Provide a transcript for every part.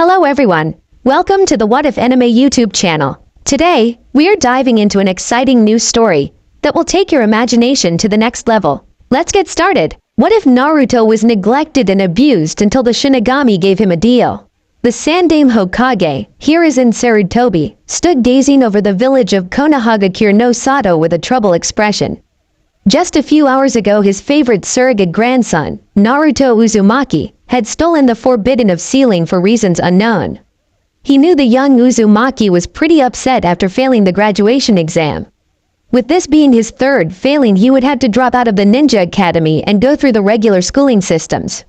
Hello everyone, welcome to the What If Anime YouTube channel. Today, we are diving into an exciting new story that will take your imagination to the next level. Let's get started. What if Naruto was neglected and abused until the Shinigami gave him a deal? The Sandaime Hokage, Hiruzen Sarutobi, stood gazing over the village of Konohagakure no Sato with a troubled expression. Just a few hours ago his favorite surrogate grandson, Naruto Uzumaki, had stolen the forbidden of sealing for reasons unknown. He knew the young Uzumaki was pretty upset after failing the graduation exam. With this being his third failing, he would have to drop out of the ninja academy and go through the regular schooling systems.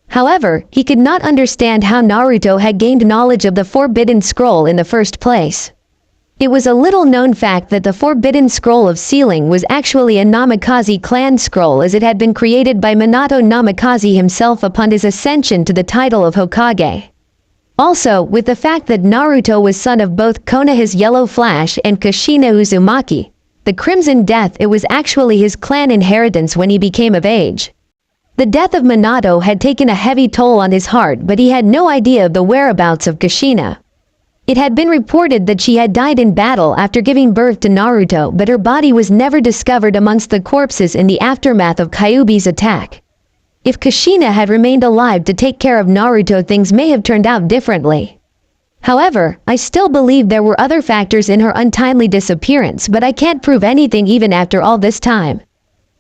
However, he could not understand how Naruto had gained knowledge of the Forbidden Scroll in the first place. It was a little-known fact that the Forbidden Scroll of Sealing was actually a Namikaze clan scroll, as it had been created by Minato Namikaze himself upon his ascension to the title of Hokage. Also, with the fact that Naruto was son of both Konoha's Yellow Flash and Kushina Uzumaki, the Crimson Death, it was actually his clan inheritance when he became of age. The death of Minato had taken a heavy toll on his heart, but he had no idea of the whereabouts of Kushina. It had been reported that she had died in battle after giving birth to Naruto, but her body was never discovered amongst the corpses in the aftermath of Kyuubi's attack. If Kushina had remained alive to take care of Naruto, things may have turned out differently. However, I still believe there were other factors in her untimely disappearance, but I can't prove anything even after all this time.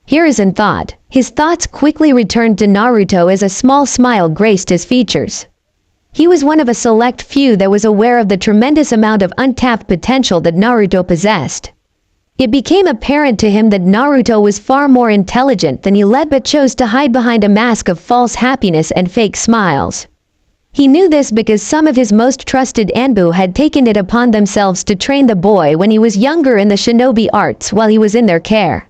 Hiruzen thought. His thoughts quickly returned to Naruto as a small smile graced his features. He was one of a select few that was aware of the tremendous amount of untapped potential that Naruto possessed. It became apparent to him that Naruto was far more intelligent than he let, but chose to hide behind a mask of false happiness and fake smiles. He knew this because some of his most trusted Anbu had taken it upon themselves to train the boy when he was younger in the shinobi arts while he was in their care.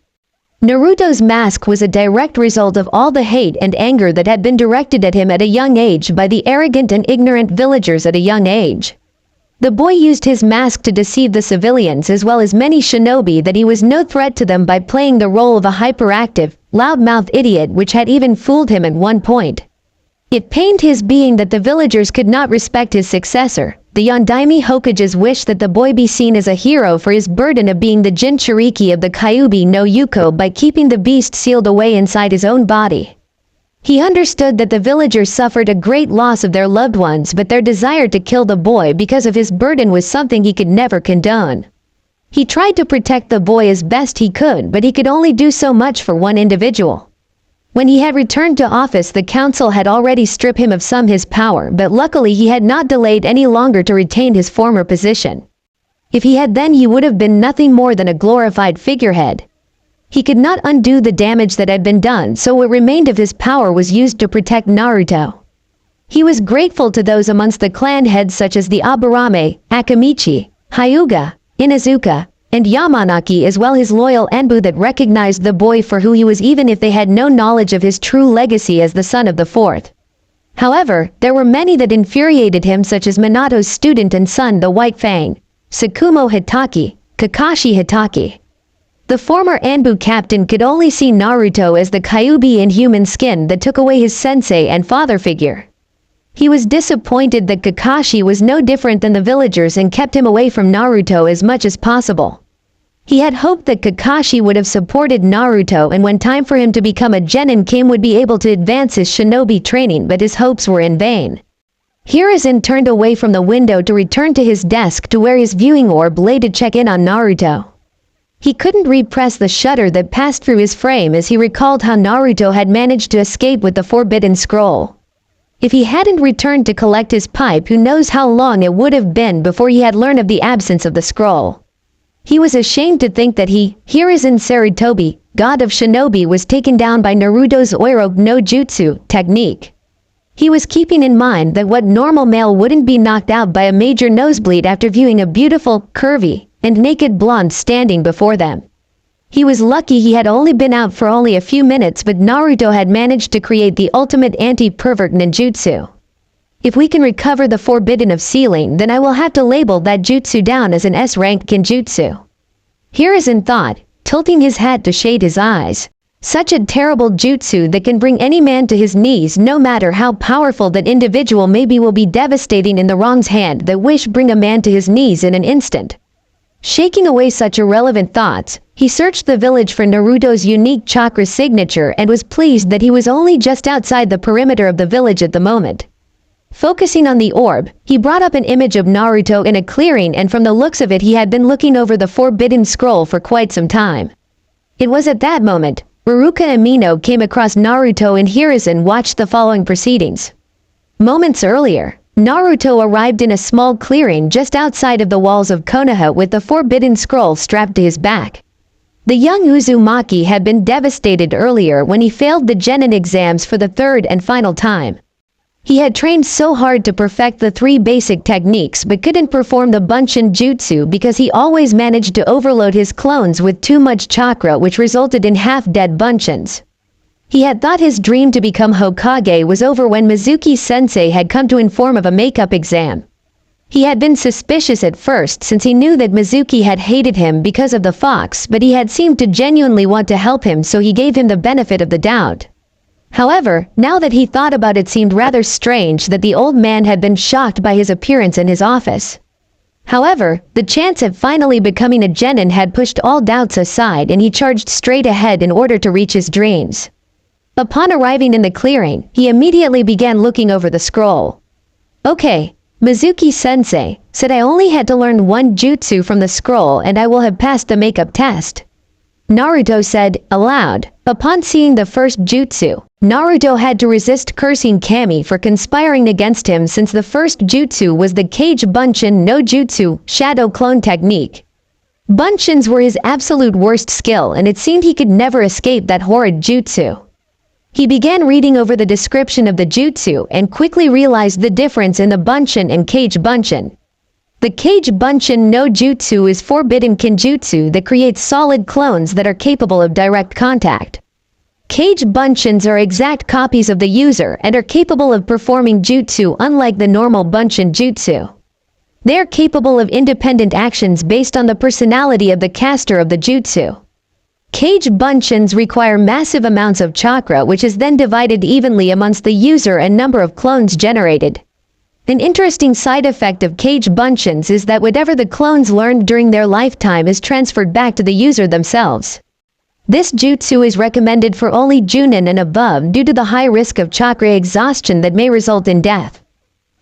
Naruto's mask was a direct result of all the hate and anger that had been directed at him at a young age by the arrogant and ignorant villagers at a young age. The boy used his mask to deceive the civilians as well as many shinobi that he was no threat to them by playing the role of a hyperactive, loudmouthed idiot, which had even fooled him at one point. It pained his being that the villagers could not respect his successor, the Yondaime Hokage's wish that the boy be seen as a hero for his burden of being the Jinchuriki of the Kyuubi no Yuko by keeping the beast sealed away inside his own body. He understood that the villagers suffered a great loss of their loved ones, but their desire to kill the boy because of his burden was something he could never condone. He tried to protect the boy as best he could, but he could only do so much for one individual. When he had returned to office, the council had already stripped him of some his power, but luckily he had not delayed any longer to retain his former position. If he had, then he would have been nothing more than a glorified figurehead. He could not undo the damage that had been done, so what remained of his power was used to protect Naruto. He was grateful to those amongst the clan heads such as the Aburame, Akamichi, Hyuga, Inuzuka, and Yamanaki, as well his loyal Anbu that recognized the boy for who he was even if they had no knowledge of his true legacy as the son of the fourth. However, there were many that infuriated him, such as Minato's student and son the White Fang, Tsukumo Hitaki, Kakashi Hitaki. The former Anbu captain could only see Naruto as the Kyuubi in human skin that took away his sensei and father figure. He was disappointed that Kakashi was no different than the villagers and kept him away from Naruto as much as possible. He had hoped that Kakashi would have supported Naruto and when time for him to become a genin came would be able to advance his shinobi training, but his hopes were in vain. Hiruzen turned away from the window to return to his desk to where his viewing orb lay to check in on Naruto. He couldn't repress the shudder that passed through his frame as he recalled how Naruto had managed to escape with the Forbidden Scroll. If he hadn't returned to collect his pipe, who knows how long it would have been before he had learned of the absence of the scroll. He was ashamed to think that he, Hiruzen Sarutobi, god of shinobi, was taken down by Naruto's Oiroge no Jutsu technique. He was keeping in mind that what normal male wouldn't be knocked out by a major nosebleed after viewing a beautiful, curvy, and naked blonde standing before them. He was lucky he had only been out for only a few minutes, but Naruto had managed to create the ultimate anti-pervert ninjutsu. If we can recover the Forbidden of Sealing, then I will have to label that jutsu down as an S-ranked genjutsu. Hiruzen thought, tilting his head to shade his eyes. Such a terrible jutsu that can bring any man to his knees, no matter how powerful that individual may be, will be devastating in the wrong's hand. That wish bring a man to his knees in an instant. Shaking away such irrelevant thoughts, he searched the village for Naruto's unique chakra signature and was pleased that he was only just outside the perimeter of the village at the moment. Focusing on the orb, he brought up an image of Naruto in a clearing, and from the looks of it he had been looking over the forbidden scroll for quite some time. It was at that moment Haruka Amino came across Naruto and Hiruzen watched the following proceedings. Moments earlier, Naruto arrived in a small clearing just outside of the walls of Konoha with the forbidden scroll strapped to his back. The young Uzumaki had been devastated earlier when he failed the Genin exams for the third and final time. He had trained so hard to perfect the 3 basic techniques but couldn't perform the Bunshin Jutsu because he always managed to overload his clones with too much chakra, which resulted in half-dead Bunshins. He had thought his dream to become Hokage was over when Mizuki-sensei had come to inform of a makeup exam. He had been suspicious at first since he knew that Mizuki had hated him because of the fox, but he had seemed to genuinely want to help him, so he gave him the benefit of the doubt. However, now that he thought about it, seemed rather strange that the old man had been shocked by his appearance in his office. However, the chance of finally becoming a genin had pushed all doubts aside, and he charged straight ahead in order to reach his dreams. Upon arriving in the clearing, he immediately began looking over the scroll. Okay, Mizuki-sensei said I only had to learn 1 jutsu from the scroll and I will have passed the makeup test. Naruto said, aloud. Upon seeing the first jutsu, Naruto had to resist cursing Kami for conspiring against him, since the first jutsu was the Kage Bunshin no Jutsu, shadow clone technique. Bunshins were his absolute worst skill, and it seemed he could never escape that horrid jutsu. He began reading over the description of the jutsu and quickly realized the difference in the Bunshin and Kage Bunshin. The Kage Bunshin no Jutsu is forbidden kinjutsu that creates solid clones that are capable of direct contact. Kage Bunshins are exact copies of the user and are capable of performing jutsu unlike the normal Bunshin jutsu. They are capable of independent actions based on the personality of the caster of the jutsu. Kage Bunshins require massive amounts of chakra, which is then divided evenly amongst the user and number of clones generated. An interesting side effect of Kage Bunshins is that whatever the clones learned during their lifetime is transferred back to the user themselves. This jutsu is recommended for only Junin and above due to the high risk of chakra exhaustion that may result in death.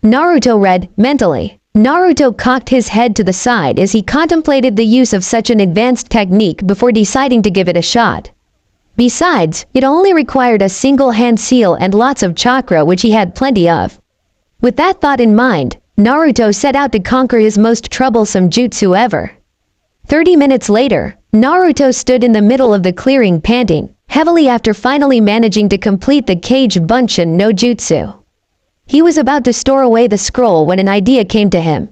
Naruto read, mentally. Naruto cocked his head to the side as he contemplated the use of such an advanced technique before deciding to give it a shot. Besides, it only required a single hand seal and lots of chakra, which he had plenty of. With that thought in mind, Naruto set out to conquer his most troublesome jutsu ever. 30 minutes later, Naruto stood in the middle of the clearing panting heavily after finally managing to complete the Kage Bunshin no Jutsu. He was about to store away the scroll when an idea came to him.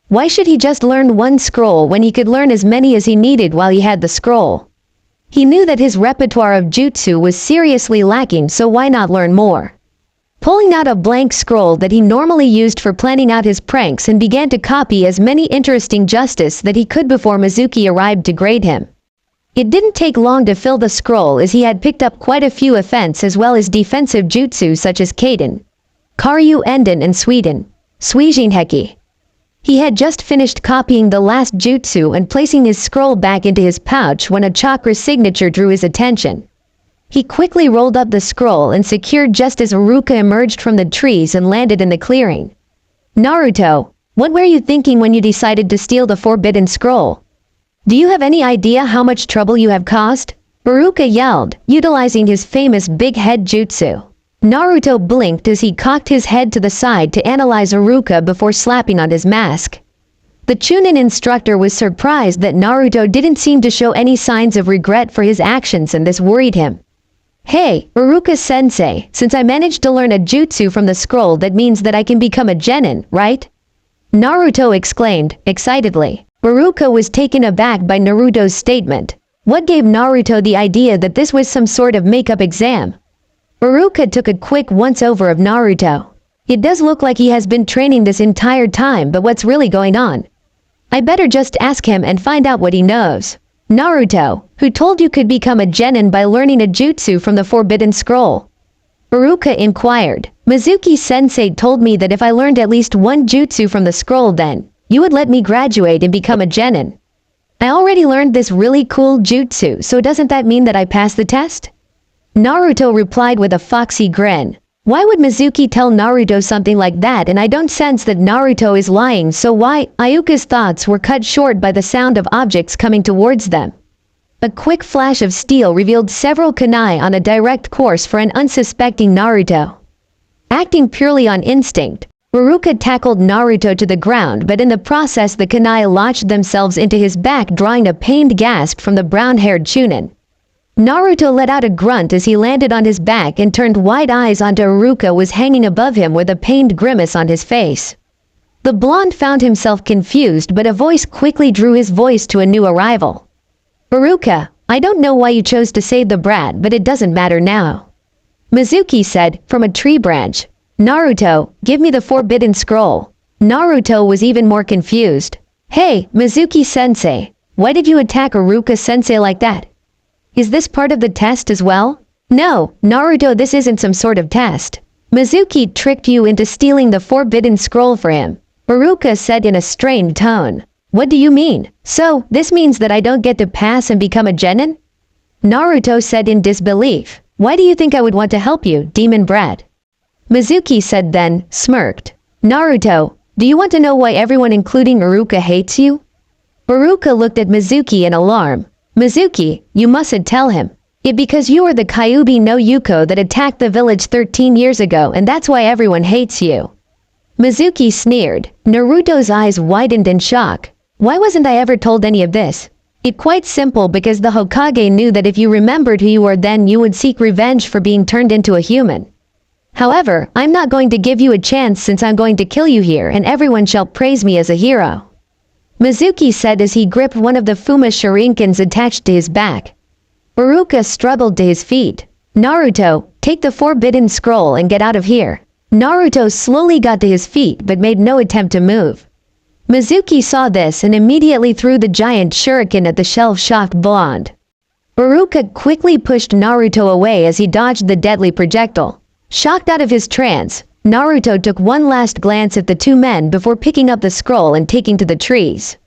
Why should he just learn 1 scroll when he could learn as many as he needed while he had the scroll? He knew that his repertoire of jutsu was seriously lacking, so why not learn more? Pulling out a blank scroll that he normally used for planning out his pranks, and began to copy as many interesting justice that he could before Mizuki arrived to grade him. It didn't take long to fill the scroll, as he had picked up quite a few offense as well as defensive jutsu such as Kaden, Karyu Enden and Suijinheki. He had just finished copying the last jutsu and placing his scroll back into his pouch when a chakra signature drew his attention. He quickly rolled up the scroll and secured just as Haruka emerged from the trees and landed in the clearing. Naruto, what were you thinking when you decided to steal the forbidden scroll? Do you have any idea how much trouble you have caused? Haruka yelled, utilizing his famous big head jutsu. Naruto blinked as he cocked his head to the side to analyze Haruka before slapping on his mask. The Chunin instructor was surprised that Naruto didn't seem to show any signs of regret for his actions, and this worried him. Hey, Haruka-sensei, since I managed to learn a jutsu from the scroll, that means that I can become a genin, right? Naruto exclaimed, excitedly. Haruka was taken aback by Naruto's statement. What gave Naruto the idea that this was some sort of makeup exam? Haruka took a quick once-over of Naruto. It does look like he has been training this entire time, but what's really going on? I better just ask him and find out what he knows. Naruto, who told you could become a genin by learning a jutsu from the Forbidden Scroll? Iruka inquired. Mizuki-sensei told me that if I learned at least one jutsu from the scroll then, you would let me graduate and become a genin. I already learned this really cool jutsu, so doesn't that mean that I passed the test? Naruto replied with a foxy grin. Why would Mizuki tell Naruto something like that, and I don't sense that Naruto is lying, so why? Ayuka's thoughts were cut short by the sound of objects coming towards them. A quick flash of steel revealed several kunai on a direct course for an unsuspecting Naruto. Acting purely on instinct, Iruka tackled Naruto to the ground, but in the process the kunai launched themselves into his back, drawing a pained gasp from the brown-haired Chunin. Naruto let out a grunt as he landed on his back and turned wide eyes onto Iruka was hanging above him with a pained grimace on his face. The blonde found himself confused, but a voice quickly drew his voice to a new arrival. Iruka, I don't know why you chose to save the brat, but it doesn't matter now. Mizuki said, from a tree branch. Naruto, give me the Forbidden Scroll. Naruto was even more confused. Hey, Mizuki-sensei, why did you attack Iruka-sensei like that? Is this part of the test as well? No, Naruto, this isn't some sort of test. Mizuki tricked you into stealing the Forbidden Scroll for him, Iruka said in a strained tone. What do you mean? So, this means that I don't get to pass and become a genin? Naruto said in disbelief. Why do you think I would want to help you, demon brat? Mizuki said then, smirked. Naruto, do you want to know why everyone including Iruka hates you? Iruka looked at Mizuki in alarm. Mizuki, you mustn't tell him. It because you are the Kyuubi no Yuko that attacked the village 13 years ago, and that's why everyone hates you. Mizuki sneered. Naruto's eyes widened in shock. Why wasn't I ever told any of this? It's quite simple, because the Hokage knew that if you remembered who you were then you would seek revenge for being turned into a human. However, I'm not going to give you a chance since I'm going to kill you here and everyone shall praise me as a hero. Mizuki said as he gripped one of the Fuma shurikens attached to his back. Iruka struggled to his feet. Naruto, take the Forbidden Scroll and get out of here. Naruto slowly got to his feet but made no attempt to move. Mizuki saw this and immediately threw the giant shuriken at the shell-shocked blonde. Iruka quickly pushed Naruto away as he dodged the deadly projectile. Shocked out of his trance, Naruto took one last glance at the two men before picking up the scroll and taking to the trees.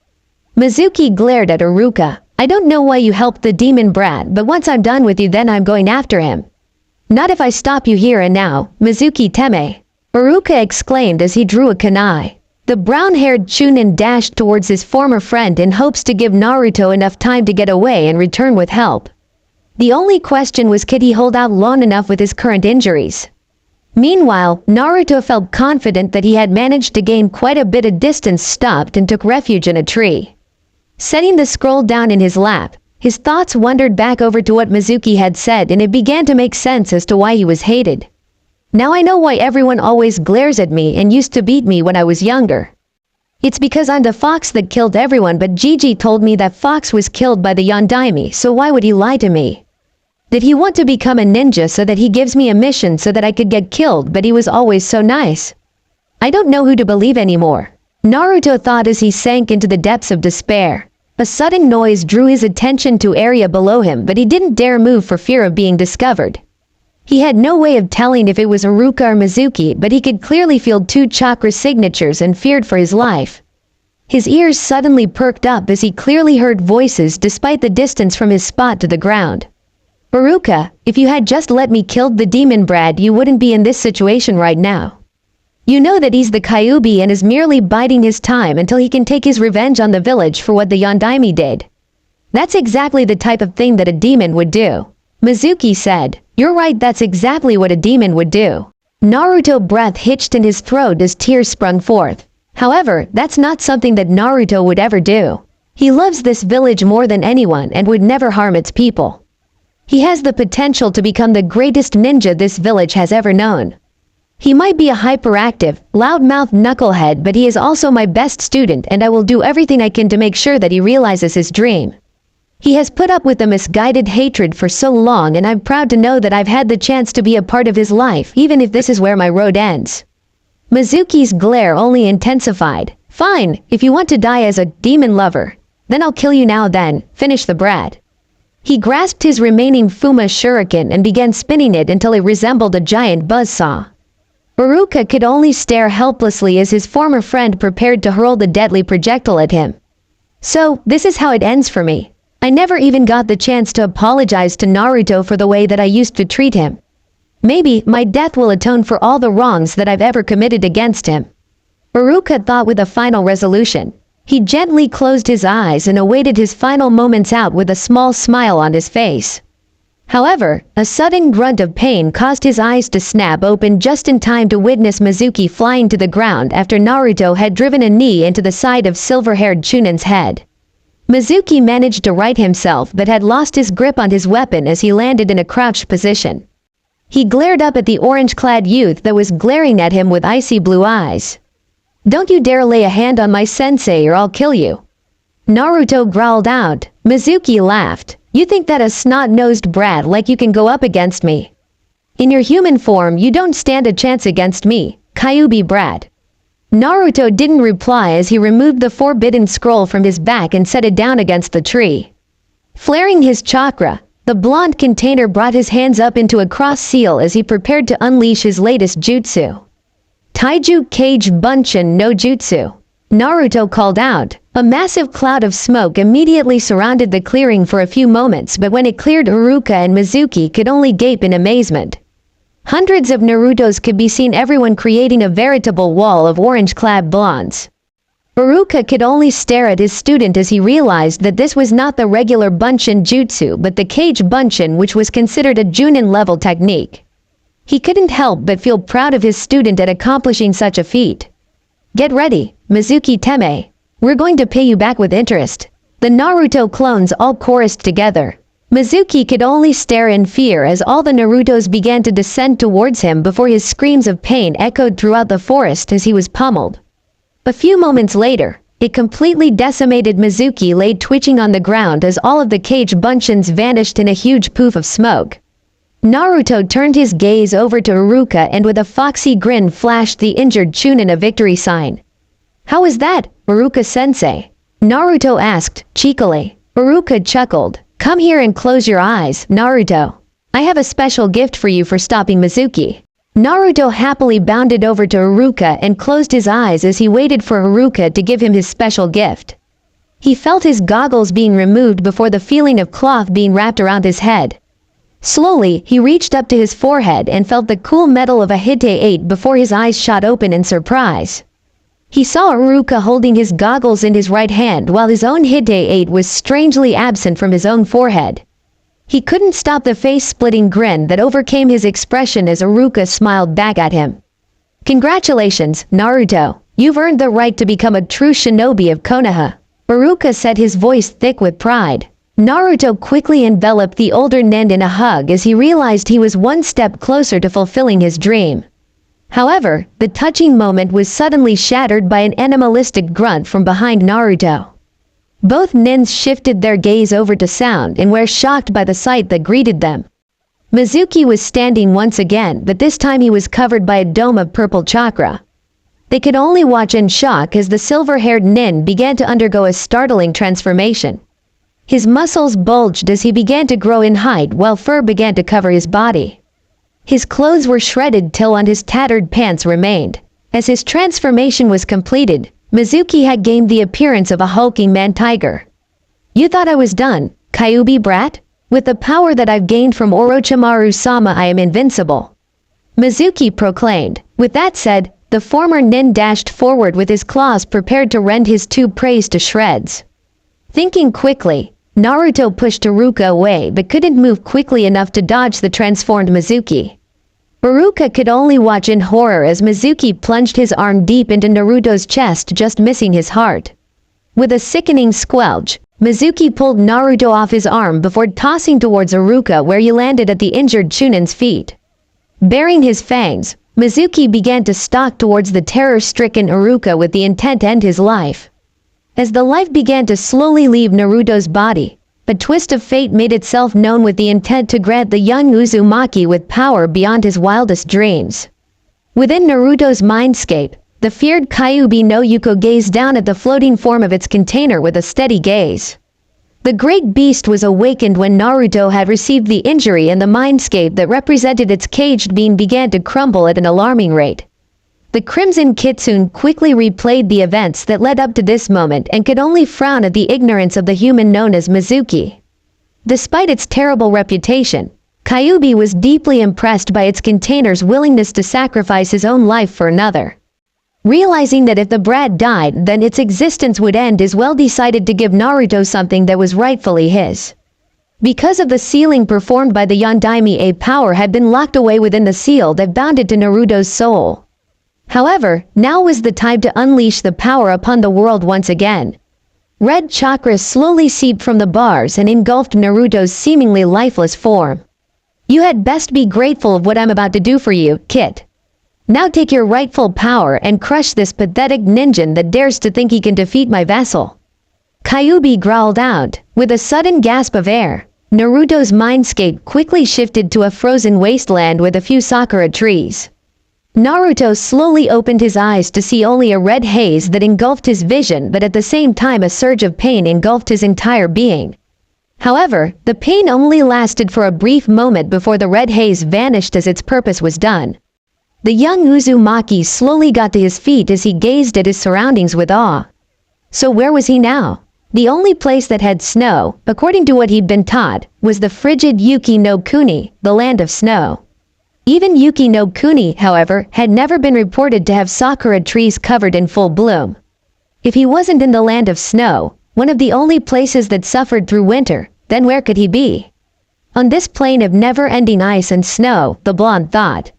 Mizuki glared at Iruka. I don't know why you helped the demon brat, but once I'm done with you then I'm going after him. Not if I stop you here and now, Mizuki Teme. Iruka exclaimed as he drew a kunai. The brown-haired Chunin dashed towards his former friend in hopes to give Naruto enough time to get away and return with help. The only question was, could he hold out long enough with his current injuries? Meanwhile, Naruto felt confident that he had managed to gain quite a bit of distance, stopped and took refuge in a tree. Setting the scroll down in his lap, his thoughts wandered back over to what Mizuki had said, and it began to make sense as to why he was hated. Now I know why everyone always glares at me and used to beat me when I was younger. It's because I'm the fox that killed everyone, but Gigi told me that fox was killed by the Yondaime, so why would he lie to me? Did he want to become a ninja so that he gives me a mission so that I could get killed, but he was always so nice? I don't know who to believe anymore. Naruto thought as he sank into the depths of despair. A sudden noise drew his attention to area below him, but he didn't dare move for fear of being discovered. He had no way of telling if it was Iruka or Mizuki, but he could clearly feel two chakra signatures and feared for his life. His ears suddenly perked up as he clearly heard voices despite the distance from his spot to the ground. Iruka, if you had just let me kill the demon brat, you wouldn't be in this situation right now. You know that he's the Kyuubi and is merely biding his time until he can take his revenge on the village for what the Yondaime did. That's exactly the type of thing that a demon would do. Mizuki said, you're right, that's exactly what a demon would do. Naruto's breath hitched in his throat as tears sprung forth. However, that's not something that Naruto would ever do. He loves this village more than anyone and would never harm its people. He has the potential to become the greatest ninja this village has ever known. He might be a hyperactive, loudmouth knucklehead, but he is also my best student and I will do everything I can to make sure that he realizes his dream. He has put up with the misguided hatred for so long, and I'm proud to know that I've had the chance to be a part of his life, even if this is where my road ends. Mizuki's glare only intensified. Fine, if you want to die as a demon lover. Then I'll kill you now then, finish the brat. He grasped his remaining Fuma shuriken and began spinning it until it resembled a giant buzzsaw. Iruka could only stare helplessly as his former friend prepared to hurl the deadly projectile at him. So, this is how it ends for me. I never even got the chance to apologize to Naruto for the way that I used to treat him. Maybe my death will atone for all the wrongs that I've ever committed against him. Iruka thought with a final resolution. He gently closed his eyes and awaited his final moments out with a small smile on his face. However, a sudden grunt of pain caused his eyes to snap open just in time to witness Mizuki flying to the ground after Naruto had driven a knee into the side of silver-haired Chunin's head. Mizuki managed to right himself but had lost his grip on his weapon as he landed in a crouched position. He glared up at the orange-clad youth that was glaring at him with icy blue eyes. "Don't you dare lay a hand on my sensei or I'll kill you." Naruto growled out. Mizuki laughed. "You think that a snot-nosed brat like you can go up against me? In your human form you don't stand a chance against me, Kyuubi brat." Naruto didn't reply as he removed the forbidden scroll from his back and set it down against the tree. Flaring his chakra, the blonde container brought his hands up into a cross seal as he prepared to unleash his latest jutsu. Taiju Kage Bunshin no Jutsu. Naruto called out. A massive cloud of smoke immediately surrounded the clearing for a few moments, but when it cleared, Iruka and Mizuki could only gape in amazement. Hundreds of Narutos could be seen, everyone creating a veritable wall of orange-clad blondes. Iruka could only stare at his student as he realized that this was not the regular Bunshin jutsu but the Kage Bunshin, which was considered a Junin-level technique. He couldn't help but feel proud of his student at accomplishing such a feat. "Get ready, Mizuki Teme. We're going to pay you back with interest." The Naruto clones all chorused together. Mizuki could only stare in fear as all the Narutos began to descend towards him before his screams of pain echoed throughout the forest as he was pummeled. A few moments later, a completely decimated Mizuki lay twitching on the ground as all of the Kage Bunshins vanished in a huge poof of smoke. Naruto turned his gaze over to Iruka and with a foxy grin flashed the injured Chunin a victory sign. "How is that, Iruka-sensei?" Naruto asked, cheekily. Iruka chuckled. "Come here and close your eyes, Naruto. I have a special gift for you for stopping Mizuki." Naruto happily bounded over to Iruka and closed his eyes as he waited for Iruka to give him his special gift. He felt his goggles being removed before the feeling of cloth being wrapped around his head. Slowly, he reached up to his forehead and felt the cool metal of a Hite 8 before his eyes shot open in surprise. He saw Iruka holding his goggles in his right hand while his own Hite 8 was strangely absent from his own forehead. He couldn't stop the face-splitting grin that overcame his expression as Iruka smiled back at him. "Congratulations, Naruto. You've earned the right to become a true shinobi of Konoha." Iruka said, his voice thick with pride. Naruto quickly enveloped the older Nen in a hug as he realized he was one step closer to fulfilling his dream. However, the touching moment was suddenly shattered by an animalistic grunt from behind Naruto. Both Nens shifted their gaze over to sound and were shocked by the sight that greeted them. Mizuki was standing once again, but this time he was covered by a dome of purple chakra. They could only watch in shock as the silver-haired Nen began to undergo a startling transformation. His muscles bulged as he began to grow in height while fur began to cover his body. His clothes were shredded till on his tattered pants remained. As his transformation was completed, Mizuki had gained the appearance of a hulking man-tiger. "You thought I was done, Kyuubi brat? With the power that I've gained from Orochimaru-sama I am invincible," Mizuki proclaimed. With that said, the former nin dashed forward with his claws prepared to rend his two preys to shreds. Thinking quickly, Naruto pushed Iruka away but couldn't move quickly enough to dodge the transformed Mizuki. Iruka could only watch in horror as Mizuki plunged his arm deep into Naruto's chest, just missing his heart. With a sickening squelch, Mizuki pulled Naruto off his arm before tossing towards Iruka, where he landed at the injured Chunin's feet. Baring his fangs, Mizuki began to stalk towards the terror-stricken Iruka with the intent to end his life. As the life began to slowly leave Naruto's body, a twist of fate made itself known with the intent to grant the young Uzumaki with power beyond his wildest dreams. Within Naruto's mindscape, The feared Kyuubi no Yuko gazed down at the floating form of its container with a steady gaze. The great beast was awakened when Naruto had received the injury, and the mindscape that represented its caged being began to crumble at an alarming rate. The Crimson Kitsune quickly replayed the events that led up to this moment and could only frown at the ignorance of the human known as Mizuki. Despite its terrible reputation, Kyuubi was deeply impressed by its container's willingness to sacrifice his own life for another. Realizing that if the brat died, then its existence would end, Iswell decided to give Naruto something that was rightfully his. Because of the sealing performed by the Yondaime, a power had been locked away within the seal that bounded to Naruto's soul. However, now was the time to unleash the power upon the world once again. Red chakra slowly seeped from the bars and engulfed Naruto's seemingly lifeless form. "You had best be grateful of what I'm about to do for you, kid. Now take your rightful power and crush this pathetic ninja that dares to think he can defeat my vassal." Kyuubi growled out. With a sudden gasp of air, Naruto's mindscape quickly shifted to a frozen wasteland with a few sakura trees. Naruto slowly opened his eyes to see only a red haze that engulfed his vision, but at the same time a surge of pain engulfed his entire being. However, the pain only lasted for a brief moment before the red haze vanished as its purpose was done. The young Uzumaki slowly got to his feet as he gazed at his surroundings with awe. So where was he now? The only place that had snow, according to what he'd been taught, was the frigid Yuki no Kuni, the land of snow. Even Yuki no Kuni, however, had never been reported to have sakura trees covered in full bloom. If he wasn't in the land of snow, one of the only places that suffered through winter, then where could he be? On this plain of never-ending ice and snow, the blonde thought.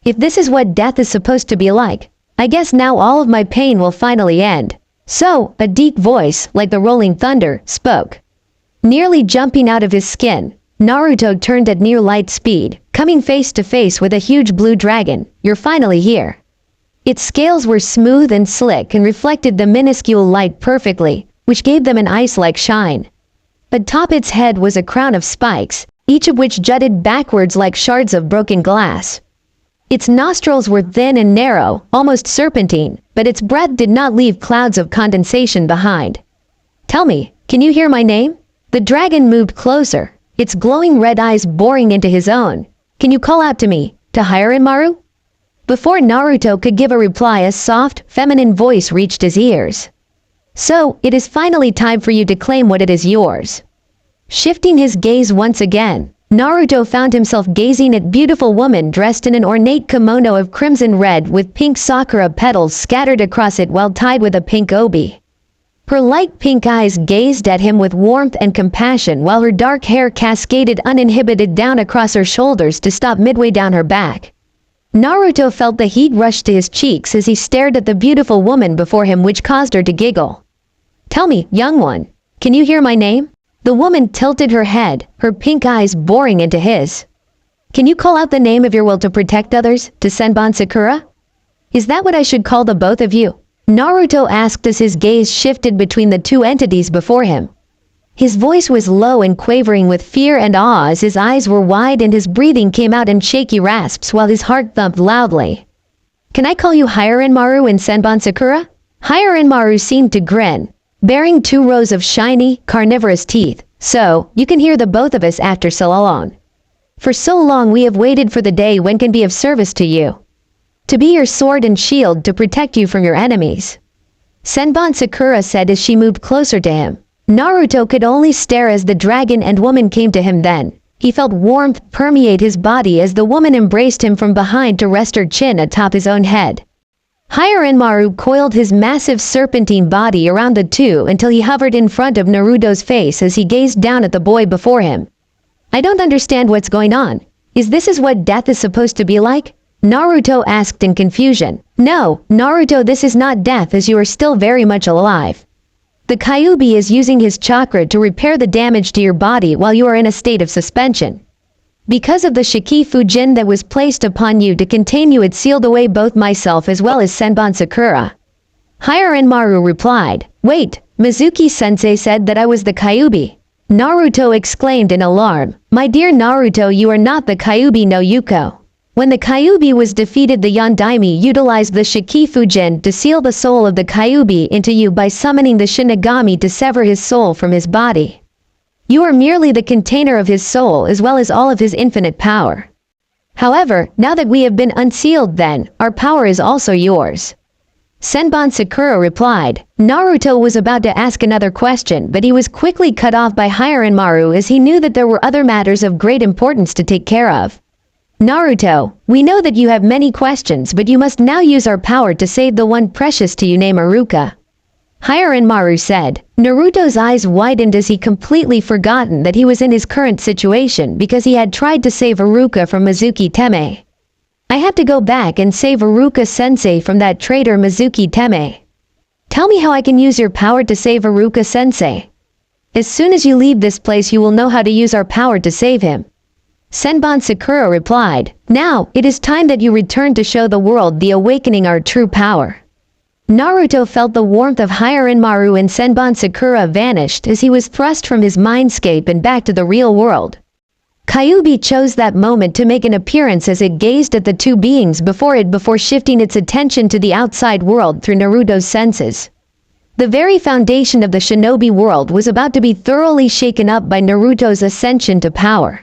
If this is what death is supposed to be like, I guess now all of my pain will finally end. So, a deep voice, like the rolling thunder, spoke. Nearly jumping out of his skin, Naruto turned at near light speed, coming face to face with a huge blue dragon. "You're finally here." Its scales were smooth and slick and reflected the minuscule light perfectly, which gave them an ice-like shine. Atop its head was a crown of spikes, each of which jutted backwards like shards of broken glass. Its nostrils were thin and narrow, almost serpentine, but its breath did not leave clouds of condensation behind. "Tell me, can you hear my name?" The dragon moved closer, its glowing red eyes boring into his own. "Can you call out to me, to Hiranmaru?" Before Naruto could give a reply, a soft, feminine voice reached his ears. "So, it is finally time for you to claim what it is yours." Shifting his gaze once again, Naruto found himself gazing at beautiful woman dressed in an ornate kimono of crimson red with pink sakura petals scattered across it while tied with a pink obi. Her light pink eyes gazed at him with warmth and compassion while her dark hair cascaded uninhibited down across her shoulders to stop midway down her back. Naruto felt the heat rush to his cheeks as he stared at the beautiful woman before him, which caused her to giggle. "Tell me, young one, can you hear my name?" The woman tilted her head, her pink eyes boring into his. "Can you call out the name of your will to protect others, to Senbon Sakura? Is that what I should call the both of you?" Naruto asked as his gaze shifted between the two entities before him. His voice was low and quavering with fear and awe as his eyes were wide and his breathing came out in shaky rasps while his heart thumped loudly. "Can I call you Hiranmaru and Senbon Sakura?" Hiranmaru seemed to grin, bearing 2 rows of shiny, carnivorous teeth. "So, you can hear the both of us after so long. For so long we have waited for the day when can be of service to you. To be your sword and shield to protect you from your enemies." Senbon Sakura said as she moved closer to him. Naruto could only stare as the dragon and woman came to him then. He felt warmth permeate his body as the woman embraced him from behind to rest her chin atop his own head. Hiranmaru coiled his massive serpentine body around the two until he hovered in front of Naruto's face as he gazed down at the boy before him. "I don't understand what's going on. Is this what death is supposed to be like?" Naruto asked in confusion. "No, Naruto, this is not death, as you are still very much alive. The Kyuubi is using his chakra to repair the damage to your body while you are in a state of suspension. Because of the Shiki Fujin that was placed upon you to contain you, it sealed away both myself as well as Senbon Sakura." Hiranmaru replied. "Wait, Mizuki-sensei said that I was the Kyuubi." Naruto exclaimed in alarm. "My dear Naruto, you are not the Kyuubi no Yuko. When the Kyuubi was defeated, the Yondaime utilized the Shikifujin to seal the soul of the Kyuubi into you by summoning the Shinigami to sever his soul from his body. You are merely the container of his soul as well as all of his infinite power. However, now that we have been unsealed then, our power is also yours. Senbon Sakura replied. Naruto was about to ask another question, but he was quickly cut off by Hiranmaru as he knew that there were other matters of great importance to take care of. Naruto, we know that you have many questions, but you must now use our power to save the one precious to you named Iruka. Hiranmaru said. Naruto's eyes widened as he completely forgotten that he was in his current situation because he had tried to save Iruka from Mizuki Teme. I have to go back and save Iruka-sensei from that traitor Mizuki Teme. Tell me how I can use your power to save Iruka-sensei. As soon as you leave this place you will know how to use our power to save him. Senbon Sakura replied. Now, it is time that you return to show the world the awakening our true power. Naruto felt the warmth of Hiranmaru and Senbon Sakura vanished as he was thrust from his mindscape and back to the real world. Kyuubi chose that moment to make an appearance as it gazed at the two beings before shifting its attention to the outside world through Naruto's senses. The very foundation of the shinobi world was about to be thoroughly shaken up by Naruto's ascension to power.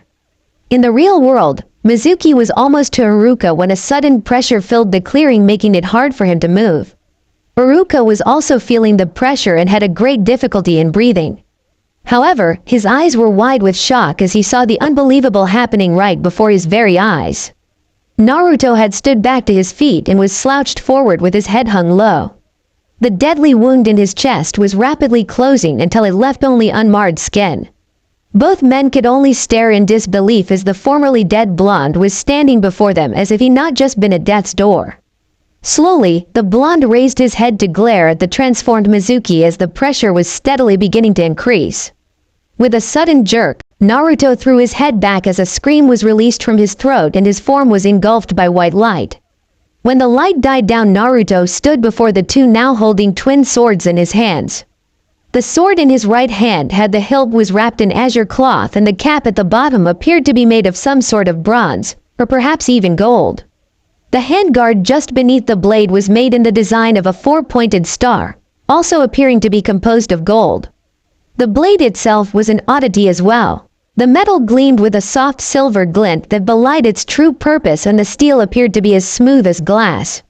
In the real world, Mizuki was almost to Iruka when a sudden pressure filled the clearing, making it hard for him to move. Iruka was also feeling the pressure and had a great difficulty in breathing. However, his eyes were wide with shock as he saw the unbelievable happening right before his very eyes. Naruto had stood back to his feet and was slouched forward with his head hung low. The deadly wound in his chest was rapidly closing until it left only unmarred skin. Both men could only stare in disbelief as the formerly dead blonde was standing before them as if he not just been at death's door. Slowly, the blonde raised his head to glare at the transformed Mizuki as the pressure was steadily beginning to increase. With a sudden jerk, Naruto threw his head back as a scream was released from his throat and his form was engulfed by white light. When the light died down, Naruto stood before the two, now holding twin swords in his hands. The sword in his right hand had the hilt was wrapped in azure cloth and the cap at the bottom appeared to be made of some sort of bronze, or perhaps even gold. The handguard just beneath the blade was made in the design of a four-pointed star, also appearing to be composed of gold. The blade itself was an oddity as well. The metal gleamed with a soft silver glint that belied its true purpose, and the steel appeared to be as smooth as glass.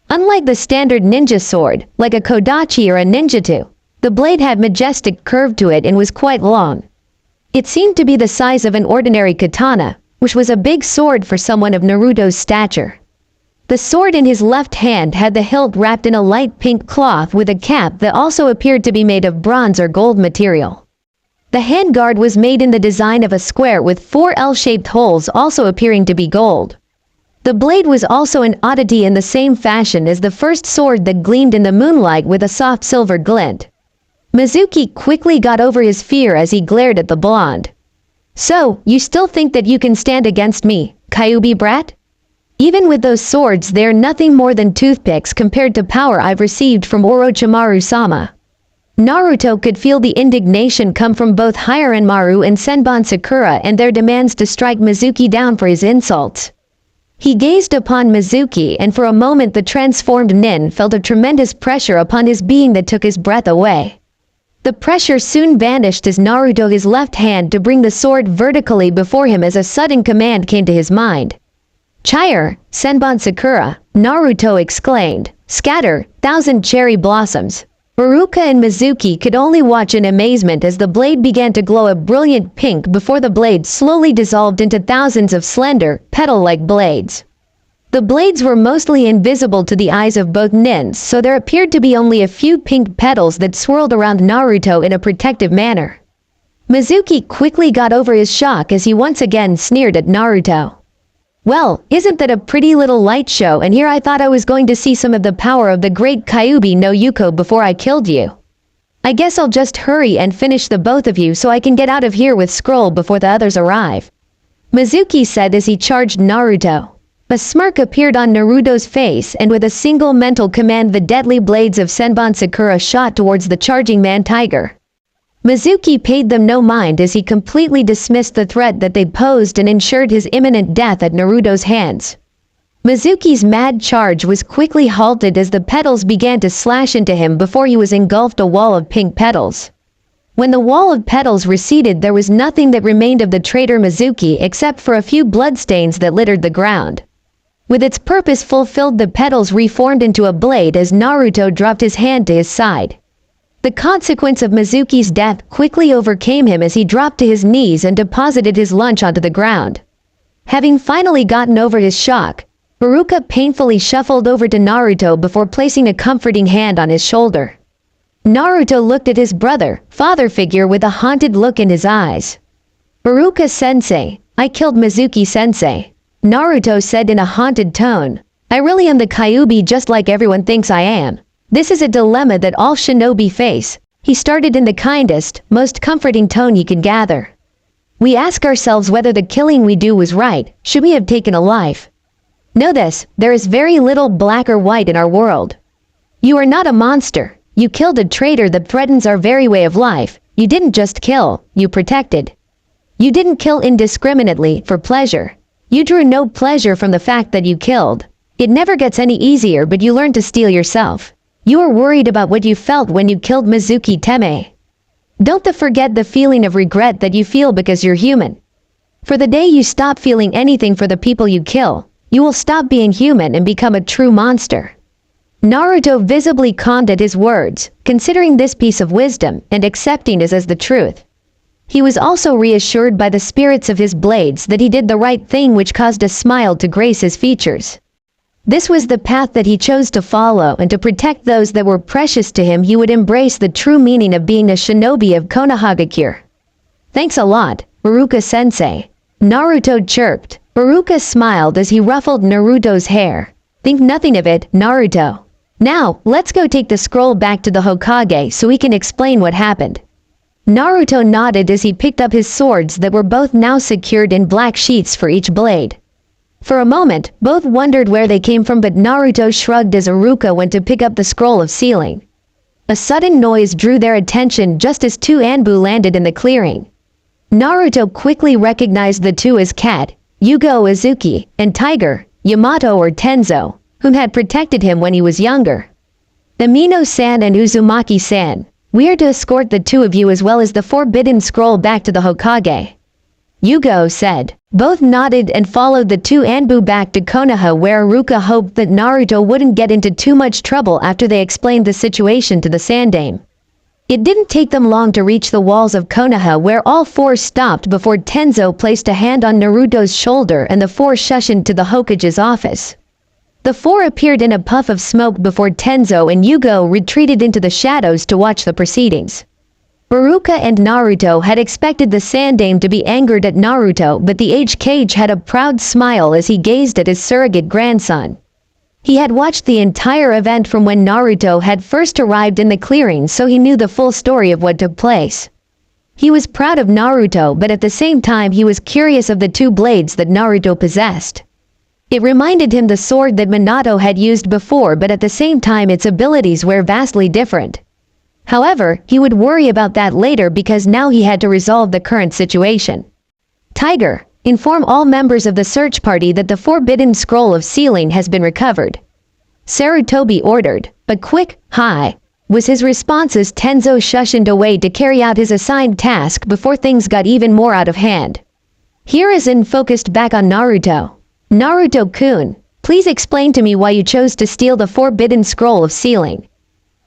Unlike the standard ninja sword, like a kodachi or a ninjutsu, the blade had majestic curve to it and was quite long. It seemed to be the size of an ordinary katana, which was a big sword for someone of Naruto's stature. The sword in his left hand had the hilt wrapped in a light pink cloth with a cap that also appeared to be made of bronze or gold material. The handguard was made in the design of a square with 4 L-shaped holes, also appearing to be gold. The blade was also an oddity in the same fashion as the first sword that gleamed in the moonlight with a soft silver glint. Mizuki quickly got over his fear as he glared at the blonde. So, you still think that you can stand against me, Kyuubi brat? Even with those swords, they're nothing more than toothpicks compared to power I've received from Orochimaru-sama. Naruto could feel the indignation come from both Hiranmaru and Senbon Sakura and their demands to strike Mizuki down for his insults. He gazed upon Mizuki, and for a moment the transformed nin felt a tremendous pressure upon his being that took his breath away. The pressure soon vanished as Naruto his left hand to bring the sword vertically before him as a sudden command came to his mind. Chire, Senbon Sakura, Naruto exclaimed. Scatter, 1,000 cherry blossoms. Iruka and Mizuki could only watch in amazement as the blade began to glow a brilliant pink before the blade slowly dissolved into thousands of slender, petal-like blades. The blades were mostly invisible to the eyes of both nins, so there appeared to be only a few pink petals that swirled around Naruto in a protective manner. Mizuki quickly got over his shock as he once again sneered at Naruto. Well, isn't that a pretty little light show, and here I thought I was going to see some of the power of the great Kyuubi no Yuko before I killed you. I guess I'll just hurry and finish the both of you so I can get out of here with Scroll before the others arrive. Mizuki said as he charged Naruto. A smirk appeared on Naruto's face, and with a single mental command the deadly blades of Senbon Sakura shot towards the charging man tiger. Mizuki paid them no mind as he completely dismissed the threat that they posed and ensured his imminent death at Naruto's hands. Mizuki's mad charge was quickly halted as the petals began to slash into him before he was engulfed a wall of pink petals. When the wall of petals receded, there was nothing that remained of the traitor Mizuki except for a few bloodstains that littered the ground. With its purpose fulfilled, the petals reformed into a blade as Naruto dropped his hand to his side. The consequence of Mizuki's death quickly overcame him as he dropped to his knees and deposited his lunch onto the ground. Having finally gotten over his shock, Haruka painfully shuffled over to Naruto before placing a comforting hand on his shoulder. Naruto looked at his brother, father figure with a haunted look in his eyes. "Haruka-sensei, I killed Mizuki-sensei," Naruto said in a haunted tone. "I really am the Kyuubi just like everyone thinks I am. This is a dilemma that all shinobi face," he started in the kindest, most comforting tone he could gather. "We ask ourselves whether the killing we do was right. Should we have taken a life? Know this, there is very little black or white in our world. You are not a monster. You killed a traitor that threatens our very way of life. You didn't just kill, you protected. You didn't kill indiscriminately, for pleasure. You drew no pleasure from the fact that you killed. It never gets any easier, but you learn to steel yourself. You are worried about what you felt when you killed Mizuki Teme. Don't forget the feeling of regret that you feel because you're human. For the day you stop feeling anything for the people you kill, you will stop being human and become a true monster." Naruto visibly calmed at his words, considering this piece of wisdom and accepting it as the truth. He was also reassured by the spirits of his blades that he did the right thing, which caused a smile to grace his features. This was the path that he chose to follow, and to protect those that were precious to him he would embrace the true meaning of being a shinobi of Konohagakure. "Thanks a lot, Haruka-sensei," Naruto chirped. Haruka smiled as he ruffled Naruto's hair. "Think nothing of it, Naruto. Now, let's go take the scroll back to the Hokage so we can explain what happened." Naruto nodded as he picked up his swords that were both now secured in black sheaths for each blade. For a moment, both wondered where they came from, but Naruto shrugged as Haruka went to pick up the scroll of sealing. A sudden noise drew their attention just as two Anbu landed in the clearing. Naruto quickly recognized the two as Kat, Yugo Uzuki, and Tiger, Yamato or Tenzo, whom had protected him when he was younger. "The Mino-san and Uzumaki-san, we are to escort the two of you as well as the forbidden scroll back to the Hokage," Yugo said. Both nodded and followed the two Anbu back to Konoha, where Haruka hoped that Naruto wouldn't get into too much trouble after they explained the situation to the Sandame. It didn't take them long to reach the walls of Konoha, where all four stopped before Tenzo placed a hand on Naruto's shoulder and the four shushed to the Hokage's office. The four appeared in a puff of smoke before Tenzo and Yugo retreated into the shadows to watch the proceedings. Haruka and Naruto had expected the Sandame to be angered at Naruto, but the Hokage had a proud smile as he gazed at his surrogate grandson. He had watched the entire event from when Naruto had first arrived in the clearing, so he knew the full story of what took place. He was proud of Naruto, but at the same time he was curious of the two blades that Naruto possessed. It reminded him the sword that Minato had used before, but at the same time its abilities were vastly different. However, he would worry about that later because now he had to resolve the current situation. "Tiger, inform all members of the search party that the forbidden scroll of sealing has been recovered," Sarutobi ordered. "But quick, hi," was his response as Tenzo shushed away to carry out his assigned task before things got even more out of hand. Hiruzen focused back on Naruto. "Naruto-kun, please explain to me why you chose to steal the forbidden scroll of sealing."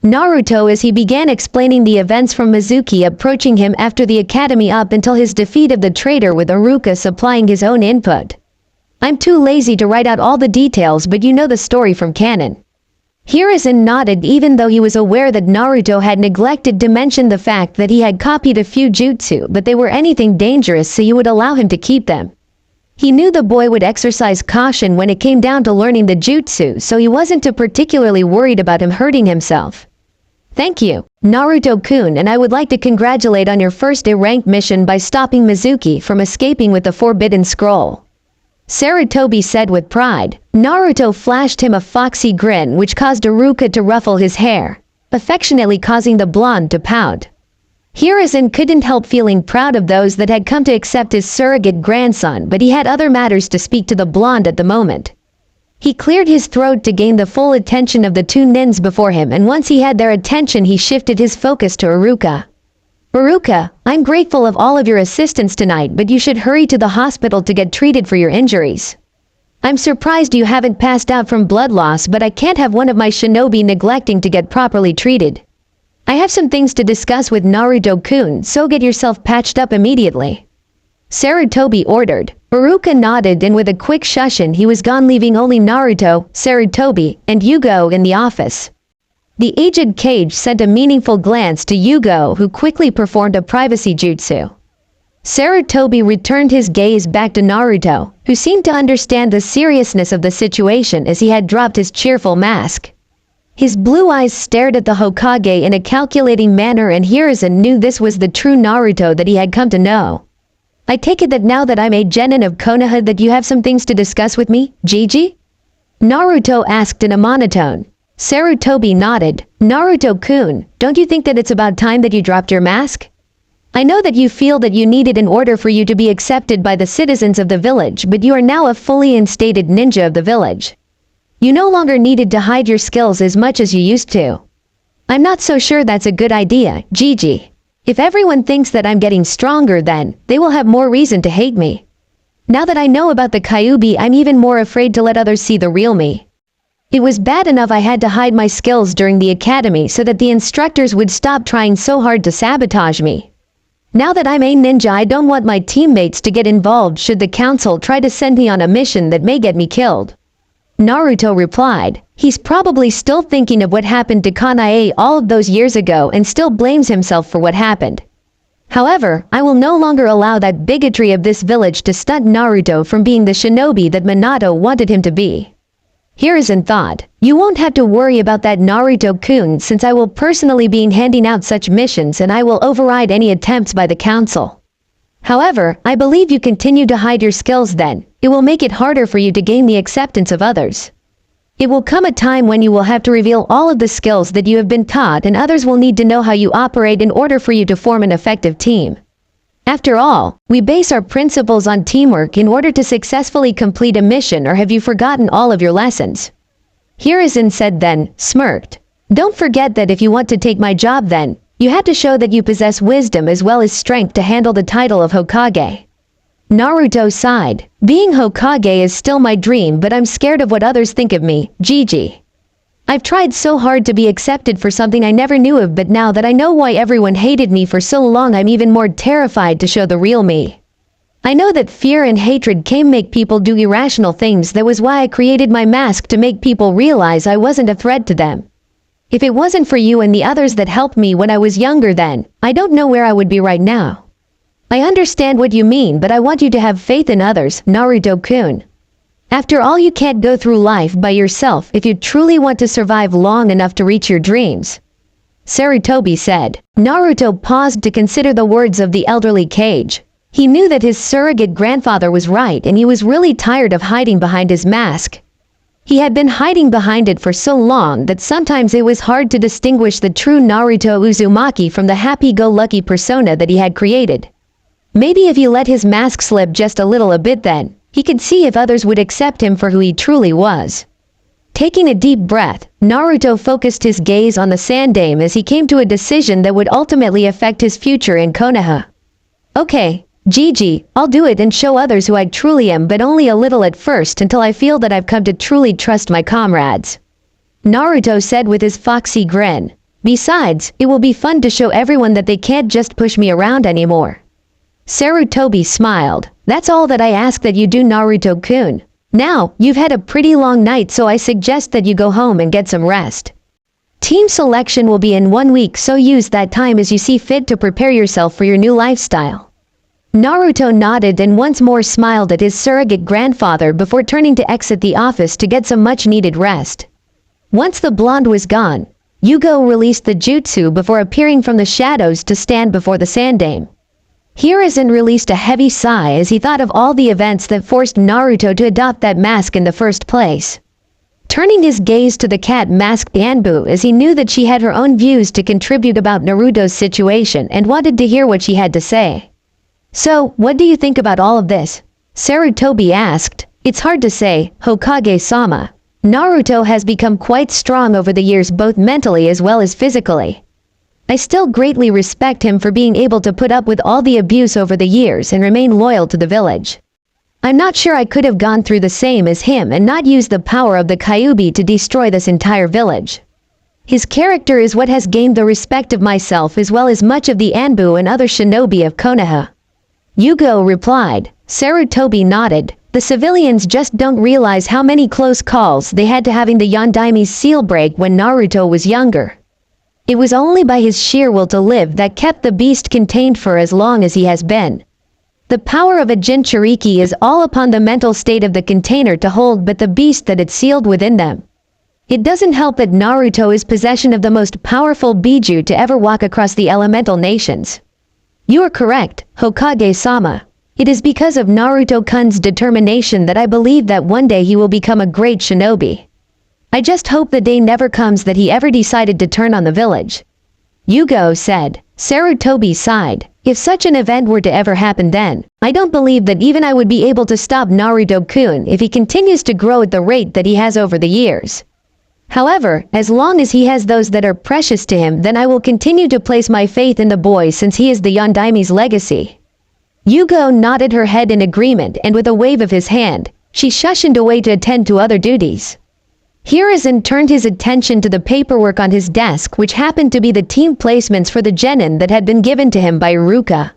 Naruto, as he began explaining the events from Mizuki approaching him after the academy up until his defeat of the traitor, with Haruka supplying his own input. "I'm too lazy to write out all the details, but you know the story from canon." Hiruzen nodded, even though he was aware that Naruto had neglected to mention the fact that he had copied a few jutsu, but they were anything dangerous, so he would allow him to keep them. He knew the boy would exercise caution when it came down to learning the jutsu, so he wasn't too particularly worried about him hurting himself. "Thank you, Naruto-kun, and I would like to congratulate on your first A-rank mission by stopping Mizuki from escaping with the forbidden scroll," Sarutobi said with pride. Naruto flashed him a foxy grin which caused Haruka to ruffle his hair, affectionately causing the blonde to pout. Hiruzen couldn't help feeling proud of those that had come to accept his surrogate grandson, but he had other matters to speak to the blonde at the moment. He cleared his throat to gain the full attention of the two nins before him, and once he had their attention he shifted his focus to Iruka. Iruka, I'm grateful of all of your assistance tonight, but you should hurry to the hospital to get treated for your injuries. I'm surprised you haven't passed out from blood loss, but I can't have one of my shinobi neglecting to get properly treated. I have some things to discuss with Naruto-kun, so get yourself patched up immediately. Sarutobi ordered. Iruka nodded, and with a quick shushin he was gone, leaving only Naruto, Sarutobi, and Yugo in the office. The aged Kage sent a meaningful glance to Yugo, who quickly performed a privacy jutsu. Sarutobi returned his gaze back to Naruto, who seemed to understand the seriousness of the situation as he had dropped his cheerful mask. His blue eyes stared at the Hokage in a calculating manner, and Hiruzen knew this was the true Naruto that he had come to know. I take it that now that I'm a genin of Konoha that you have some things to discuss with me, Gigi? Naruto asked in a monotone. Sarutobi nodded. Naruto-kun, don't you think that it's about time that you dropped your mask? I know that you feel that you need it in order for you to be accepted by the citizens of the village, but you are now a fully instated ninja of the village. You no longer needed to hide your skills as much as you used to. I'm not so sure that's a good idea, Gigi. If everyone thinks that I'm getting stronger, then they will have more reason to hate me. Now that I know about the Kyuubi, I'm even more afraid to let others see the real me. It was bad enough I had to hide my skills during the academy so that the instructors would stop trying so hard to sabotage me. Now that I'm a ninja, I don't want my teammates to get involved should the council try to send me on a mission that may get me killed. Naruto replied. He's probably still thinking of what happened to Kanae all of those years ago and still blames himself for what happened. However, I will no longer allow that bigotry of this village to stunt Naruto from being the shinobi that Minato wanted him to be. Hiruzen thought, you won't have to worry about that, Naruto-kun, since I will personally be handing out such missions and I will override any attempts by the council. However, I believe you continue to hide your skills, then it will make it harder for you to gain the acceptance of others. It will come a time when you will have to reveal all of the skills that you have been taught, and others will need to know how you operate in order for you to form an effective team. After all, we base our principles on teamwork in order to successfully complete a mission, or have you forgotten all of your lessons? Hiruzen said, then smirked. Don't forget that if you want to take my job, then you have to show that you possess wisdom as well as strength to handle the title of Hokage. Naruto sighed. Being Hokage is still my dream, but I'm scared of what others think of me, Gigi. I've tried so hard to be accepted for something I never knew of, but now that I know why everyone hated me for so long, I'm even more terrified to show the real me. I know that fear and hatred can make people do irrational things. That was why I created my mask, to make people realize I wasn't a threat to them. If it wasn't for you and the others that helped me when I was younger, then I don't know where I would be right now. I understand what you mean, but I want you to have faith in others, Naruto-kun. After all, you can't go through life by yourself if you truly want to survive long enough to reach your dreams. Sarutobi said. Naruto paused to consider the words of the elderly Kage. He knew that his surrogate grandfather was right, and he was really tired of hiding behind his mask. He had been hiding behind it for so long that sometimes it was hard to distinguish the true Naruto Uzumaki from the happy-go-lucky persona that he had created. Maybe if he let his mask slip just a bit, then he could see if others would accept him for who he truly was. Taking a deep breath, Naruto focused his gaze on the Sandaime as he came to a decision that would ultimately affect his future in Konoha. Okay, Gigi, I'll do it and show others who I truly am, but only a little at first, until I feel that I've come to truly trust my comrades. Naruto said with his foxy grin. Besides, it will be fun to show everyone that they can't just push me around anymore. Sarutobi smiled. That's all that I ask that you do, Naruto-kun. Now, you've had a pretty long night, so I suggest that you go home and get some rest. Team selection will be in 1 week, so use that time as you see fit to prepare yourself for your new lifestyle. Naruto nodded and once more smiled at his surrogate grandfather before turning to exit the office to get some much-needed rest. Once the blonde was gone, Yugo released the jutsu before appearing from the shadows to stand before the Sandaime. Hiruzen released a heavy sigh as he thought of all the events that forced Naruto to adopt that mask in the first place. turning his gaze to the cat-masked Anbu as he knew that she had her own views to contribute about Naruto's situation and wanted to hear what she had to say. "So, what do you think about all of this?" Sarutobi asked. "It's hard to say, Hokage-sama. Naruto has become quite strong over the years both mentally as well as physically. I still greatly respect him for being able to put up with all the abuse over the years and remain loyal to the village. I'm not sure I could have gone through the same as him and not used the power of the Kyuubi to destroy this entire village. His character is what has gained the respect of myself as well as much of the Anbu and other shinobi of Konoha." Yugo replied. Sarutobi nodded. The civilians just don't realize how many close calls they had to having the Yondaimi's seal break when Naruto was younger. It was only by his sheer will to live that kept the beast contained for as long as he has been. The power of a Jinchuriki is all upon the mental state of the container to hold but the beast that it sealed within them. It doesn't help that Naruto is possession of the most powerful Biju to ever walk across the elemental nations. You are correct, Hokage-sama. It is because of Naruto-kun's determination that I believe that one day he will become a great shinobi. I just hope the day never comes that he ever decided to turn on the village." Yugo said. Sarutobi sighed. "If such an event were to ever happen then, I don't believe that even I would be able to stop Naruto-kun if he continues to grow at the rate that he has over the years. However, as long as he has those that are precious to him, then I will continue to place my faith in the boy since he is the Yondaimi's legacy." Yugo nodded her head in agreement and with a wave of his hand, she shushed away to attend to other duties. Hiruzen turned his attention to the paperwork on his desk which happened to be the team placements for the genin that had been given to him by Iruka.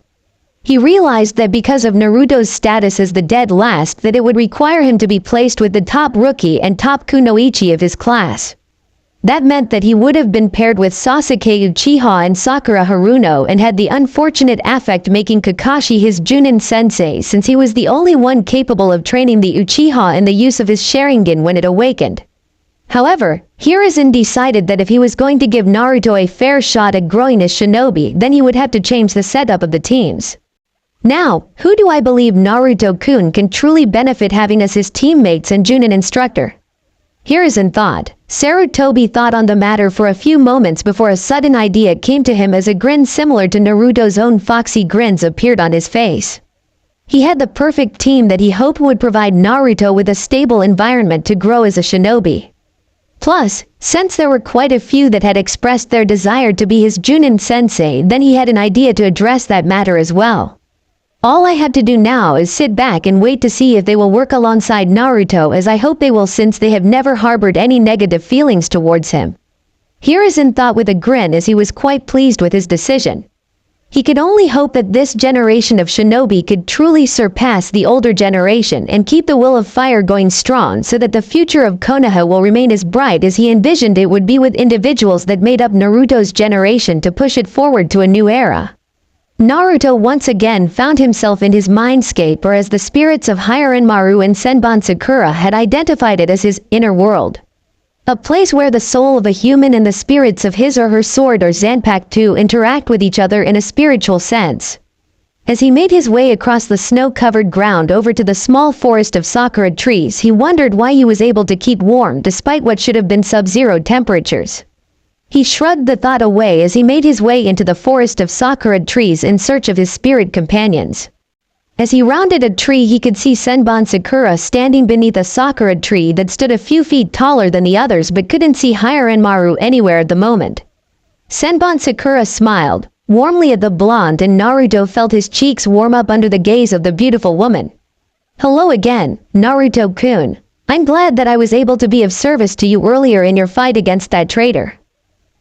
He realized that because of Naruto's status as the dead last that it would require him to be placed with the top rookie and top kunoichi of his class. That meant that he would have been paired with Sasuke Uchiha and Sakura Haruno and had the unfortunate affect making Kakashi his Junin sensei since he was the only one capable of training the Uchiha in the use of his Sharingan when it awakened. However, Hiruzen decided that if he was going to give Naruto a fair shot at growing as shinobi, then he would have to change the setup of the teams. Now, who do I believe Naruto-kun can truly benefit having as his teammates and Junin instructor? Hiruzen thought. Sarutobi thought on the matter for a few moments before a sudden idea came to him as a grin similar to Naruto's own foxy grins appeared on his face. He had the perfect team that he hoped would provide Naruto with a stable environment to grow as a shinobi. Plus, since there were quite a few that had expressed their desire to be his Junin sensei, then he had an idea to address that matter as well. All I have to do now is sit back and wait to see if they will work alongside Naruto, as I hope they will since they have never harbored any negative feelings towards him. Hiruzen thought with a grin as he was quite pleased with his decision. He could only hope that this generation of shinobi could truly surpass the older generation and keep the will of fire going strong so that the future of Konoha will remain as bright as he envisioned it would be with individuals that made up Naruto's generation to push it forward to a new era. Naruto once again found himself in his mindscape, or as the spirits of Hiranmaru and Senbon Sakura had identified it as his inner world. A place where the soul of a human and the spirits of his or her sword or Zanpakuto interact with each other in a spiritual sense. As he made his way across the snow-covered ground over to the small forest of sakura trees, he wondered why he was able to keep warm despite what should have been sub-zero temperatures. He shrugged the thought away as he made his way into the forest of sakura trees in search of his spirit companions. As he rounded a tree, he could see Senbon Sakura standing beneath a sakura tree that stood a few feet taller than the others but couldn't see Hiranmaru anywhere at the moment. Senbon Sakura smiled warmly at the blonde and Naruto felt his cheeks warm up under the gaze of the beautiful woman. "Hello again, Naruto-kun. I'm glad that I was able to be of service to you earlier in your fight against that traitor,"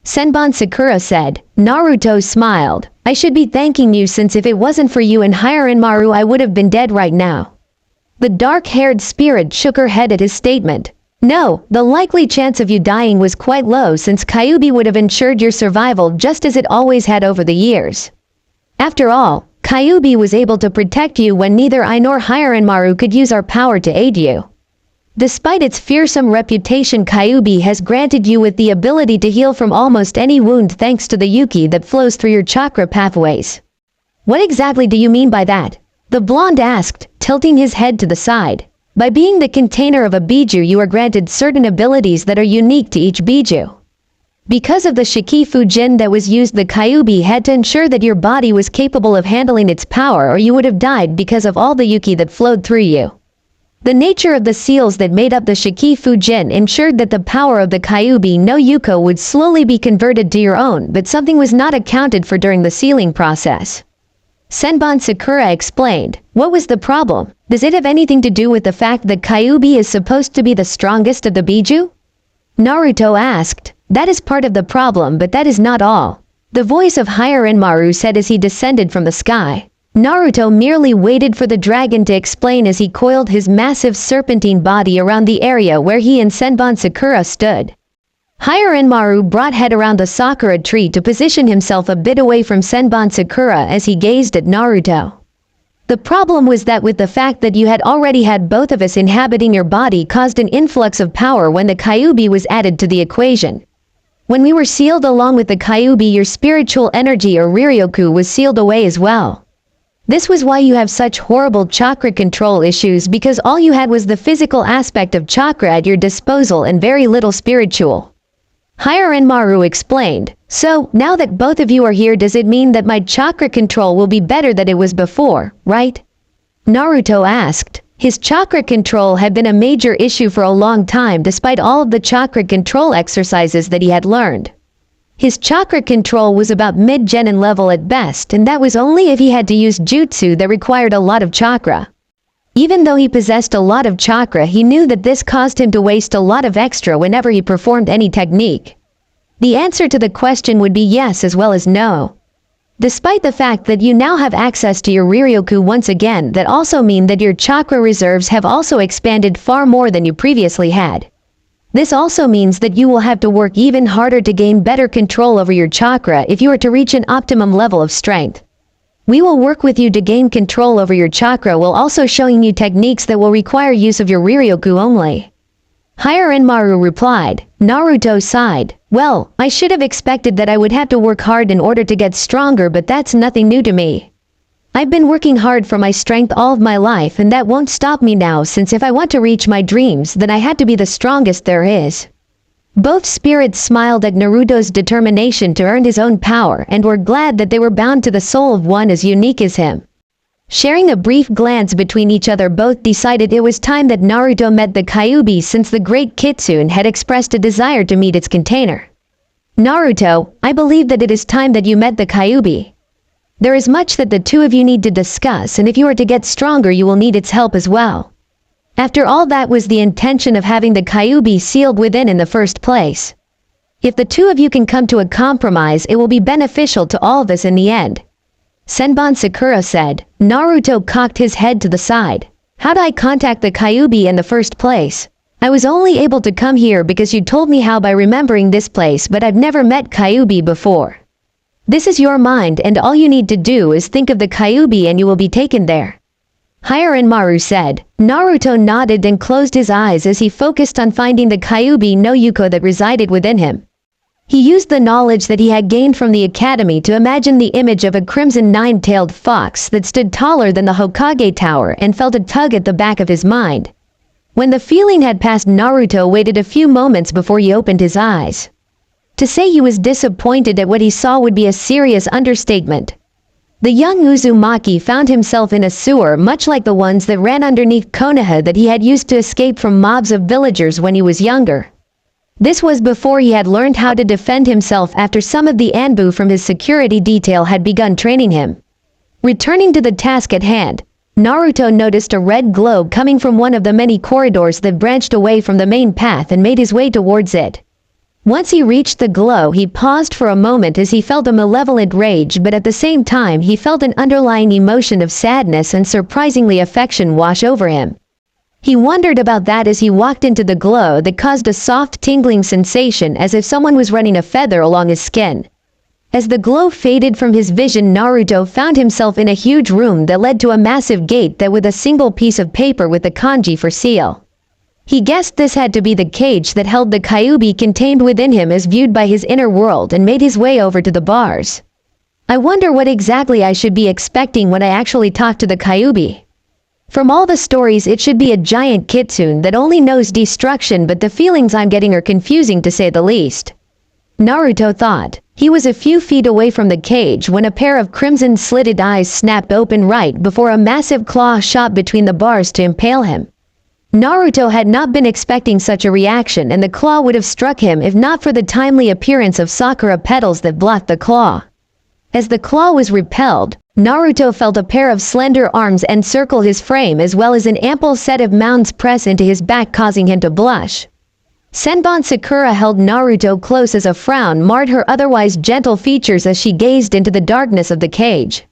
Senbon Sakura said. Naruto smiled. "I should be thanking you since if it wasn't for you and Hiranmaru I would have been dead right now." The dark-haired spirit shook her head at his statement. "No, the likely chance of you dying was quite low since Kyuubi would have ensured your survival just as it always had over the years. After all, Kyuubi was able to protect you when neither I nor Hiranmaru could use our power to aid you. Despite its fearsome reputation, Kyuubi has granted you with the ability to heal from almost any wound thanks to the Yuki that flows through your chakra pathways." "What exactly do you mean by that?" the blonde asked, tilting his head to the side. By being the container of a Biju, you are granted certain abilities that are unique to each Biju. Because of the Shikifu Jin that was used, the Kyuubi had to ensure that your body was capable of handling its power, or you would have died because of all the Yuki that flowed through you. The nature of the seals that made up the Shikifu Jin ensured that the power of the Kyuubi no Yuko would slowly be converted to your own, but something was not accounted for during the sealing process. Senbon Sakura explained, "What was the problem? Does it have anything to do with the fact that Kyuubi is supposed to be the strongest of the Biju?" Naruto asked, "That is part of the problem, but that is not all," the voice of Higher Enmaru said as he descended from the sky. Naruto merely waited for the dragon to explain as he coiled his massive serpentine body around the area where he and Senbon Sakura stood. Higher Enmaru brought head around the sakura tree to position himself a bit away from Senbon Sakura as he gazed at Naruto. The problem was that with the fact that you had already had both of us inhabiting your body caused an influx of power when the Kyuubi was added to the equation. When we were sealed along with the Kyuubi, your spiritual energy or Riryoku was sealed away as well. This was why you have such horrible chakra control issues, because all you had was the physical aspect of chakra at your disposal and very little spiritual. Higher Enmaru explained, "So, now that both of you are here, does it mean that my chakra control will be better than it was before, right?" Naruto asked. His chakra control had been a major issue for a long time despite all of the chakra control exercises that he had learned. His chakra control was about mid-genin level at best, and that was only if he had to use jutsu that required a lot of chakra. Even though he possessed a lot of chakra, he knew that this caused him to waste a lot of extra whenever he performed any technique. The answer to the question would be yes as well as no. Despite the fact that you now have access to your Riryoku once again, that also mean that your chakra reserves have also expanded far more than you previously had. This also means that you will have to work even harder to gain better control over your chakra if you are to reach an optimum level of strength. We will work with you to gain control over your chakra while also showing you techniques that will require use of your Riryoku only. Higher Enmaru replied. Naruto sighed. "Well, I should have expected that I would have to work hard in order to get stronger, but that's nothing new to me. I've been working hard for my strength all of my life, and that won't stop me now, since if I want to reach my dreams, then I had to be the strongest there is." Both spirits smiled at Naruto's determination to earn his own power and were glad that they were bound to the soul of one as unique as him. Sharing a brief glance between each other, both decided it was time that Naruto met the Kyuubi, since the great Kitsune had expressed a desire to meet its container. "Naruto, I believe that it is time that you met the Kyuubi. There is much that the two of you need to discuss, and if you are to get stronger you will need its help as well." After all, that was the intention of having the Kyuubi sealed within in the first place. If the two of you can come to a compromise, it will be beneficial to all of us in the end. Senbon Sakura said. Naruto cocked his head to the side. "How do I contact the Kyuubi in the first place? I was only able to come here because you told me how by remembering this place, but I've never met Kyuubi before. This is your mind, and all you need to do is think of the Kyuubi and you will be taken there." Higher Enmaru said. Naruto nodded and closed his eyes as he focused on finding the Kyuubi no Yuko that resided within him. He used the knowledge that he had gained from the academy to imagine the image of a crimson nine-tailed fox that stood taller than the Hokage Tower and felt a tug at the back of his mind. When the feeling had passed, Naruto waited a few moments before he opened his eyes. To say he was disappointed at what he saw would be a serious understatement. The young Uzumaki found himself in a sewer much like the ones that ran underneath Konoha that he had used to escape from mobs of villagers when he was younger. This was before he had learned how to defend himself after some of the Anbu from his security detail had begun training him. Returning to the task at hand, Naruto noticed a red glow coming from one of the many corridors that branched away from the main path and made his way towards it. Once he reached the glow, he paused for a moment as he felt a malevolent rage, but at the same time he felt an underlying emotion of sadness and surprisingly affection wash over him. He wondered about that as he walked into the glow that caused a soft tingling sensation as if someone was running a feather along his skin. As the glow faded from his vision, Naruto found himself in a huge room that led to a massive gate that with a single piece of paper with the kanji for seal. He guessed this had to be the cage that held the Kyuubi contained within him as viewed by his inner world, and made his way over to the bars. "I wonder what exactly I should be expecting when I actually talk to the Kyuubi." From all the stories, it should be a giant kitsune that only knows destruction, but the feelings I'm getting are confusing to say the least. Naruto thought. He was a few feet away from the cage when a pair of crimson-slitted eyes snapped open right before a massive claw shot between the bars to impale him. Naruto had not been expecting such a reaction, and the claw would have struck him if not for the timely appearance of sakura petals that blocked the claw. As the claw was repelled, Naruto felt a pair of slender arms encircle his frame as well as an ample set of mounds press into his back, causing him to blush. Senbon Sakura held Naruto close as a frown marred her otherwise gentle features as she gazed into the darkness of the cage.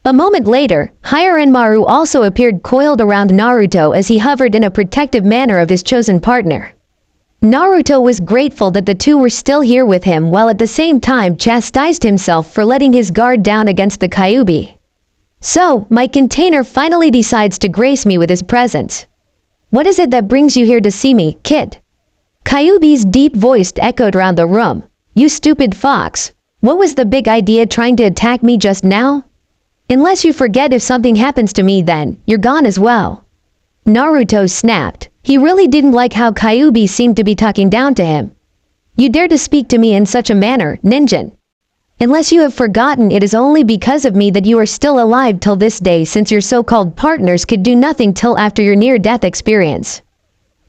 A moment later, Hiranmaru also appeared coiled around Naruto as he hovered in a protective manner of his chosen partner. Naruto was grateful that the two were still here with him, while at the same time chastised himself for letting his guard down against the Kyuubi. So, my container finally decides to grace me with his presence. What is it that brings you here to see me, kid? Kyuubi's deep voice echoed around the room. You stupid fox. What was the big idea trying to attack me just now? Unless you forget, if something happens to me, then you're gone as well. Naruto snapped. He really didn't like how Kyuubi seemed to be talking down to him. You dare to speak to me in such a manner, ninja? Unless you have forgotten, it is only because of me that you are still alive till this day, since your so-called partners could do nothing till after your near-death experience.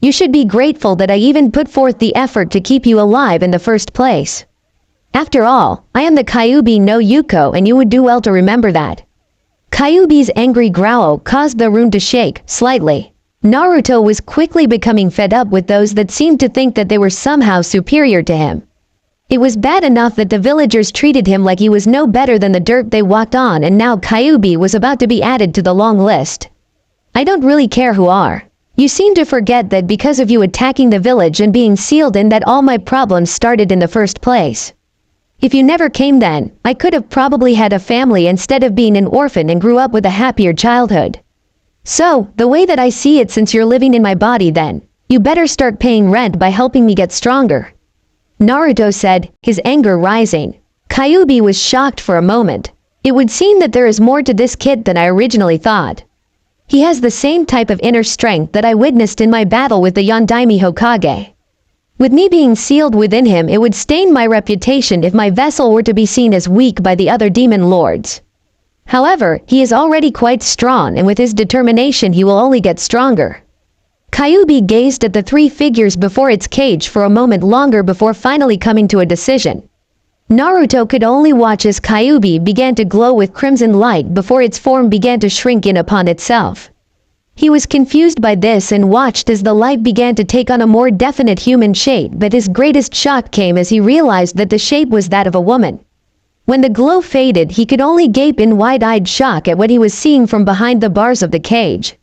You should be grateful that I even put forth the effort to keep you alive in the first place. After all, I am the Kyuubi no Yuko, and you would do well to remember that. Kyuubi's angry growl caused the room to shake slightly. Naruto was quickly becoming fed up with those that seemed to think that they were somehow superior to him. It was bad enough that the villagers treated him like he was no better than the dirt they walked on, and now Kyuubi was about to be added to the long list. I don't really care who are. You seem to forget that because of you attacking the village and being sealed in, that all my problems started in the first place. If you never came, then I could have probably had a family instead of being an orphan and grew up with a happier childhood. So, the way that I see it, since you're living in my body, then you better start paying rent by helping me get stronger. Naruto said, his anger rising. Kyuubi was shocked for a moment. It would seem that there is more to this kid than I originally thought. He has the same type of inner strength that I witnessed in my battle with the Yondaime Hokage. With me being sealed within him, it would stain my reputation if my vessel were to be seen as weak by the other demon lords. However, he is already quite strong, and with his determination he will only get stronger. Kyuubi gazed at the three figures before its cage for a moment longer before finally coming to a decision. Naruto could only watch as Kyuubi began to glow with crimson light before its form began to shrink in upon itself. He was confused by this and watched as the light began to take on a more definite human shape, but his greatest shock came as he realized that the shape was that of a woman. When the glow faded, he could only gape in wide-eyed shock at what he was seeing from behind the bars of the cage.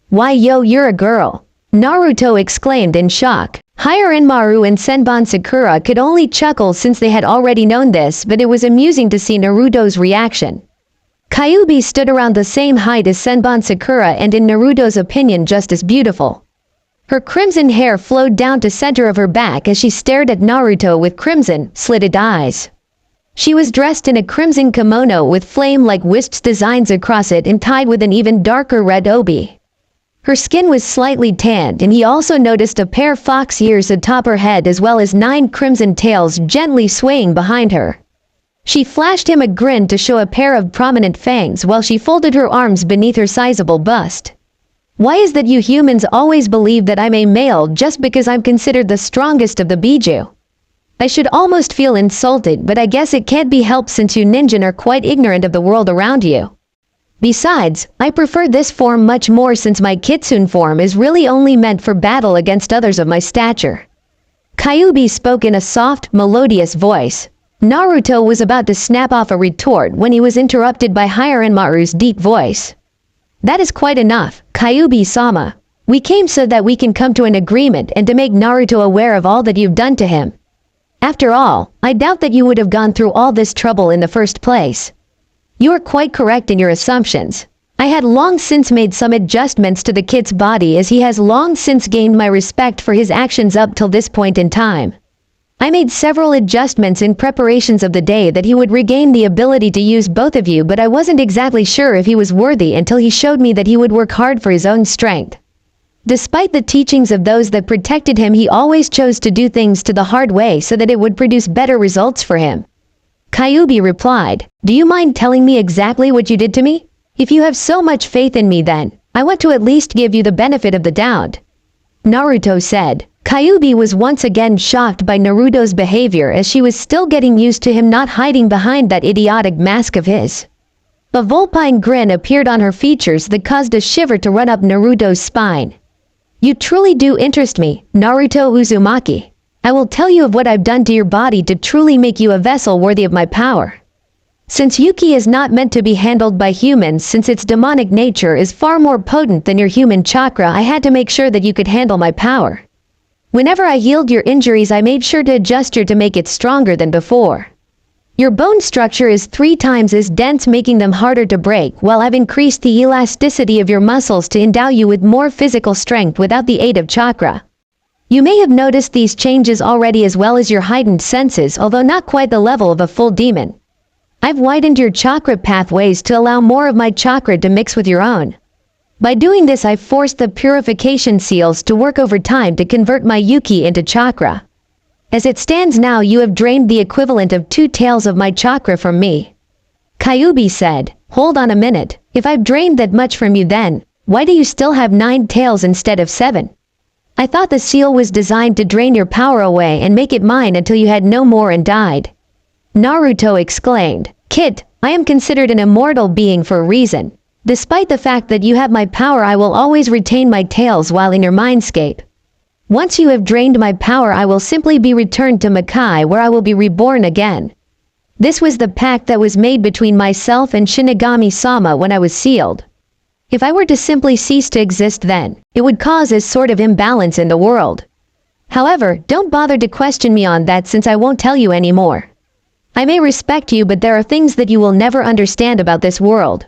Why yo, you're a girl! Naruto exclaimed in shock. Hiranmaru and Senbon Sakura could only chuckle since they had already known this, but it was amusing to see Naruto's reaction. Kyuubi stood around the same height as Senbon Sakura and in Naruto's opinion just as beautiful. Her crimson hair flowed down to center of her back as she stared at Naruto with crimson, slitted eyes. She was dressed in a crimson kimono with flame-like wisps designs across it and tied with an even darker red obi. Her skin was slightly tanned, and he also noticed a pair of fox ears atop her head as well as 9 crimson tails gently swaying behind her. She flashed him a grin to show a pair of prominent fangs while she folded her arms beneath her sizable bust. Why is that you humans always believe that I'm a male just because I'm considered the strongest of the Biju? I should almost feel insulted, but I guess it can't be helped since you ninja are quite ignorant of the world around you. Besides, I prefer this form much more since my kitsune form is really only meant for battle against others of my stature. Kyuubi spoke in a soft, melodious voice. Naruto was about to snap off a retort when he was interrupted by Hiranmaru's deep voice. That is quite enough, Kyuubi-sama. We came so that we can come to an agreement and to make Naruto aware of all that you've done to him. After all, I doubt that you would have gone through all this trouble in the first place. You are quite correct in your assumptions. I had long since made some adjustments to the kid's body as he has long since gained my respect for his actions up till this point in time. I made several adjustments in preparations of the day that he would regain the ability to use both of you, but I wasn't exactly sure if he was worthy until he showed me that he would work hard for his own strength. Despite the teachings of those that protected him, he always chose to do things to the hard way so that it would produce better results for him. Kyuubi replied, "Do you mind telling me exactly what you did to me? If you have so much faith in me, then I want to at least give you the benefit of the doubt." Naruto said. Kyuubi was once again shocked by Naruto's behavior, as she was still getting used to him not hiding behind that idiotic mask of his. A vulpine grin appeared on her features that caused a shiver to run up Naruto's spine. "You truly do interest me, Naruto Uzumaki. I will tell you of what I've done to your body to truly make you a vessel worthy of my power. Since Yuki is not meant to be handled by humans, since its demonic nature is far more potent than your human chakra, I had to make sure that you could handle my power. Whenever I healed your injuries, I made sure to adjust you to make it stronger than before. Your bone structure is 3 times as dense, making them harder to break, while I've increased the elasticity of your muscles to endow you with more physical strength without the aid of chakra. You may have noticed these changes already, as well as your heightened senses, although not quite the level of a full demon. I've widened your chakra pathways to allow more of my chakra to mix with your own. By doing this, I've forced the purification seals to work over time to convert my Yuki into chakra. As it stands now, you have drained the equivalent of 2 taels of my chakra from me." Kyuubi said, "Hold on a minute. If I've drained that much from you, then why do you still have 9 taels instead of 7? I thought the seal was designed to drain your power away and make it mine until you had no more and died." Naruto exclaimed, "Kid, I am considered an immortal being for a reason. Despite the fact that you have my power, I will always retain my tails while in your mindscape. Once you have drained my power, I will simply be returned to Makai, where I will be reborn again. This was the pact that was made between myself and Shinigami-sama when I was sealed. If I were to simply cease to exist, then it would cause a sort of imbalance in the world. However, don't bother to question me on that, since I won't tell you anymore. I may respect you, but there are things that you will never understand about this world."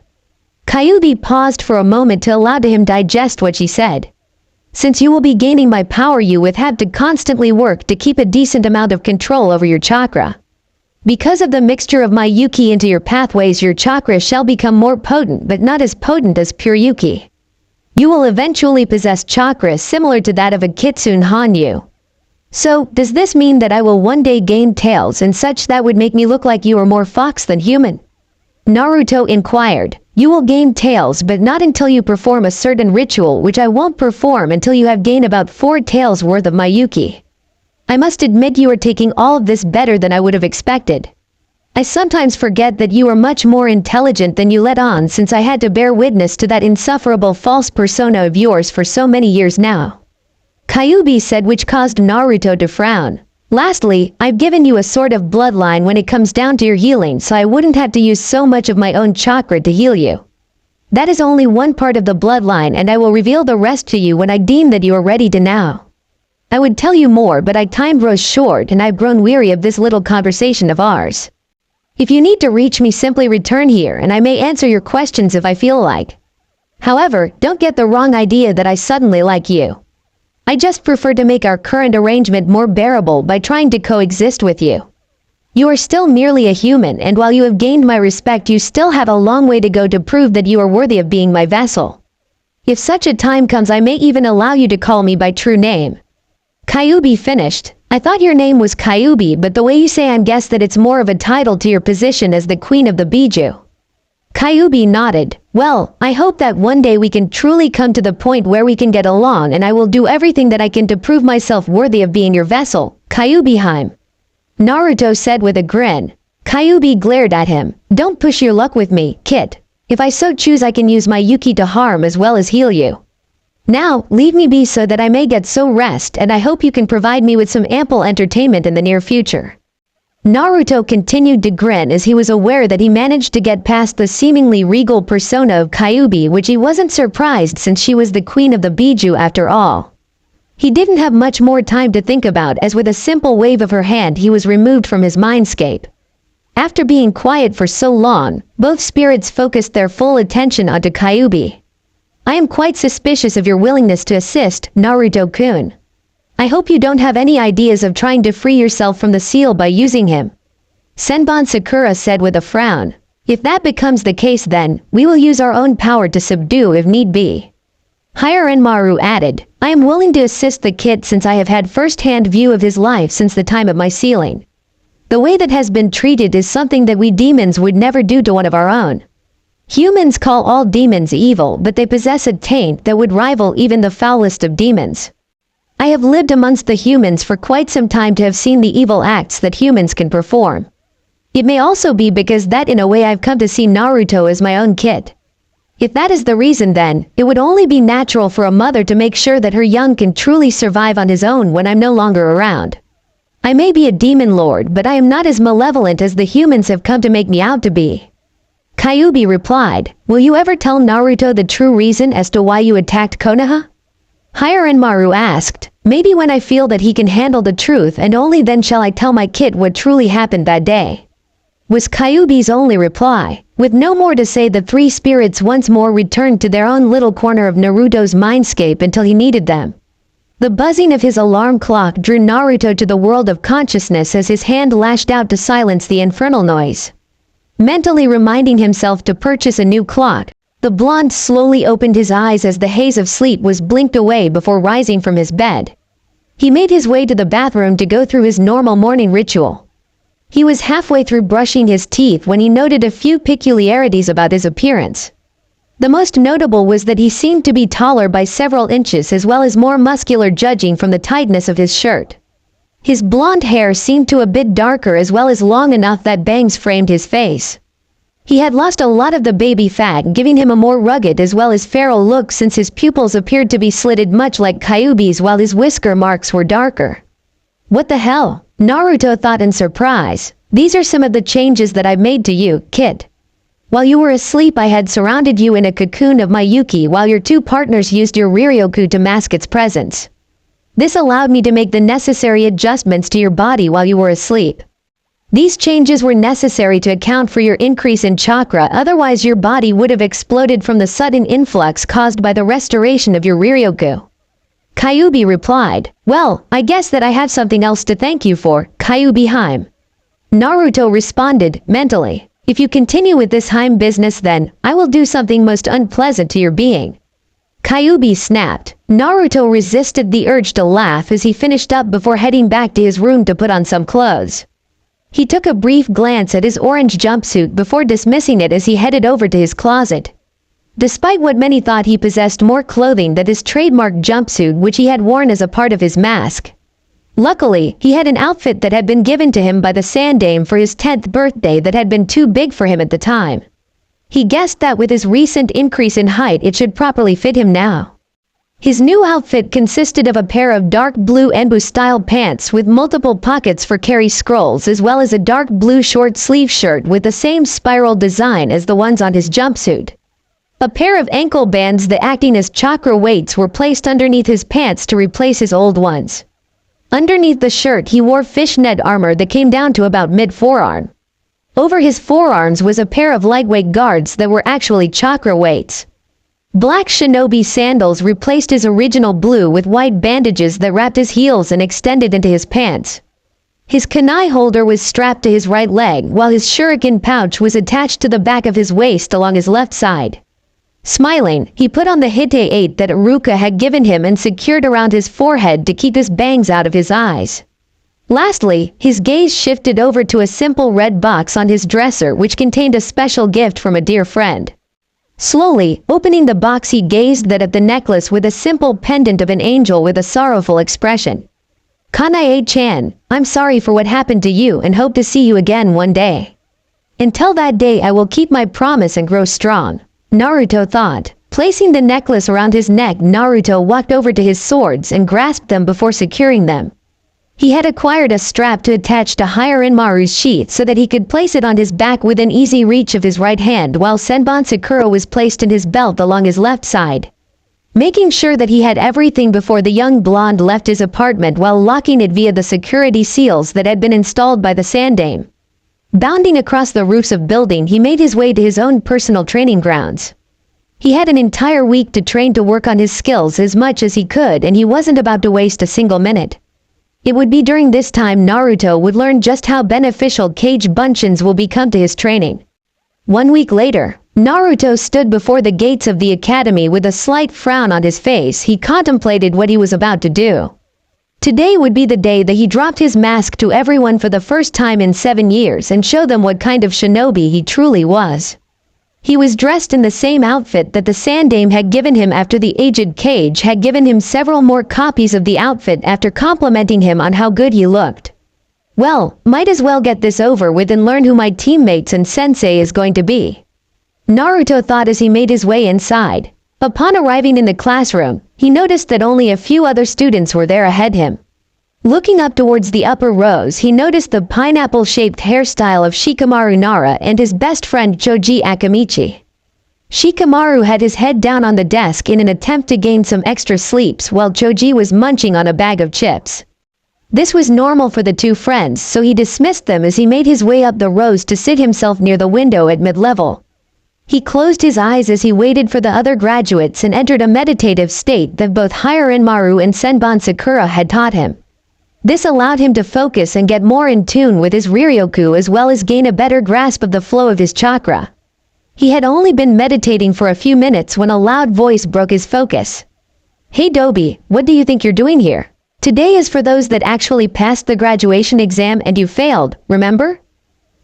Kyuubi paused for a moment to allow him digest what she said. "Since you will be gaining my power, you will have to constantly work to keep a decent amount of control over your chakra. Because of the mixture of my Yuki into your pathways, your chakra shall become more potent, but not as potent as pure Yuki. You will eventually possess chakra similar to that of a Kitsune Hanyu. So, does this mean that I will one day gain tails and such that would make me look like you are more fox than human?" Naruto inquired. "You will gain tails, but not until you perform a certain ritual, which I won't perform until you have gained about 4 taels worth of my Yuki. I must admit, you are taking all of this better than I would have expected. I sometimes forget that you are much more intelligent than you let on, since I had to bear witness to that insufferable false persona of yours for so many years now," Kyuubi said, which caused Naruto to frown. "Lastly, I've given you a sort of bloodline when it comes down to your healing, so I wouldn't have to use so much of my own chakra to heal you. That is only one part of the bloodline, and I will reveal the rest to you when I deem that you are ready to now. I would tell you more, but time grows short and I've grown weary of this little conversation of ours. If you need to reach me, simply return here and I may answer your questions if I feel like. However, don't get the wrong idea that I suddenly like you. I just prefer to make our current arrangement more bearable by trying to coexist with you. You are still merely a human, and while you have gained my respect, you still have a long way to go to prove that you are worthy of being my vessel. If such a time comes, I may even allow you to call me by true name." Kyuubi finished. "I thought your name was Kyuubi, but the way you say, I guess that it's more of a title to your position as the Queen of the Biju." Kyuubi nodded. "Well, I hope that one day we can truly come to the point where we can get along, and I will do everything that I can to prove myself worthy of being your vessel, Kyuubi-hime," Naruto said with a grin. Kyuubi glared at him. "Don't push your luck with me, kid. If I so choose, I can use my Yuki to harm as well as heal you. Now, leave me be so that I may get some rest, and I hope you can provide me with some ample entertainment in the near future." Naruto continued to grin as he was aware that he managed to get past the seemingly regal persona of Kyuubi, which he wasn't surprised since she was the queen of the Biju after all. He didn't have much more time to think about, as with a simple wave of her hand he was removed from his mindscape. After being quiet for so long, both spirits focused their full attention onto Kyuubi. "I am quite suspicious of your willingness to assist, Naruto-kun. I hope you don't have any ideas of trying to free yourself from the seal by using him. Senbon Sakura said with a frown. If that becomes the case then, we will use our own power to subdue if need be. Hirenmaru added, I am willing to assist the kid since I have had first-hand view of his life since the time of my sealing. The way that has been treated is something that we demons would never do to one of our own. Humans call all demons evil, but they possess a taint that would rival even the foulest of demons. I have lived amongst the humans for quite some time to have seen the evil acts that humans can perform. It may also be because that in a way I've come to see Naruto as my own kid. If that is the reason then, it would only be natural for a mother to make sure that her young can truly survive on his own when I'm no longer around. I may be a demon lord, but I am not as malevolent as the humans have come to make me out to be. Kyuubi replied, will you ever tell Naruto the true reason as to why you attacked Konoha? Hirenmaru asked, maybe when I feel that he can handle the truth and only then shall I tell my kid what truly happened that day. Was Kyuubi's only reply. With no more to say, the three spirits once more returned to their own little corner of Naruto's mindscape until he needed them. The buzzing of his alarm clock drew Naruto to the world of consciousness as his hand lashed out to silence the infernal noise. Mentally reminding himself to purchase a new clock, the blonde slowly opened his eyes as the haze of sleep was blinked away before rising from his bed. He made his way to the bathroom to go through his normal morning ritual. He was halfway through brushing his teeth when he noted a few peculiarities about his appearance. The most notable was that he seemed to be taller by several inches as well as more muscular judging from the tightness of his shirt. His blonde hair seemed to a bit darker as well as long enough that bangs framed his face. He had lost a lot of the baby fat, giving him a more rugged as well as feral look since his pupils appeared to be slitted much like Kyuubi's while his whisker marks were darker. What the hell? Naruto thought in surprise. These are some of the changes that I've made to you, kid. While you were asleep I had surrounded you in a cocoon of my Yuki while your two partners used your Riryoku to mask its presence. This allowed me to make the necessary adjustments to your body while you were asleep. These changes were necessary to account for your increase in chakra, otherwise your body would have exploded from the sudden influx caused by the restoration of your Riryoku. Kyuubi replied, well, I guess that I have something else to thank you for, Kyuubi Heim. Naruto responded, mentally, if you continue with this Heim business then, I will do something most unpleasant to your being. Kyuubi snapped. Naruto resisted the urge to laugh as he finished up before heading back to his room to put on some clothes. He took a brief glance at his orange jumpsuit before dismissing it as he headed over to his closet. Despite what many thought, he possessed more clothing than his trademark jumpsuit which he had worn as a part of his mask. Luckily, he had an outfit that had been given to him by the Sandaime for his 10th birthday that had been too big for him at the time. He guessed that with his recent increase in height it should properly fit him now. His new outfit consisted of a pair of dark blue Enbu-style pants with multiple pockets for carry scrolls as well as a dark blue short-sleeve shirt with the same spiral design as the ones on his jumpsuit. A pair of ankle bands that acting as chakra weights were placed underneath his pants to replace his old ones. Underneath the shirt he wore fishnet armor that came down to about mid-forearm. Over his forearms was a pair of lightweight guards that were actually chakra weights. Black shinobi sandals replaced his original blue with white bandages that wrapped his heels and extended into his pants. His kunai holder was strapped to his right leg while his shuriken pouch was attached to the back of his waist along his left side. Smiling, he put on the Hite 8 that Iruka had given him and secured around his forehead to keep his bangs out of his eyes. Lastly, his gaze shifted over to a simple red box on his dresser which contained a special gift from a dear friend. Slowly, opening the box he gazed at the necklace with a simple pendant of an angel with a sorrowful expression. Kanae-chan, I'm sorry for what happened to you and hope to see you again one day. Until that day I will keep my promise and grow strong. Naruto thought. Placing the necklace around his neck, Naruto walked over to his swords and grasped them before securing them. He had acquired a strap to attach to Hirenmaru's sheath so that he could place it on his back within easy reach of his right hand while Senbon Sakura was placed in his belt along his left side. Making sure that he had everything before the young blonde left his apartment while locking it via the security seals that had been installed by the Sandaime. Bounding across the roofs of building, he made his way to his own personal training grounds. He had an entire week to train to work on his skills as much as he could, and he wasn't about to waste a single minute. It would be during this time Naruto would learn just how beneficial Kage Bunshin will become to his training. 1 week later, Naruto stood before the gates of the academy with a slight frown on his face. He contemplated what he was about to do. Today would be the day that he dropped his mask to everyone for the first time in 7 years and showed them what kind of shinobi he truly was. He was dressed in the same outfit that the Sandaime had given him after the aged Kage had given him several more copies of the outfit after complimenting him on how good he looked. Well, might as well get this over with and learn who my teammates and sensei is going to be. Naruto thought as he made his way inside. Upon arriving in the classroom, he noticed that only a few other students were there ahead him. Looking up towards the upper rows, he noticed the pineapple-shaped hairstyle of Shikamaru Nara and his best friend Choji Akamichi. Shikamaru had his head down on the desk in an attempt to gain some extra sleeps while Choji was munching on a bag of chips. This was normal for the two friends, so he dismissed them as he made his way up the rows to sit himself near the window at mid-level. He closed his eyes as he waited for the other graduates and entered a meditative state that both Hirin Maru and Senbon Sakura had taught him. This allowed him to focus and get more in tune with his Riryoku as well as gain a better grasp of the flow of his chakra. He had only been meditating for a few minutes when a loud voice broke his focus. "Hey Dobi, what do you think you're doing here? Today is for those that actually passed the graduation exam and you failed, remember?"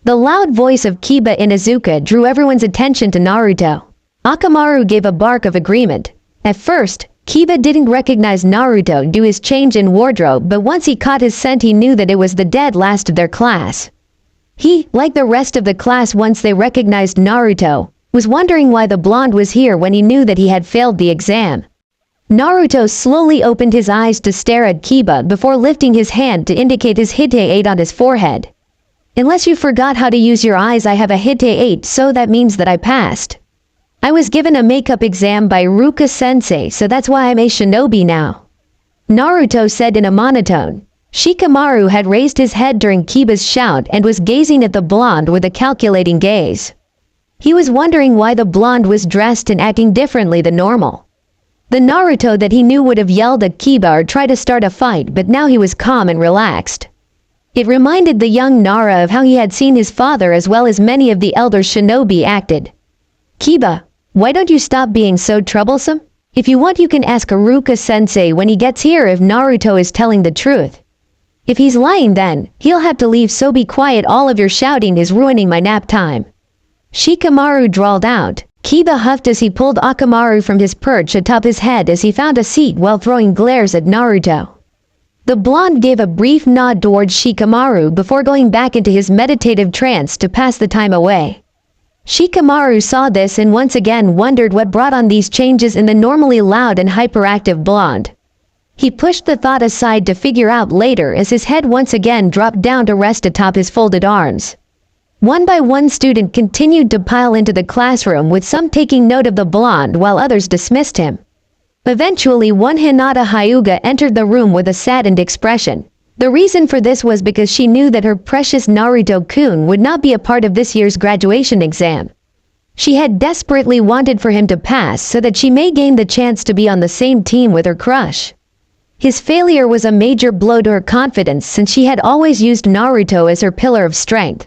The loud voice of Kiba Inuzuka drew everyone's attention to Naruto. Akamaru gave a bark of agreement. At first, Kiba didn't recognize Naruto due to his change in wardrobe, but once he caught his scent he knew that it was the dead last of their class. He, like the rest of the class once they recognized Naruto, was wondering why the blonde was here when he knew that he had failed the exam. Naruto slowly opened his eyes to stare at Kiba before lifting his hand to indicate his Hite 8 on his forehead. "Unless you forgot how to use your eyes, I have a Hite 8, so that means that I passed. I was given a makeup exam by Ruka-sensei, so that's why I'm a shinobi now," Naruto said in a monotone. Shikamaru had raised his head during Kiba's shout and was gazing at the blonde with a calculating gaze. He was wondering why the blonde was dressed and acting differently than normal. The Naruto that he knew would have yelled at Kiba or tried to start a fight, but now he was calm and relaxed. It reminded the young Nara of how he had seen his father as well as many of the elder shinobi acted. "Kiba, why don't you stop being so troublesome? If you want you can ask Haruka-sensei when he gets here if Naruto is telling the truth. If he's lying then, he'll have to leave, so be quiet, all of your shouting is ruining my nap time," Shikamaru drawled out. Kiba huffed as he pulled Akamaru from his perch atop his head as he found a seat while throwing glares at Naruto. The blonde gave a brief nod towards Shikamaru before going back into his meditative trance to pass the time away. Shikamaru saw this and once again wondered what brought on these changes in the normally loud and hyperactive blonde. He pushed the thought aside to figure out later as his head once again dropped down to rest atop his folded arms. One by one student continued to pile into the classroom, with some taking note of the blonde while others dismissed him. Eventually one Hinata Hyuga entered the room with a saddened expression. The reason for this was because she knew that her precious Naruto-kun would not be a part of this year's graduation exam. She had desperately wanted for him to pass so that she may gain the chance to be on the same team with her crush. His failure was a major blow to her confidence since she had always used Naruto as her pillar of strength.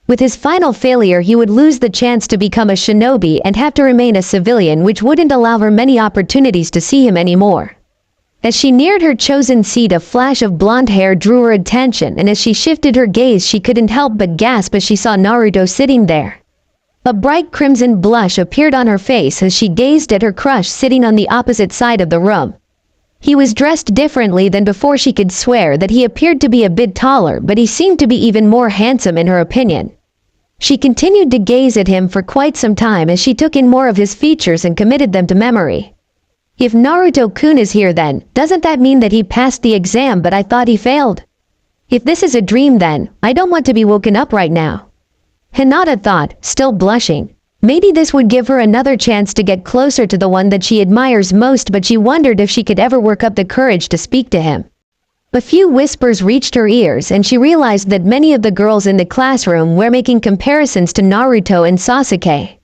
With his final failure he would lose the chance to become a shinobi and have to remain a civilian, which wouldn't allow her many opportunities to see him anymore. As she neared her chosen seat a flash of blonde hair drew her attention, and as she shifted her gaze she couldn't help but gasp as she saw Naruto sitting there. A bright crimson blush appeared on her face as she gazed at her crush sitting on the opposite side of the room. He was dressed differently than before. She could swear that he appeared to be a bit taller, but he seemed to be even more handsome in her opinion. She continued to gaze at him for quite some time as she took in more of his features and committed them to memory. If Naruto-kun is here then, doesn't that mean that he passed the exam but I thought he failed? If this is a dream then, I don't want to be woken up right now, Hinata thought, still blushing. Maybe this would give her another chance to get closer to the one that she admires most, but she wondered if she could ever work up the courage to speak to him. A few whispers reached her ears and she realized that many of the girls in the classroom were making comparisons to Naruto and Sasuke.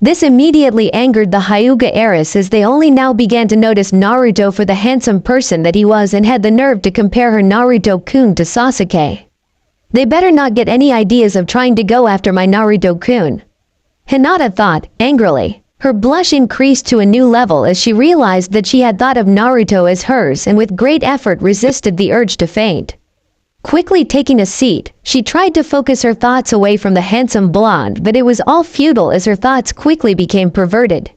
This immediately angered the Hyuga heiress, as they only now began to notice Naruto for the handsome person that he was and had the nerve to compare her Naruto-kun to Sasuke. They better not get any ideas of trying to go after my Naruto-kun, Hinata thought, angrily. Her blush increased to a new level as she realized that she had thought of Naruto as hers and with great effort resisted the urge to faint. Quickly taking a seat, she tried to focus her thoughts away from the handsome blonde, but it was all futile as her thoughts quickly became perverted.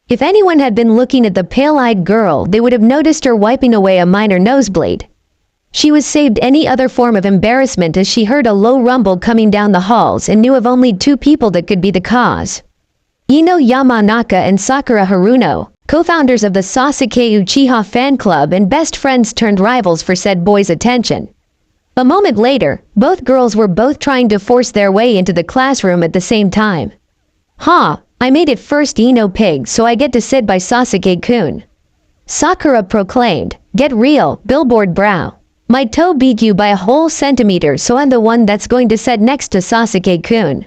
If anyone had been looking at the pale-eyed girl, they would have noticed her wiping away a minor nosebleed. She was saved any other form of embarrassment as she heard a low rumble coming down the halls and knew of only two people that could be the cause. Ino Yamanaka and Sakura Haruno, co-founders of the Sasuke Uchiha fan club and best friends turned rivals for said boy's attention. A moment later, both girls were both trying to force their way into the classroom at the same time. I made it first, Ino pig, so I get to sit by Sasuke-kun. Sakura proclaimed, get real, billboard brow. My toe beat you by a whole centimeter, so I'm the one that's going to sit next to Sasuke-kun.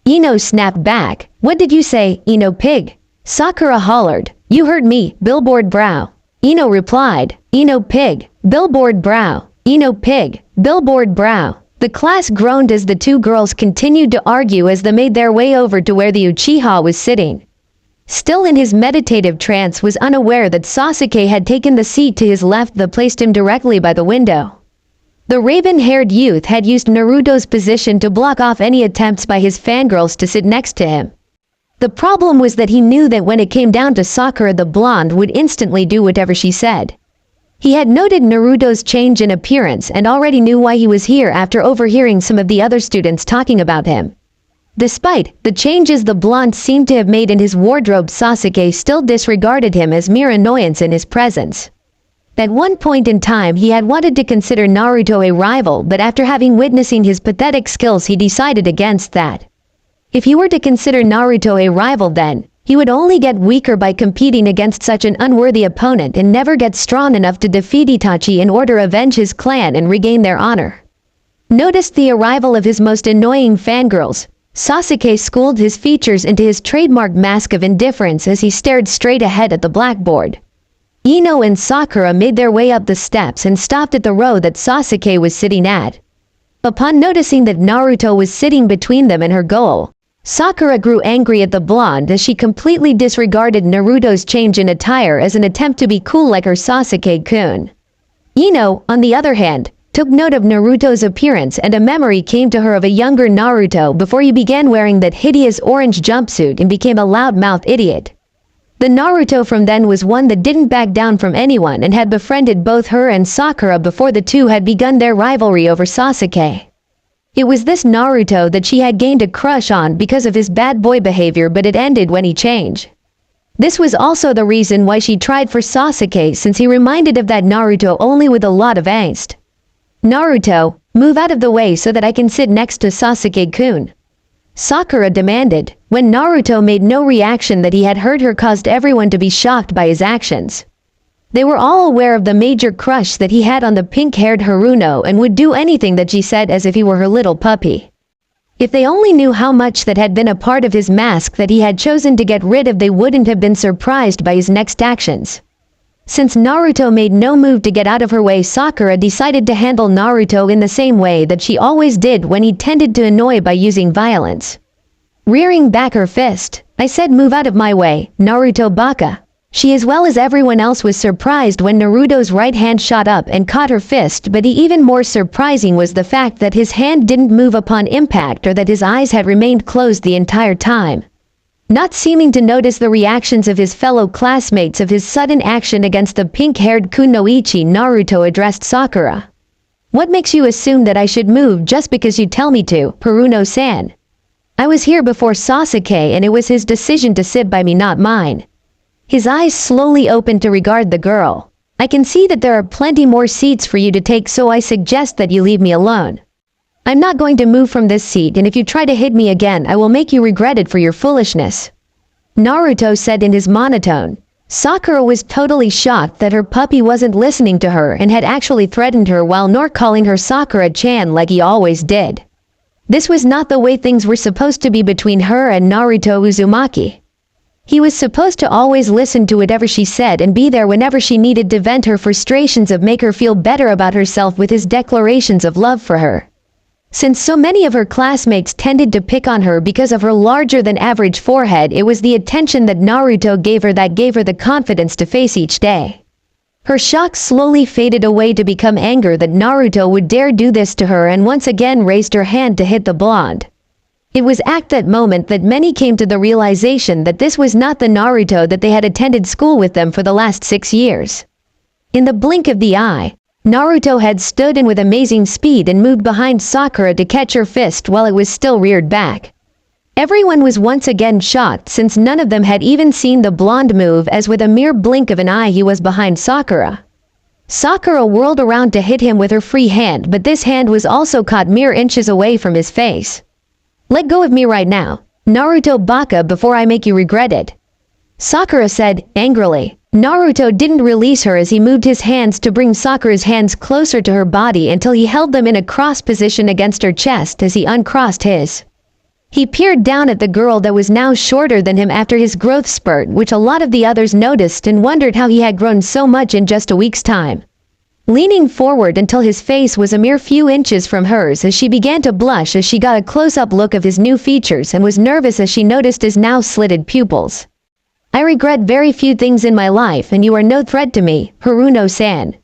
Ino snapped back, what did you say, Ino pig? Sakura hollered, you heard me, billboard brow. Ino replied, Ino pig, billboard brow. Ino pig, billboard brow. The class groaned as the two girls continued to argue as they made their way over to where the Uchiha was sitting. Still in his meditative trance, was unaware that Sasuke had taken the seat to his left that placed him directly by the window. The raven-haired youth had used Naruto's position to block off any attempts by his fangirls to sit next to him. The problem was that he knew that when it came down to Sakura, the blonde would instantly do whatever she said. He had noted Naruto's change in appearance and already knew why he was here after overhearing some of the other students talking about him. Despite the changes the blonde seemed to have made in his wardrobe, Sasuke still disregarded him as mere annoyance in his presence. At one point in time he had wanted to consider Naruto a rival, but after having witnessing his pathetic skills he decided against that. If he were to consider Naruto a rival, then he would only get weaker by competing against such an unworthy opponent and never get strong enough to defeat Itachi in order to avenge his clan and regain their honor. Noticed the arrival of his most annoying fangirls, Sasuke schooled his features into his trademark mask of indifference as he stared straight ahead at the blackboard. Ino and Sakura made their way up the steps and stopped at the row that Sasuke was sitting at. Upon noticing that Naruto was sitting between them and her goal, Sakura grew angry at the blonde as she completely disregarded Naruto's change in attire as an attempt to be cool like her Sasuke-kun. Ino, on the other hand, took note of Naruto's appearance and a memory came to her of a younger Naruto before he began wearing that hideous orange jumpsuit and became a loud-mouthed idiot. The Naruto from then was one that didn't back down from anyone and had befriended both her and Sakura before the two had begun their rivalry over Sasuke. It was this Naruto that she had gained a crush on because of his bad boy behavior, but it ended when he changed. This was also the reason why she tried for Sasuke, since he reminded of that Naruto only with a lot of angst. Naruto, move out of the way so that I can sit next to Sasuke-kun. Sakura demanded, when Naruto made no reaction that he had heard her caused everyone to be shocked by his actions. They were all aware of the major crush that he had on the pink-haired Haruno and would do anything that she said as if he were her little puppy. If they only knew how much that had been a part of his mask that he had chosen to get rid of, they wouldn't have been surprised by his next actions. Since Naruto made no move to get out of her way, Sakura decided to handle Naruto in the same way that she always did when he tended to annoy, by using violence. Rearing back her fist, I said, move out of my way, Naruto baka. She as well as everyone else was surprised when Naruto's right hand shot up and caught her fist, but even more surprising was the fact that his hand didn't move upon impact or that his eyes had remained closed the entire time. Not seeming to notice the reactions of his fellow classmates of his sudden action against the pink-haired kunoichi, Naruto addressed Sakura. What makes you assume that I should move just because you tell me to, Haruno-san? I was here before Sasuke and it was his decision to sit by me, not mine. His eyes slowly opened to regard the girl. I can see that there are plenty more seats for you to take, so I suggest that you leave me alone. I'm not going to move from this seat, and if you try to hit me again, I will make you regret it for your foolishness. Naruto said in his monotone. Sakura was totally shocked that her puppy wasn't listening to her and had actually threatened her while not calling her Sakura-chan like he always did. This was not the way things were supposed to be between her and Naruto Uzumaki. He was supposed to always listen to whatever she said and be there whenever she needed to vent her frustrations or make her feel better about herself with his declarations of love for her. Since so many of her classmates tended to pick on her because of her larger-than-average forehead, it was the attention that Naruto gave her that gave her the confidence to face each day. Her shock slowly faded away to become anger that Naruto would dare do this to her, and once again raised her hand to hit the blonde. It was at that moment that many came to the realization that this was not the Naruto that they had attended school with them for the last 6 years. In the blink of the eye, Naruto had stood in with amazing speed and moved behind Sakura to catch her fist while it was still reared back. Everyone was once again shocked, since none of them had even seen the blonde move, as with a mere blink of an eye he was behind Sakura. Sakura whirled around to hit him with her free hand, but this hand was also caught mere inches away from his face. "Let go of me right now, Naruto Baka, before I make you regret it," Sakura said, angrily. Naruto didn't release her as he moved his hands to bring Sakura's hands closer to her body until he held them in a cross position against her chest as he uncrossed his. He peered down at the girl that was now shorter than him after his growth spurt, which a lot of the others noticed and wondered how he had grown so much in just a week's time. Leaning forward until his face was a mere few inches from hers as she began to blush as she got a close-up look of his new features and was nervous as she noticed his now slitted pupils. "I regret very few things in my life, and you are no threat to me, Haruno-san.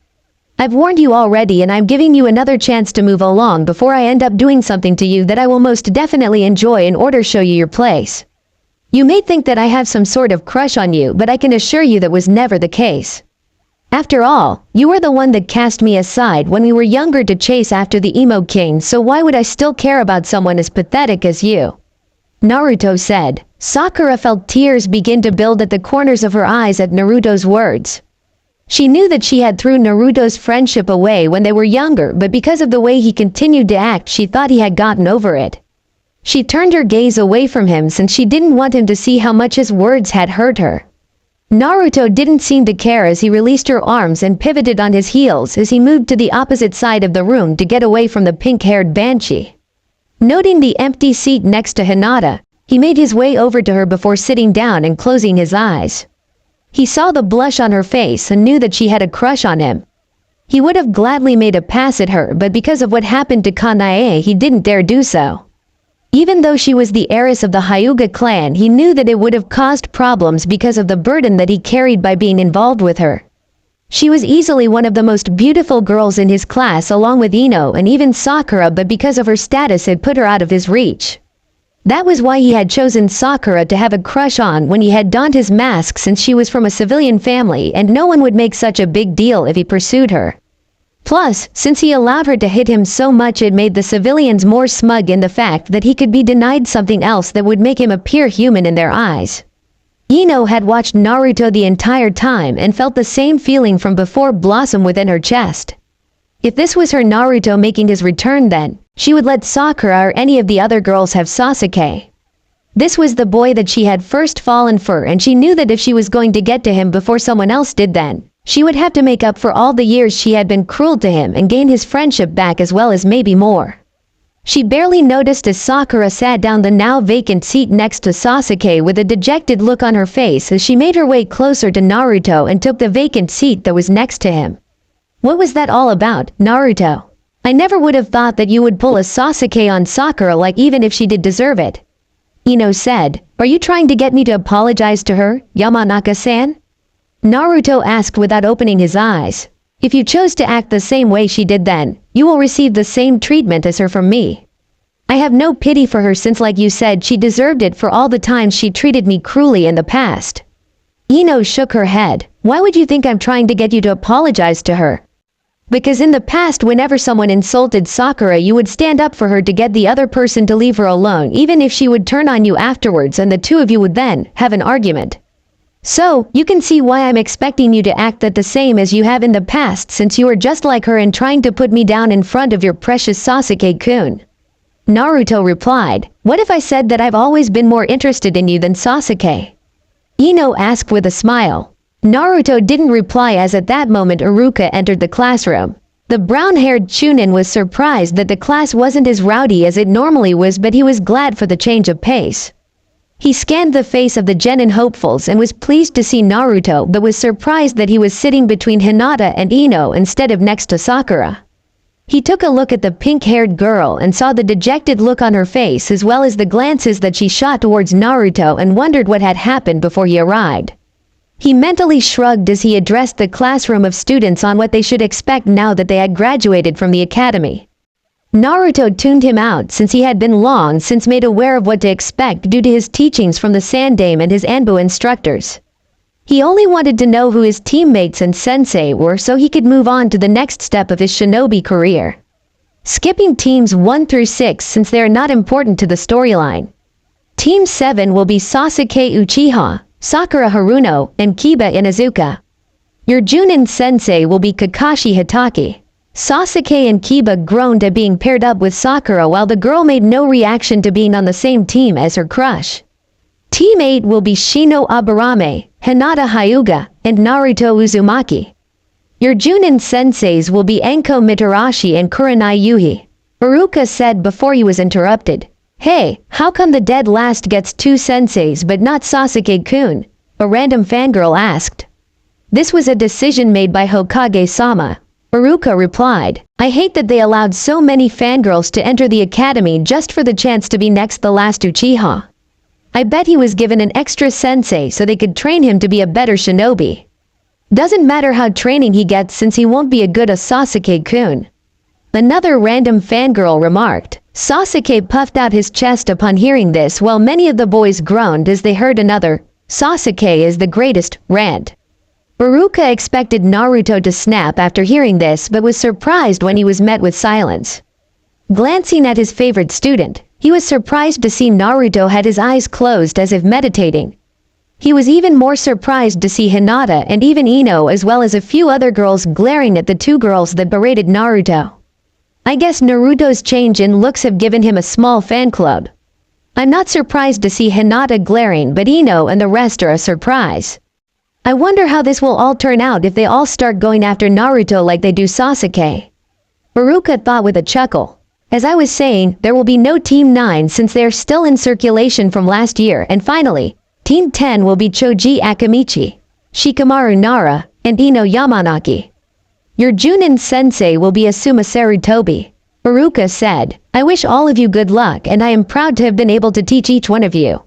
I've warned you already, and I'm giving you another chance to move along before I end up doing something to you that I will most definitely enjoy in order to show you your place. You may think that I have some sort of crush on you, but I can assure you that was never the case. After all, you were the one that cast me aside when we were younger to chase after the emo king, so why would I still care about someone as pathetic as you?" Naruto said. Sakura felt tears begin to build at the corners of her eyes at Naruto's words. She knew that she had threw Naruto's friendship away when they were younger, but because of the way he continued to act, she thought he had gotten over it. She turned her gaze away from him since she didn't want him to see how much his words had hurt her. Naruto didn't seem to care as he released her arms and pivoted on his heels as he moved to the opposite side of the room to get away from the pink-haired banshee. Noting the empty seat next to Hinata, he made his way over to her before sitting down and closing his eyes. He saw the blush on her face and knew that she had a crush on him. He would have gladly made a pass at her, but because of what happened to Kanae, he didn't dare do so. Even though she was the heiress of the Hyuga clan, he knew that it would have caused problems because of the burden that he carried by being involved with her. She was easily one of the most beautiful girls in his class along with Ino and even Sakura, but because of her status it put her out of his reach. That was why he had chosen Sakura to have a crush on when he had donned his mask, since she was from a civilian family and no one would make such a big deal if he pursued her. Plus, since he allowed her to hit him so much, it made the civilians more smug in the fact that he could be denied something else that would make him appear human in their eyes. Ino had watched Naruto the entire time and felt the same feeling from before blossom within her chest. If this was her Naruto making his return, then she would let Sakura or any of the other girls have Sasuke. This was the boy that she had first fallen for, and she knew that if she was going to get to him before someone else did, then she would have to make up for all the years she had been cruel to him and gain his friendship back as well as maybe more. She barely noticed as Sakura sat down the now vacant seat next to Sasuke with a dejected look on her face as she made her way closer to Naruto and took the vacant seat that was next to him. "What was that all about, Naruto? I never would have thought that you would pull a Sasuke on Sakura, like, even if she did deserve it," Ino said. "Are you trying to get me to apologize to her, Yamanaka-san?" Naruto asked without opening his eyes. "If you chose to act the same way she did, then you will receive the same treatment as her from me. I have no pity for her, since, like you said, she deserved it for all the times she treated me cruelly in the past." Ino shook her head. "Why would you think I'm trying to get you to apologize to her?" "Because in the past, whenever someone insulted Sakura, you would stand up for her to get the other person to leave her alone, even if she would turn on you afterwards, and the two of you would then have an argument. So, you can see why I'm expecting you to act that the same as you have in the past, since you are just like her and trying to put me down in front of your precious Sasuke-kun." Naruto replied. "What if I said that I've always been more interested in you than Sasuke?" Ino asked with a smile. Naruto didn't reply, as at that moment Iruka entered the classroom. The brown-haired Chunin was surprised that the class wasn't as rowdy as it normally was, but he was glad for the change of pace. He scanned the face of the genin hopefuls and was pleased to see Naruto, but was surprised that he was sitting between Hinata and Ino instead of next to Sakura. He took a look at the pink-haired girl and saw the dejected look on her face as well as the glances that she shot towards Naruto and wondered what had happened before he arrived. He mentally shrugged as he addressed the classroom of students on what they should expect now that they had graduated from the academy. Naruto tuned him out since he had been long since made aware of what to expect due to his teachings from the Sandame and his Anbu instructors. He only wanted to know who his teammates and sensei were so he could move on to the next step of his shinobi career. Skipping teams 1 through 6 since they are not important to the storyline. Team 7 will be Sasuke Uchiha, Sakura Haruno, and Kiba Inuzuka. Your Junin sensei will be Kakashi Hitaki. Sasuke and Kiba groaned at being paired up with Sakura while the girl made no reaction to being on the same team as her crush. Team 8 will be Shino Aburame, Hinata Hyuga, and Naruto Uzumaki. Your Junin senseis will be Enko Mitarashi and Kurenai Yuhi. Iruka said before he was interrupted. Hey, how come the dead last gets 2 senseis but not Sasuke-kun? A random fangirl asked. This was a decision made by Hokage-sama. Iruka replied, I hate that they allowed so many fangirls to enter the academy just for the chance to be next the last Uchiha. I bet he was given an extra sensei so they could train him to be a better shinobi. Doesn't matter how training he gets since he won't be a good Sasuke-kun. Another random fangirl remarked. Sasuke puffed out his chest upon hearing this while many of the boys groaned as they heard another, Sasuke is the greatest, rant. Iruka expected Naruto to snap after hearing this but was surprised when he was met with silence. Glancing at his favorite student, he was surprised to see Naruto had his eyes closed as if meditating. He was even more surprised to see Hinata and even Ino as well as a few other girls glaring at the 2 girls that berated Naruto. I guess Naruto's change in looks have given him a small fan club. I'm not surprised to see Hinata glaring, but Ino and the rest are a surprise. I wonder how this will all turn out if they all start going after Naruto like they do Sasuke. Iruka thought with a chuckle. As I was saying, there will be no Team 9 since they are still in circulation from last year, and finally, Team 10 will be Choji Akamichi, Shikamaru Nara, and Ino Yamanaki. Your Junin sensei will be Asuma Sarutobi. Iruka said, I wish all of you good luck and I am proud to have been able to teach each one of you.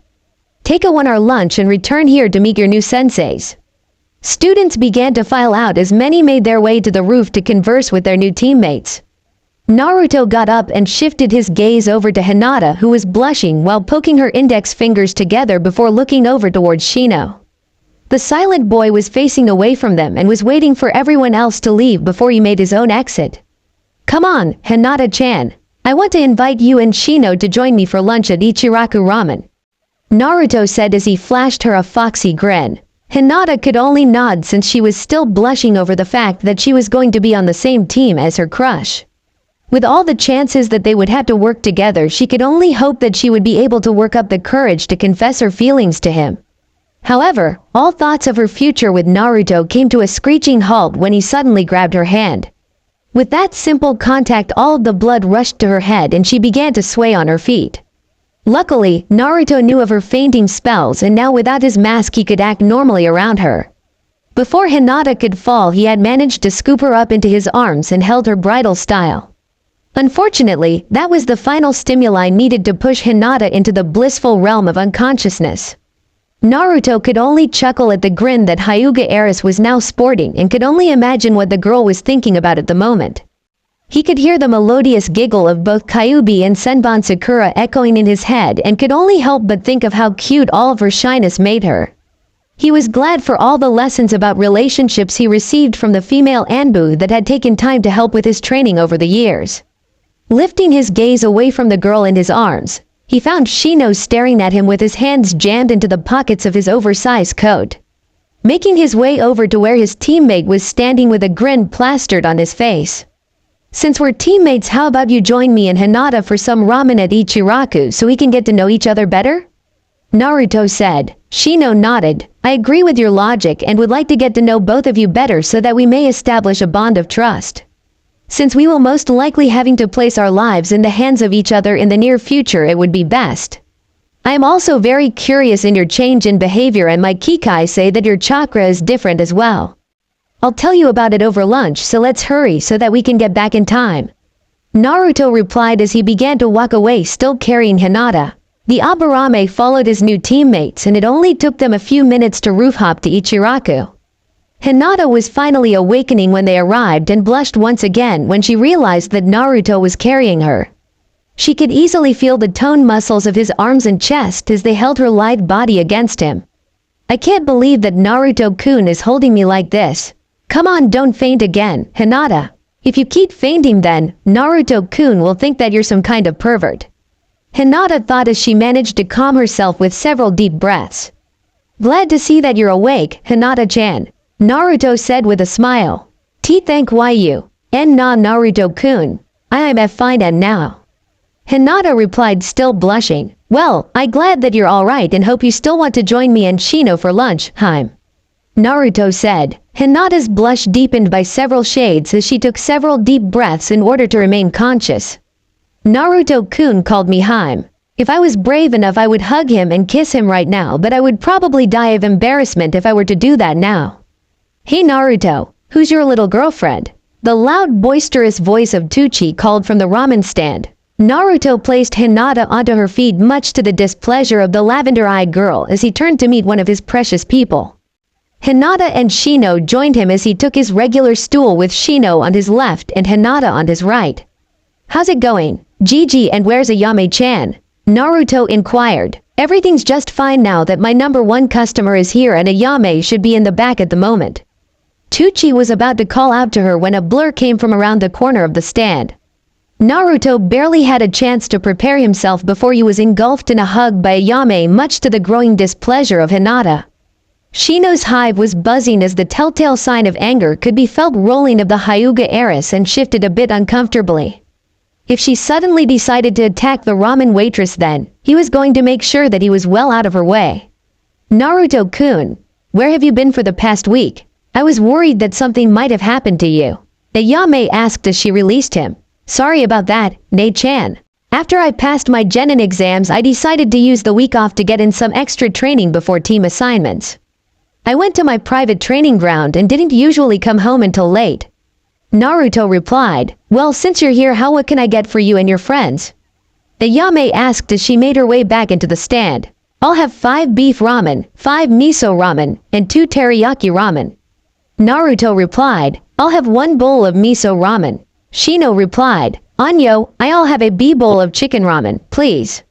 Take a 1-hour lunch and return here to meet your new senseis. Students began to file out as many made their way to the roof to converse with their new teammates. Naruto got up and shifted his gaze over to Hinata who was blushing while poking her index fingers together before looking over towards Shino. The silent boy was facing away from them and was waiting for everyone else to leave before he made his own exit. Come on, Hinata-chan. I want to invite you and Shino to join me for lunch at Ichiraku Ramen. Naruto said as he flashed her a foxy grin. Hinata could only nod since she was still blushing over the fact that she was going to be on the same team as her crush. With all the chances that they would have to work together, she could only hope that she would be able to work up the courage to confess her feelings to him. However, all thoughts of her future with Naruto came to a screeching halt when he suddenly grabbed her hand. With that simple contact, all of the blood rushed to her head and she began to sway on her feet. Luckily, Naruto knew of her fainting spells and now without his mask he could act normally around her. Before Hinata could fall, he had managed to scoop her up into his arms and held her bridal style. Unfortunately, that was the final stimuli needed to push Hinata into the blissful realm of unconsciousness. Naruto could only chuckle at the grin that Hyuga Eris was now sporting and could only imagine what the girl was thinking about at the moment. He could hear the melodious giggle of both Kyuubi and Senbon Sakura echoing in his head and could only help but think of how cute all of her shyness made her. He was glad for all the lessons about relationships he received from the female Anbu that had taken time to help with his training over the years. Lifting his gaze away from the girl in his arms, he found Shino staring at him with his hands jammed into the pockets of his oversized coat. Making his way over to where his teammate was standing with a grin plastered on his face. Since we're teammates, how about you join me and Hinata for some ramen at Ichiraku so we can get to know each other better? Naruto said. Shino nodded. I agree with your logic and would like to get to know both of you better so that we may establish a bond of trust. Since we will most likely having to place our lives in the hands of each other in the near future, it would be best. I am also very curious in your change in behavior, and my Kikai say that your chakra is different as well. I'll tell you about it over lunch, so let's hurry so that we can get back in time. Naruto replied as he began to walk away, still carrying Hinata. The Aburame followed his new teammates, and it only took them a few minutes to roof hop to Ichiraku. Hinata was finally awakening when they arrived and blushed once again when she realized that Naruto was carrying her. She could easily feel the toned muscles of his arms and chest as they held her lithe body against him. I can't believe that Naruto-kun is holding me like this. Come on, don't faint again, Hinata. If you keep fainting, then Naruto-kun will think that you're some kind of pervert. Hinata thought as she managed to calm herself with several deep breaths. Glad to see that you're awake, Hinata-chan, Naruto said with a smile. Thank you. Na Naruto-kun. I am fine and now. Hinata replied, still blushing. Well, I'm glad that you're alright and hope you still want to join me and Shino for lunch, Haim. Naruto said. Hinata's blush deepened by several shades as she took several deep breaths in order to remain conscious. Naruto-kun called me Haim. If I was brave enough, I would hug him and kiss him right now, but I would probably die of embarrassment if I were to do that now. Hey Naruto, who's your little girlfriend? The loud, boisterous voice of Tucci called from the ramen stand. Naruto placed Hinata onto her feet, much to the displeasure of the lavender-eyed girl, as he turned to meet one of his precious people. Hinata and Shino joined him as he took his regular stool with Shino on his left and Hinata on his right. How's it going, Gigi, and where's Ayame-chan? Naruto inquired. Everything's just fine now that my number one customer is here and Ayame should be in the back at the moment. Tucci was about to call out to her when a blur came from around the corner of the stand. Naruto barely had a chance to prepare himself before he was engulfed in a hug by Ayame, much to the growing displeasure of Hinata. Shino's hive was buzzing as the telltale sign of anger could be felt rolling of the Hyuga heiress and shifted a bit uncomfortably. If she suddenly decided to attack the ramen waitress, then he was going to make sure that he was well out of her way. Naruto-kun, where have you been for the past week? I was worried that something might have happened to you. Ayame asked as she released him. Sorry about that, Nei-chan. After I passed my genin exams, I decided to use the week off to get in some extra training before team assignments. I went to my private training ground and didn't usually come home until late. Naruto replied, well, since you're here, what can I get for you and your friends? Ayame asked as she made her way back into the stand. I'll have 5 beef ramen, 5 miso ramen, and 2 teriyaki ramen. Naruto replied, I'll have 1 bowl of miso ramen. Shino replied, Anyo, I'll have a B bowl of chicken ramen, please.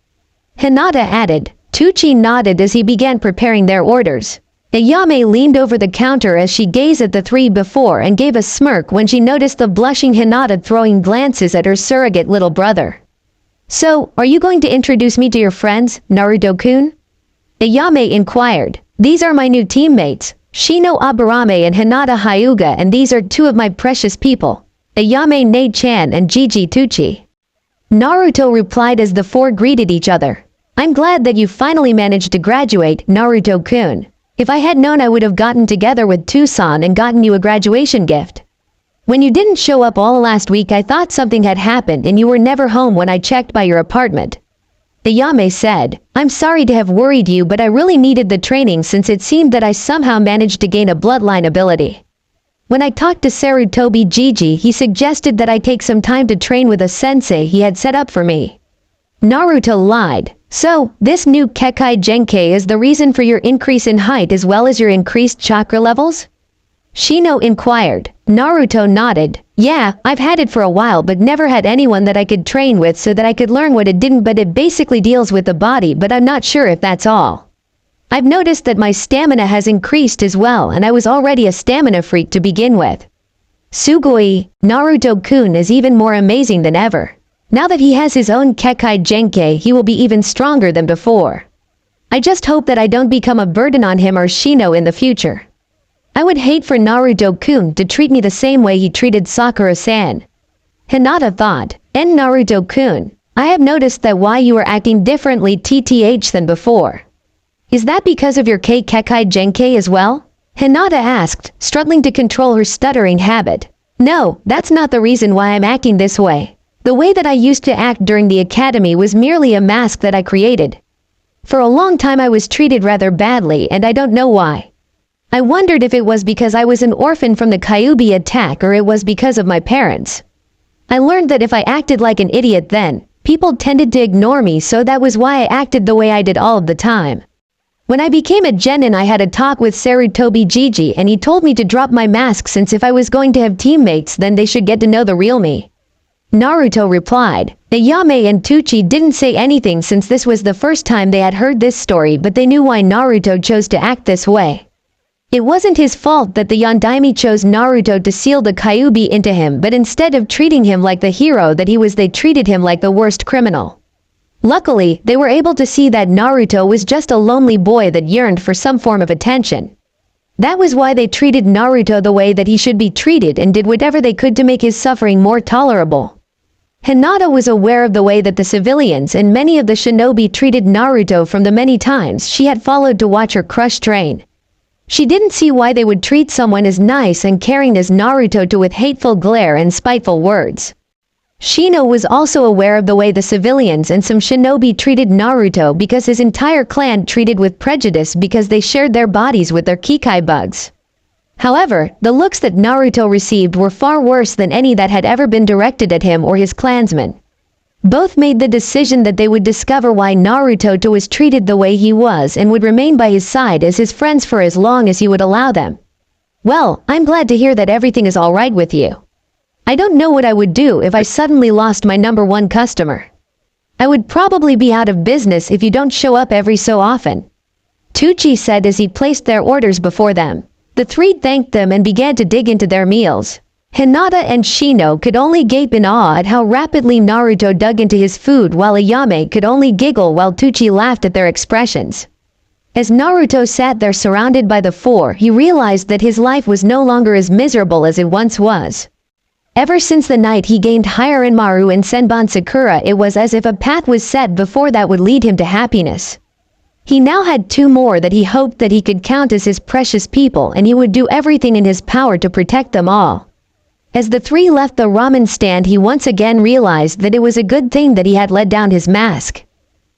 Hinata added. Tucci nodded as he began preparing their orders. Ayame leaned over the counter as she gazed at the 3 before and gave a smirk when she noticed the blushing Hinata throwing glances at her surrogate little brother. So, are you going to introduce me to your friends, Naruto-kun? Ayame inquired. These are my new teammates, Shino Aburame and Hinata Hyuga, and these are 2 of my precious people, Ayame Nei-chan and Gigi Tucci. Naruto replied as the 4 greeted each other. I'm glad that you finally managed to graduate, Naruto-kun. If I had known, I would have gotten together with Tucson and gotten you a graduation gift. When you didn't show up all last week, I thought something had happened and you were never home when I checked by your apartment. Ayame said, I'm sorry to have worried you, but I really needed the training since it seemed that I somehow managed to gain a bloodline ability. When I talked to Sarutobi Gigi, he suggested that I take some time to train with a sensei he had set up for me. Naruto lied. So, this new Kekai Genkai is the reason for your increase in height as well as your increased chakra levels? Shino inquired. Naruto nodded. Yeah, I've had it for a while but never had anyone that I could train with so that I could learn what it didn't, but it basically deals with the body, but I'm not sure if that's all. I've noticed that my stamina has increased as well, and I was already a stamina freak to begin with. Sugoi, Naruto-kun is even more amazing than ever. Now that he has his own Kekai Genkai, he will be even stronger than before. I just hope that I don't become a burden on him or Shino in the future. I would hate for Naruto-kun to treat me the same way he treated Sakura-san. Hinata thought, and Naruto-kun, I have noticed that why you are acting differently than before. Is that because of your Kekai Genkai as well? Hinata asked, struggling to control her stuttering habit. No, that's not the reason why I'm acting this way. The way that I used to act during the academy was merely a mask that I created. For a long time I was treated rather badly and I don't know why. I wondered if it was because I was an orphan from the Kyuubi attack or it was because of my parents. I learned that if I acted like an idiot then, people tended to ignore me, so that was why I acted the way I did all of the time. When I became a genin I had a talk with Sarutobi Gigi and he told me to drop my mask since if I was going to have teammates then they should get to know the real me. Naruto replied. Ayame and Tucci didn't say anything since this was the first time they had heard this story, but they knew why Naruto chose to act this way. It wasn't his fault that the Yondaime chose Naruto to seal the Kyuubi into him, but instead of treating him like the hero that he was they treated him like the worst criminal. Luckily, they were able to see that Naruto was just a lonely boy that yearned for some form of attention. That was why they treated Naruto the way that he should be treated and did whatever they could to make his suffering more tolerable. Hinata was aware of the way that the civilians and many of the shinobi treated Naruto from the many times she had followed to watch her crush train. She didn't see why they would treat someone as nice and caring as Naruto with hateful glare and spiteful words. Shino was also aware of the way the civilians and some shinobi treated Naruto because his entire clan treated with prejudice because they shared their bodies with their Kikai bugs. However, the looks that Naruto received were far worse than any that had ever been directed at him or his clansmen. Both made the decision that they would discover why Naruto was treated the way he was and would remain by his side as his friends for as long as he would allow them. Well, I'm glad to hear that everything is alright with you. I don't know what I would do if I suddenly lost my #1 customer. I would probably be out of business if you don't show up every so often. Tucci said as he placed their orders before them. The three thanked them and began to dig into their meals. Hinata and Shino could only gape in awe at how rapidly Naruto dug into his food, while Ayame could only giggle while Tucci laughed at their expressions. As Naruto sat there surrounded by the four, he realized that his life was no longer as miserable as it once was. Ever since the night he gained Hiranmaru and Senbon Sakura, it was as if a path was set before that would lead him to happiness. He now had two more that he hoped that he could count as his precious people, and he would do everything in his power to protect them all. As the three left the ramen stand, he once again realized that it was a good thing that he had let down his mask.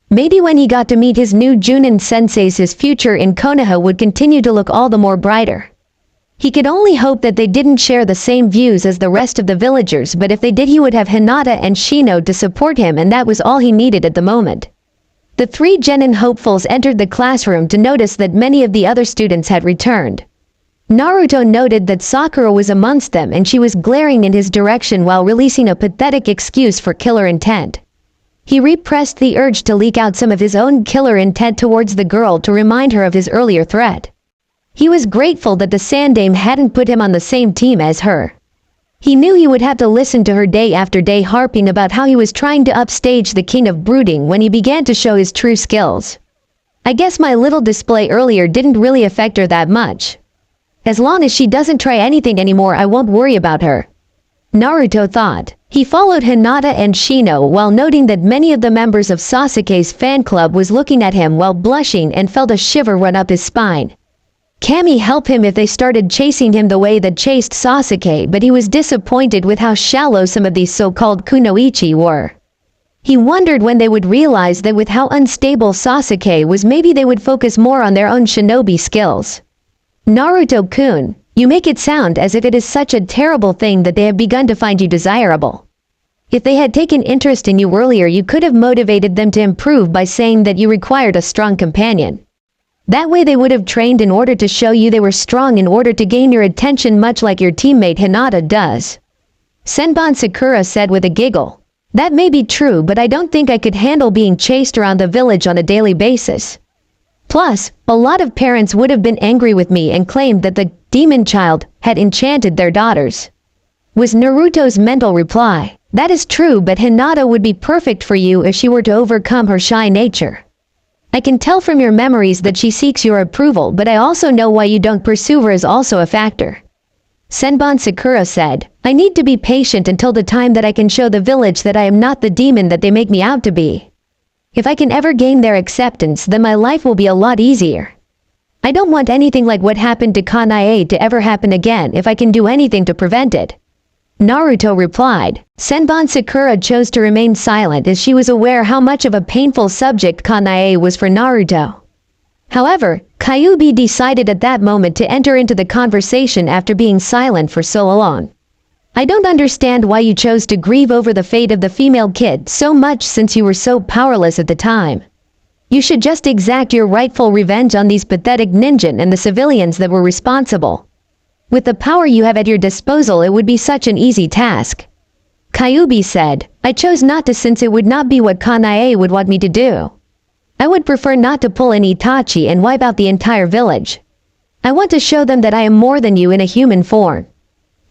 Maybe when he got to meet his new Junin senseis, his future in Konoha would continue to look all the more brighter. He could only hope that they didn't share the same views as the rest of the villagers, but if they did he would have Hinata and Shino to support him, and that was all he needed at the moment. The three genin hopefuls entered the classroom to notice that many of the other students had returned. Naruto noted that Sakura was amongst them and she was glaring in his direction while releasing a pathetic excuse for killer intent. He repressed the urge to leak out some of his own killer intent towards the girl to remind her of his earlier threat. He was grateful that the Sandame hadn't put him on the same team as her. He knew he would have to listen to her day after day harping about how he was trying to upstage the king of brooding when he began to show his true skills. I guess my little display earlier didn't really affect her that much. As long as she doesn't try anything anymore, I won't worry about her. Naruto thought. He followed Hinata and Shino while noting that many of the members of Sasuke's fan club was looking at him while blushing and felt a shiver run up his spine. Kami helped him if they started chasing him the way that chased Sasuke, but he was disappointed with how shallow some of these so-called kunoichi were. He wondered when they would realize that with how unstable Sasuke was, maybe they would focus more on their own shinobi skills. Naruto-kun, you make it sound as if it is such a terrible thing that they have begun to find you desirable. If they had taken interest in you earlier, you could have motivated them to improve by saying that you required a strong companion. That way they would have trained in order to show you they were strong in order to gain your attention, much like your teammate Hinata does. Senbon Sakura said with a giggle. That may be true, but I don't think I could handle being chased around the village on a daily basis. Plus, a lot of parents would have been angry with me and claimed that the demon child had enchanted their daughters. Was Naruto's mental reply. That is true, but Hinata would be perfect for you if she were to overcome her shy nature. I can tell from your memories that she seeks your approval, but I also know why you don't pursue her is also a factor. Senbon Sakura said, I need to be patient until the time that I can show the village that I am not the demon that they make me out to be. If I can ever gain their acceptance, then my life will be a lot easier. I don't want anything like what happened to Kanae to ever happen again if I can do anything to prevent it. Naruto replied. Senbon Sakura chose to remain silent as she was aware how much of a painful subject Kanae was for Naruto. However, Kyuubi decided at that moment to enter into the conversation after being silent for so long. I don't understand why you chose to grieve over the fate of the female kid so much since you were so powerless at the time. You should just exact your rightful revenge on these pathetic ninja and the civilians that were responsible. With the power you have at your disposal, it would be such an easy task. Kyuubi said, I chose not to since it would not be what Kanae would want me to do. I would prefer not to pull an Itachi and wipe out the entire village. I want to show them that I am more than you in a human form.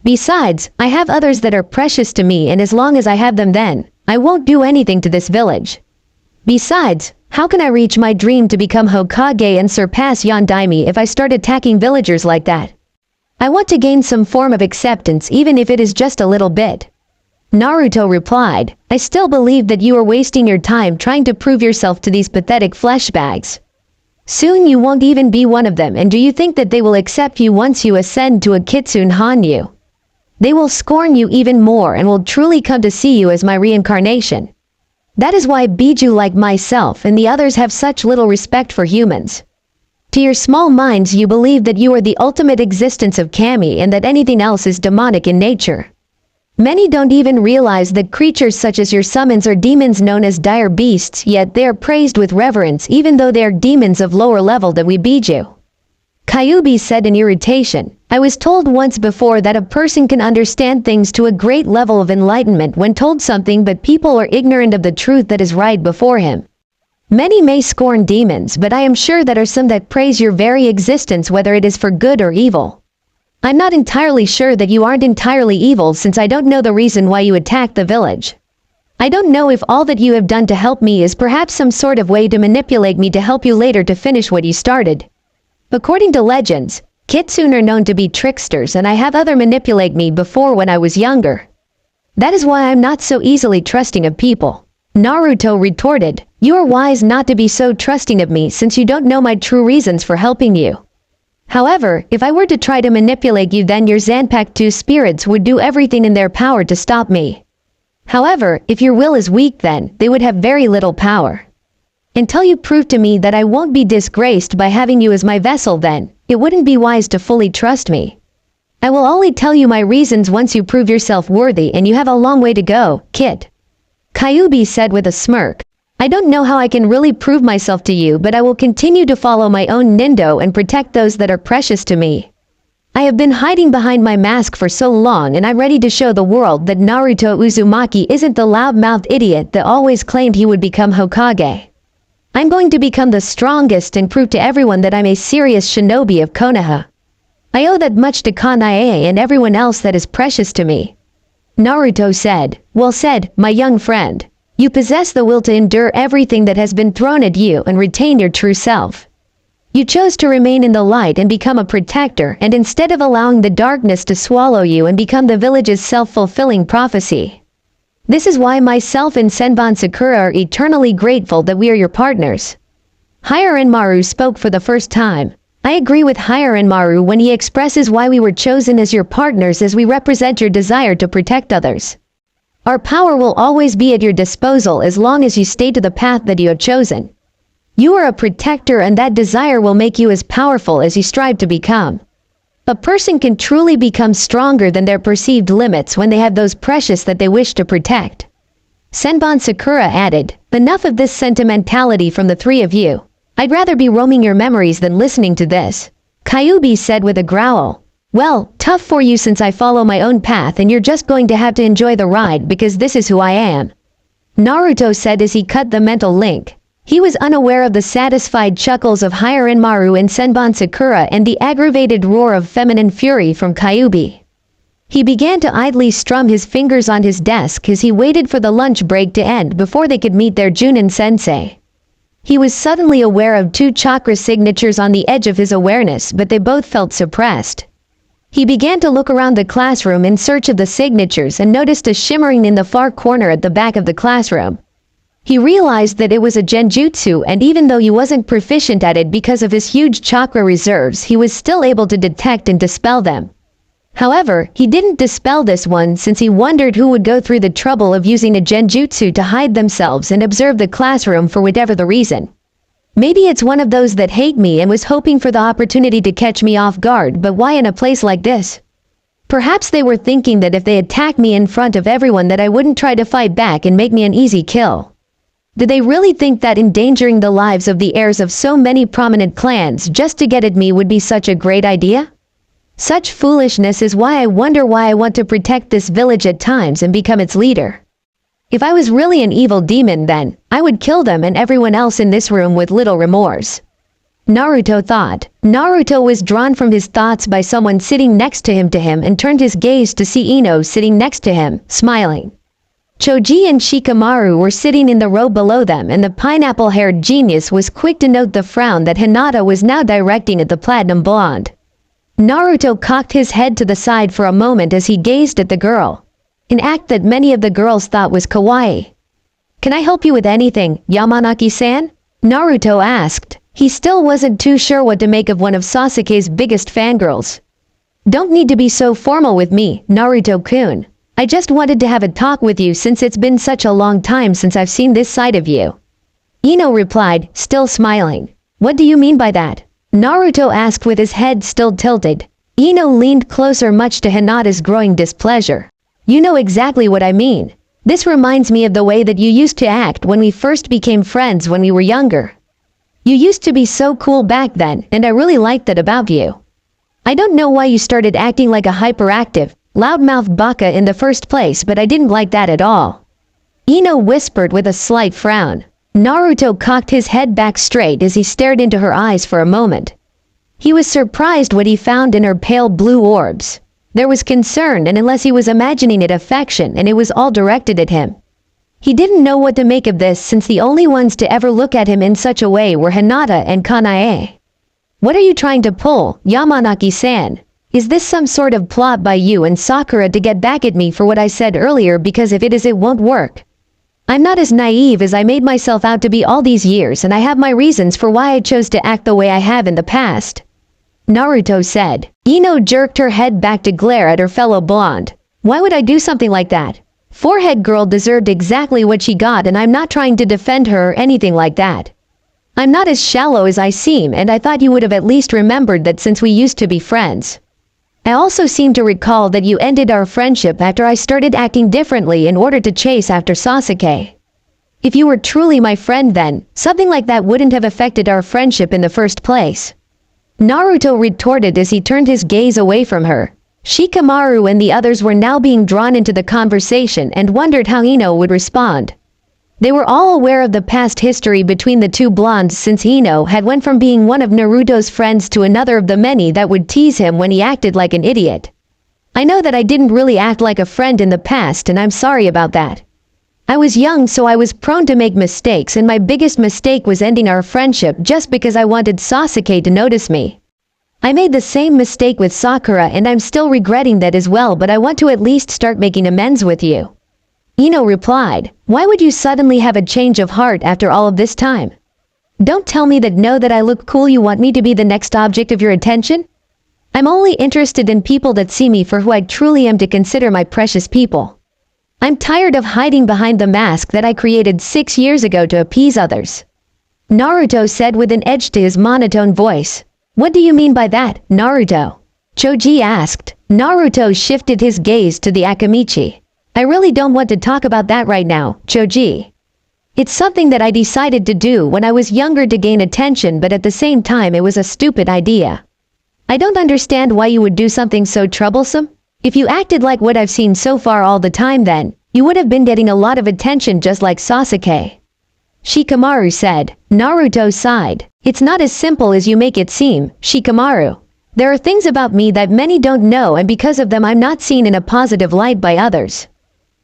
Besides, I have others that are precious to me, and as long as I have them, then I won't do anything to this village. Besides, how can I reach my dream to become Hokage and surpass Yondaime if I start attacking villagers like that? I want to gain some form of acceptance, even if it is just a little bit. Naruto replied, I still believe that you are wasting your time trying to prove yourself to these pathetic flesh bags. Soon you won't even be one of them, and do you think that they will accept you once you ascend to a Kitsune Hanyu? They will scorn you even more and will truly come to see you as my reincarnation. That is why Biju like myself and the others have such little respect for humans. To your small minds you believe that you are the ultimate existence of Kami and that anything else is demonic in nature. Many don't even realize that creatures such as your summons are demons known as dire beasts, yet they are praised with reverence even though they are demons of lower level than we Biju. Kyuubi said in irritation, I was told once before that a person can understand things to a great level of enlightenment when told something, but people are ignorant of the truth that is right before him. Many may scorn demons, but I am sure that are some that praise your very existence, whether it is for good or evil. I'm not entirely sure that you aren't entirely evil, since I don't know the reason why you attacked the village. I don't know if all that you have done to help me is perhaps some sort of way to manipulate me to help you later to finish what you started. According to legends, Kitsune are known to be tricksters, and I have other manipulate me before when I was younger. That is why I'm not so easily trusting of people. Naruto retorted, you are wise not to be so trusting of me since you don't know my true reasons for helping you. However, if I were to try to manipulate you, then your Zanpakuto spirits would do everything in their power to stop me. However, if your will is weak, then they would have very little power. Until you prove to me that I won't be disgraced by having you as my vessel, then it wouldn't be wise to fully trust me. I will only tell you my reasons once you prove yourself worthy, and you have a long way to go, kid. Kyuubi said with a smirk, I don't know how I can really prove myself to you, but I will continue to follow my own nindo and protect those that are precious to me. I have been hiding behind my mask for so long, and I'm ready to show the world that Naruto Uzumaki isn't the loud-mouthed idiot that always claimed he would become Hokage. I'm going to become the strongest and prove to everyone that I'm a serious shinobi of Konoha. I owe that much to Kanae and everyone else that is precious to me. Naruto said, well said, my young friend. You possess the will to endure everything that has been thrown at you and retain your true self. You chose to remain in the light and become a protector, and instead of allowing the darkness to swallow you and become the village's self-fulfilling prophecy. This is why myself and Senbon Sakura are eternally grateful that we are your partners. Hiranmaru spoke for the first time. I agree with Hiranmaru when he expresses why we were chosen as your partners, as we represent your desire to protect others. Our power will always be at your disposal as long as you stay to the path that you have chosen. You are a protector, and that desire will make you as powerful as you strive to become. A person can truly become stronger than their perceived limits when they have those precious that they wish to protect. Senbon Sakura added, enough of this sentimentality from the three of you. I'd rather be roaming your memories than listening to this. Kyuubi said with a growl. Well, tough for you since I follow my own path and you're just going to have to enjoy the ride because this is who I am. Naruto said as he cut the mental link. He was unaware of the satisfied chuckles of Hiranmaru and Senbon Sakura and the aggravated roar of feminine fury from Kyuubi. He began to idly strum his fingers on his desk as he waited for the lunch break to end before they could meet their Junin sensei. He was suddenly aware of two chakra signatures on the edge of his awareness, but they both felt suppressed. He began to look around the classroom in search of the signatures and noticed a shimmering in the far corner at the back of the classroom. He realized that it was a genjutsu, and even though he wasn't proficient at it because of his huge chakra reserves, he was still able to detect and dispel them. However, he didn't dispel this one since he wondered who would go through the trouble of using a genjutsu to hide themselves and observe the classroom for whatever the reason. Maybe it's one of those that hate me and was hoping for the opportunity to catch me off guard, but why in a place like this? Perhaps they were thinking that if they attacked me in front of everyone that I wouldn't try to fight back and make me an easy kill. Did they really think that endangering the lives of the heirs of so many prominent clans just to get at me would be such a great idea? Such foolishness is why I wonder why I want to protect this village at times and become its leader. If I was really an evil demon then, I would kill them and everyone else in this room with little remorse. Naruto thought. Naruto was drawn from his thoughts by someone sitting next to him and turned his gaze to see Ino sitting next to him, smiling. Choji and Shikamaru were sitting in the row below them and the pineapple-haired genius was quick to note the frown that Hinata was now directing at the platinum blonde. Naruto cocked his head to the side for a moment as he gazed at the girl, an act that many of the girls thought was kawaii. "Can I help you with anything, Yamanaki-san?" Naruto asked. He still wasn't too sure what to make of one of Sasuke's biggest fangirls. "Don't need to be so formal with me, Naruto-kun. I just wanted to have a talk with you since it's been such a long time since I've seen this side of you." Ino replied, still smiling. "What do you mean by that?" Naruto asked with his head still tilted. Ino leaned closer much to Hinata's growing displeasure. "You know exactly what I mean. This reminds me of the way that you used to act when we first became friends when we were younger. You used to be so cool back then, and I really liked that about you. I don't know why you started acting like a hyperactive, loudmouthed baka in the first place, but I didn't like that at all." Ino whispered with a slight frown. Naruto cocked his head back straight as he stared into her eyes for a moment. He was surprised what he found in her pale blue orbs. There was concern, and unless he was imagining it, affection, and it was all directed at him. He didn't know what to make of this since the only ones to ever look at him in such a way were Hinata and Kanae. "What are you trying to pull, Yamanaki-san? Is this some sort of plot by you and Sakura to get back at me for what I said earlier? Because if it is, it won't work. I'm not as naive as I made myself out to be all these years, and I have my reasons for why I chose to act the way I have in the past," Naruto said. Ino jerked her head back to glare at her fellow blonde. "Why would I do something like that? Forehead girl deserved exactly what she got, and I'm not trying to defend her or anything like that. I'm not as shallow as I seem, and I thought you would have at least remembered that since we used to be friends. I also seem to recall that you ended our friendship after I started acting differently in order to chase after Sasuke. If you were truly my friend then, something like that wouldn't have affected our friendship in the first place," Naruto retorted as he turned his gaze away from her. Shikamaru and the others were now being drawn into the conversation and wondered how Ino would respond. They were all aware of the past history between the two blondes since Ino had went from being one of Naruto's friends to another of the many that would tease him when he acted like an idiot. "I know that I didn't really act like a friend in the past, and I'm sorry about that. I was young, so I was prone to make mistakes, and my biggest mistake was ending our friendship just because I wanted Sasuke to notice me. I made the same mistake with Sakura and I'm still regretting that as well, but I want to at least start making amends with you," Ino replied. "Why would you suddenly have a change of heart after all of this time? Don't tell me that now that I look cool you want me to be the next object of your attention? I'm only interested in people that see me for who I truly am, to consider my precious people. I'm tired of hiding behind the mask that I created 6 years ago to appease others," Naruto said with an edge to his monotone voice. "What do you mean by that, Naruto?" Choji asked. Naruto shifted his gaze to the Akamichi. "I really don't want to talk about that right now, Choji. It's something that I decided to do when I was younger to gain attention, but at the same time it was a stupid idea. I don't understand why you would do something so troublesome. If you acted like what I've seen so far all the time, then you would have been getting a lot of attention just like Sasuke," Shikamaru said. Naruto sighed. "It's not as simple as you make it seem, Shikamaru. There are things about me that many don't know, and because of them I'm not seen in a positive light by others."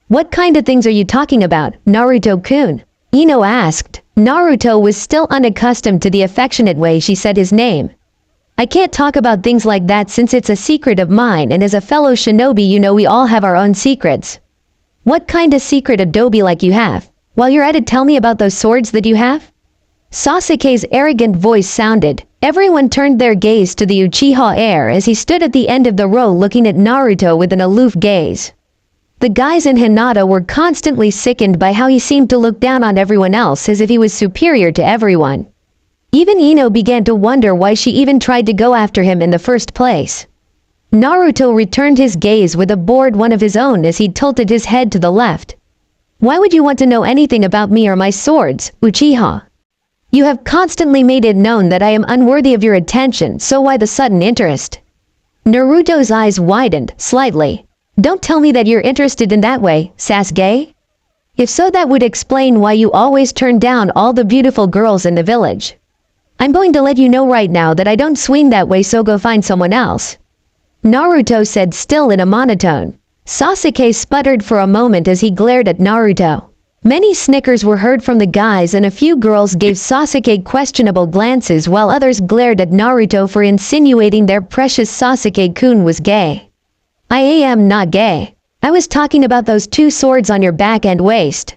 "What kind of things are you talking about, Naruto-kun?" Ino asked. Naruto was still unaccustomed to the affectionate way she said his name. "I can't talk about things like that since it's a secret of mine, and as a fellow shinobi you know we all have our own secrets." "What kind of secret, Adobe, like you have? While you're at it, tell me about those swords that you have." Sasuke's arrogant voice sounded. Everyone turned their gaze to the Uchiha heir as he stood at the end of the row looking at Naruto with an aloof gaze. The guys in Hinata were constantly sickened by how he seemed to look down on everyone else as if he was superior to everyone. Even Ino began to wonder why she even tried to go after him in the first place. Naruto returned his gaze with a bored one of his own as he tilted his head to the left. Why would you want to know anything about me or my swords, Uchiha? You have constantly made it known that I am unworthy of your attention, so why the sudden interest? Naruto's eyes widened slightly. Don't tell me that you're interested in that way, Sasuke. If so, that would explain why you always turn down all the beautiful girls in the village. I'm going to let you know right now that I don't swing that way, so go find someone else. Naruto said, still in a monotone. Sasuke sputtered for a moment as he glared at Naruto. Many snickers were heard from the guys and a few girls gave Sasuke questionable glances while others glared at Naruto for insinuating their precious Sasuke-kun was gay. I am not gay. I was talking about those two swords on your back and waist.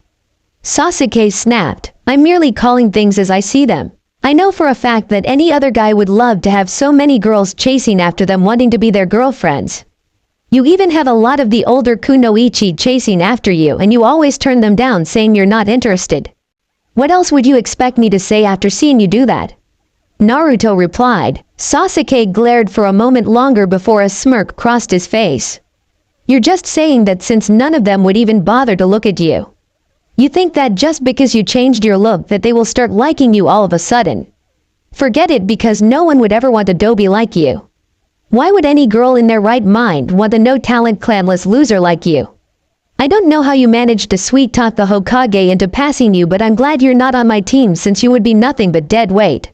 Sasuke snapped. I'm merely calling things as I see them. I know for a fact that any other guy would love to have so many girls chasing after them wanting to be their girlfriends. You even have a lot of the older kunoichi chasing after you and you always turn them down saying you're not interested. What else would you expect me to say after seeing you do that? Naruto replied. Sasuke glared for a moment longer before a smirk crossed his face. You're just saying that since none of them would even bother to look at you. You think that just because you changed your look that they will start liking you all of a sudden. Forget it, because no one would ever want a doby like you. Why would any girl in their right mind want a no-talent clanless loser like you? I don't know how you managed to sweet-talk the Hokage into passing you, but I'm glad you're not on my team since you would be nothing but dead weight.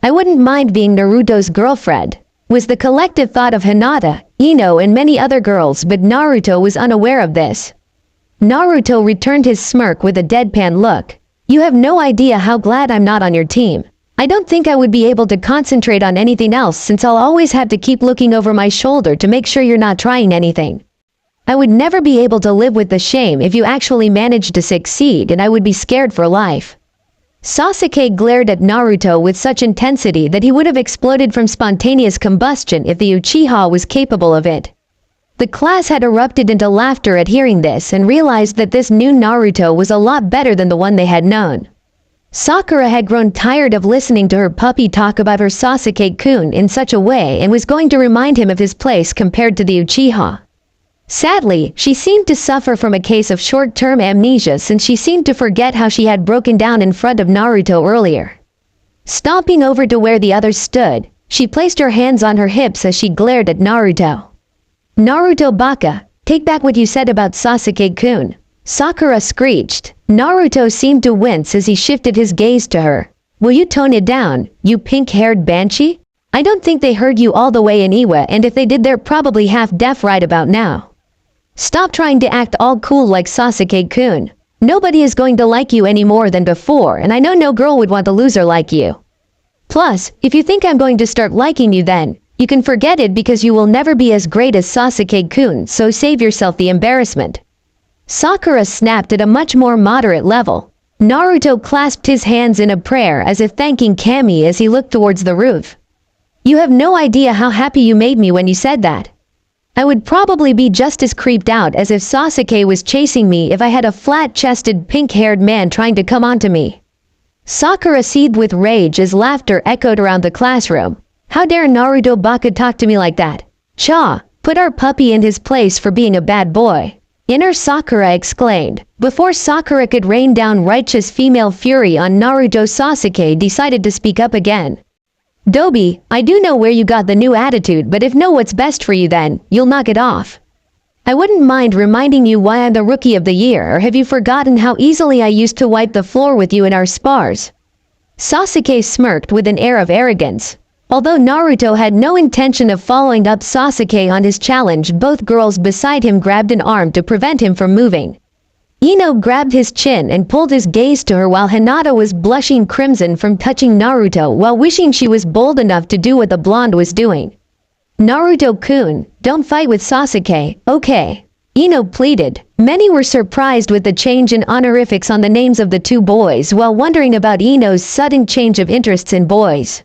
I wouldn't mind being Naruto's girlfriend, was the collective thought of Hinata, Ino and many other girls, but Naruto was unaware of this. Naruto returned his smirk with a deadpan look. You have no idea how glad I'm not on your team. I don't think I would be able to concentrate on anything else since I'll always have to keep looking over my shoulder to make sure you're not trying anything. I would never be able to live with the shame if you actually managed to succeed, and I would be scared for life. Sasuke glared at Naruto with such intensity that he would have exploded from spontaneous combustion if the Uchiha was capable of it. The class had erupted into laughter at hearing this and realized that this new Naruto was a lot better than the one they had known. Sakura had grown tired of listening to her puppy talk about her Sasuke-kun in such a way and was going to remind him of his place compared to the Uchiha. Sadly, she seemed to suffer from a case of short-term amnesia since she seemed to forget how she had broken down in front of Naruto earlier. Stomping over to where the others stood, she placed her hands on her hips as she glared at Naruto. Naruto baka, take back what you said about Sasuke-kun. Sakura screeched. Naruto seemed to wince as he shifted his gaze to her. Will you tone it down, you pink-haired banshee? I don't think they heard you all the way in Iwa, and if they did, they're probably half deaf right about now. Stop trying to act all cool like Sasuke-kun. Nobody is going to like you any more than before, and I know no girl would want a loser like you. Plus, if you think I'm going to start liking you, then you can forget it, because you will never be as great as Sasuke-kun, so save yourself the embarrassment. Sakura snapped at a much more moderate level. Naruto clasped his hands in a prayer as if thanking Kami as he looked towards the roof. You have no idea how happy you made me when you said that. I would probably be just as creeped out as if Sasuke was chasing me if I had a flat-chested, pink-haired man trying to come onto me. Sakura seethed with rage as laughter echoed around the classroom. How dare Naruto baka talk to me like that? Cha, put our puppy in his place for being a bad boy. Inner Sakura exclaimed. Before Sakura could rain down righteous female fury on Naruto, Sasuke decided to speak up again. Doby, I do know where you got the new attitude, but if know what's best for you, then you'll knock it off. I wouldn't mind reminding you why I'm the Rookie of the Year, or have you forgotten how easily I used to wipe the floor with you in our spars? Sasuke smirked with an air of arrogance. Although Naruto had no intention of following up Sasuke on his challenge, both girls beside him grabbed an arm to prevent him from moving. Ino grabbed his chin and pulled his gaze to her while Hinata was blushing crimson from touching Naruto while wishing she was bold enough to do what the blonde was doing. Naruto-kun, don't fight with Sasuke, okay? Ino pleaded. Many were surprised with the change in honorifics on the names of the two boys while wondering about Ino's sudden change of interests in boys.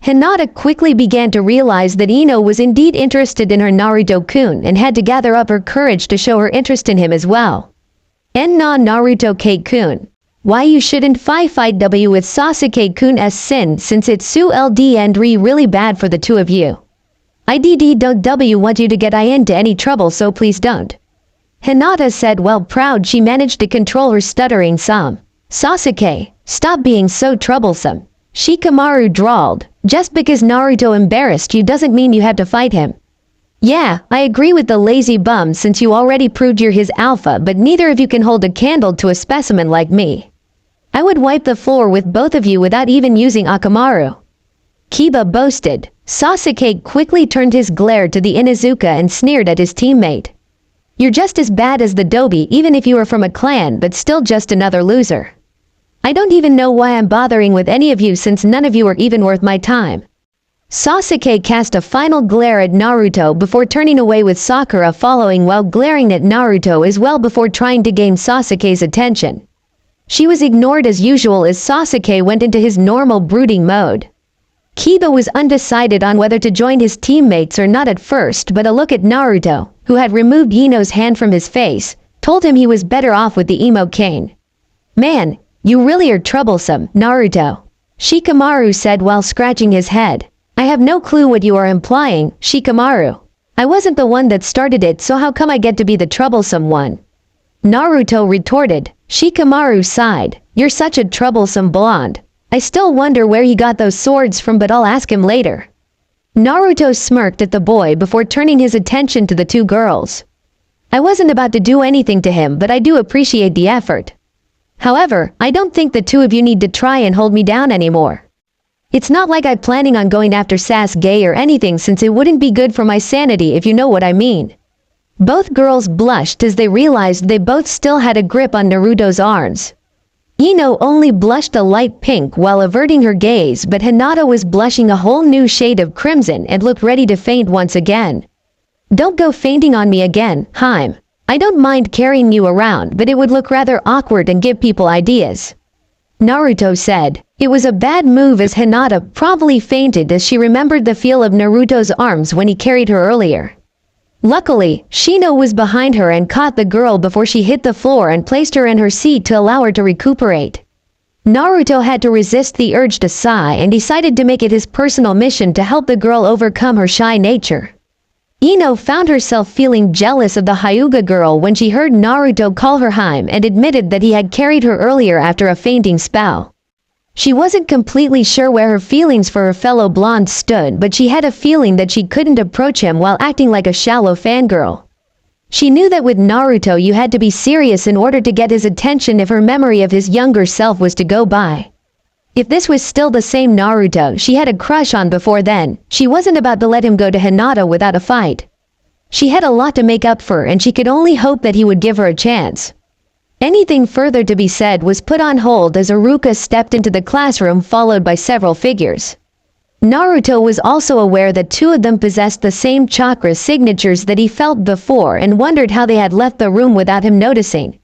Hinata quickly began to realize that Ino was indeed interested in her Naruto-kun and had to gather up her courage to show her interest in him as well. Na Naruto-kun. Why you shouldn't fight W with Sasuke-kun's sin since it's su ld and really bad for the two of you. don't W want you to get into any trouble so please don't. Hinata said while proud she managed to control her stuttering some. Sasuke, stop being so troublesome. Shikamaru drawled, just because Naruto embarrassed you doesn't mean you have to fight him. Yeah, I agree with the lazy bum since you already proved you're his alpha but neither of you can hold a candle to a specimen like me. I would wipe the floor with both of you without even using Akamaru. Kiba boasted. Sasuke quickly turned his glare to the Inuzuka and sneered at his teammate. You're just as bad as the Dobi even if you are from a clan but still just another loser. I don't even know why I'm bothering with any of you since none of you are even worth my time. Sasuke cast a final glare at Naruto before turning away with Sakura following while glaring at Naruto as well before trying to gain Sasuke's attention. She was ignored as usual as Sasuke went into his normal brooding mode. Kiba was undecided on whether to join his teammates or not at first but a look at Naruto, who had removed Ino's hand from his face, told him he was better off with the emo cane. Man, you really are troublesome, Naruto. Shikamaru said while scratching his head. I have no clue what you are implying, Shikamaru. I wasn't the one that started it so how come I get to be the troublesome one? Naruto retorted. Shikamaru sighed. You're such a troublesome blonde. I still wonder where he got those swords from but I'll ask him later. Naruto smirked at the boy before turning his attention to the two girls. I wasn't about to do anything to him but I do appreciate the effort. However, I don't think the two of you need to try and hold me down anymore. It's not like I'm planning on going after Sasuke or anything since it wouldn't be good for my sanity if you know what I mean. Both girls blushed as they realized they both still had a grip on Naruto's arms. Ino only blushed a light pink while averting her gaze but Hinata was blushing a whole new shade of crimson and looked ready to faint once again. Don't go fainting on me again, Haim. I don't mind carrying you around but it would look rather awkward and give people ideas. Naruto said. It was a bad move as Hinata probably fainted as she remembered the feel of Naruto's arms when he carried her earlier. Luckily, Shino was behind her and caught the girl before she hit the floor and placed her in her seat to allow her to recuperate. Naruto had to resist the urge to sigh and decided to make it his personal mission to help the girl overcome her shy nature. Ino found herself feeling jealous of the Hyuga girl when she heard Naruto call her Haim and admitted that he had carried her earlier after a fainting spell. She wasn't completely sure where her feelings for her fellow blonde stood but she had a feeling that she couldn't approach him while acting like a shallow fangirl. She knew that with Naruto you had to be serious in order to get his attention if her memory of his younger self was to go by. If this was still the same Naruto she had a crush on before then, she wasn't about to let him go to Hinata without a fight. She had a lot to make up for and she could only hope that he would give her a chance. Anything further to be said was put on hold as Iruka stepped into the classroom followed by several figures. Naruto was also aware that two of them possessed the same chakra signatures that he felt before and wondered how they had left the room without him noticing.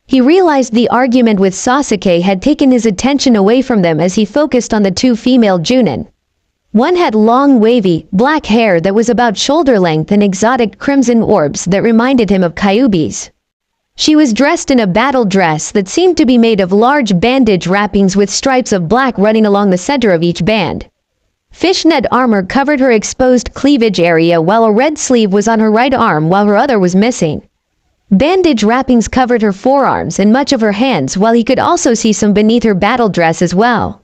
He realized the argument with Sasuke had taken his attention away from them as he focused on the two female Junin. One had long wavy, black hair that was about shoulder length and exotic crimson orbs that reminded him of Kyuubi's. She was dressed in a battle dress that seemed to be made of large bandage wrappings with stripes of black running along the center of each band. Fishnet armor covered her exposed cleavage area while a red sleeve was on her right arm while her other was missing. Bandage wrappings covered her forearms and much of her hands while he could also see some beneath her battle dress as well.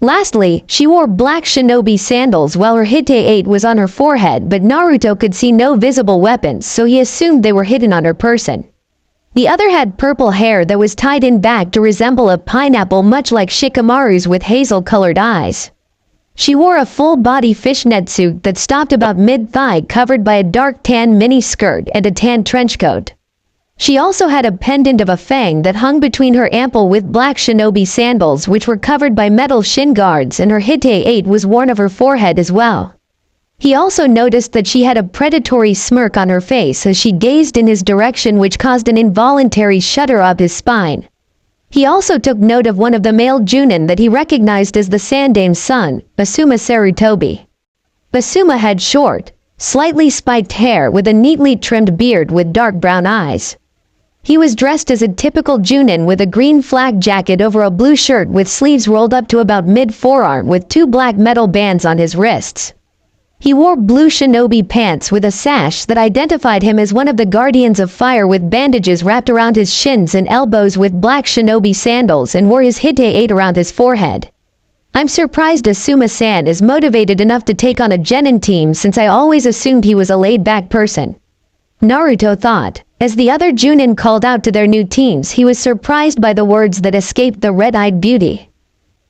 Lastly, she wore black shinobi sandals while her hite-8 was on her forehead but Naruto could see no visible weapons so he assumed they were hidden on her person. The other had purple hair that was tied in back to resemble a pineapple much like Shikamaru's with hazel-colored eyes. She wore a full-body fishnet suit that stopped about mid-thigh covered by a dark tan mini skirt and a tan trenchcoat. She also had a pendant of a fang that hung between her ample with black shinobi sandals which were covered by metal shin guards and her hite-8 was worn of her forehead as well. He also noticed that she had a predatory smirk on her face as she gazed in his direction, which caused an involuntary shudder up his spine. He also took note of one of the male Junin that he recognized as the Sandame's son, Basuma Sarutobi. Basuma had short, slightly spiked hair with a neatly trimmed beard with dark brown eyes. He was dressed as a typical Junin with a green flak jacket over a blue shirt with sleeves rolled up to about mid-forearm with 2 black metal bands on his wrists. He wore blue shinobi pants with a sash that identified him as one of the Guardians of Fire, with bandages wrapped around his shins and elbows, with black shinobi sandals, and wore his hite-8 around his forehead. I'm surprised Asuma-san is motivated enough to take on a genin team, since I always assumed he was a laid-back person. Naruto thought. As the other Junin called out to their new teams, he was surprised by the words that escaped the red-eyed beauty.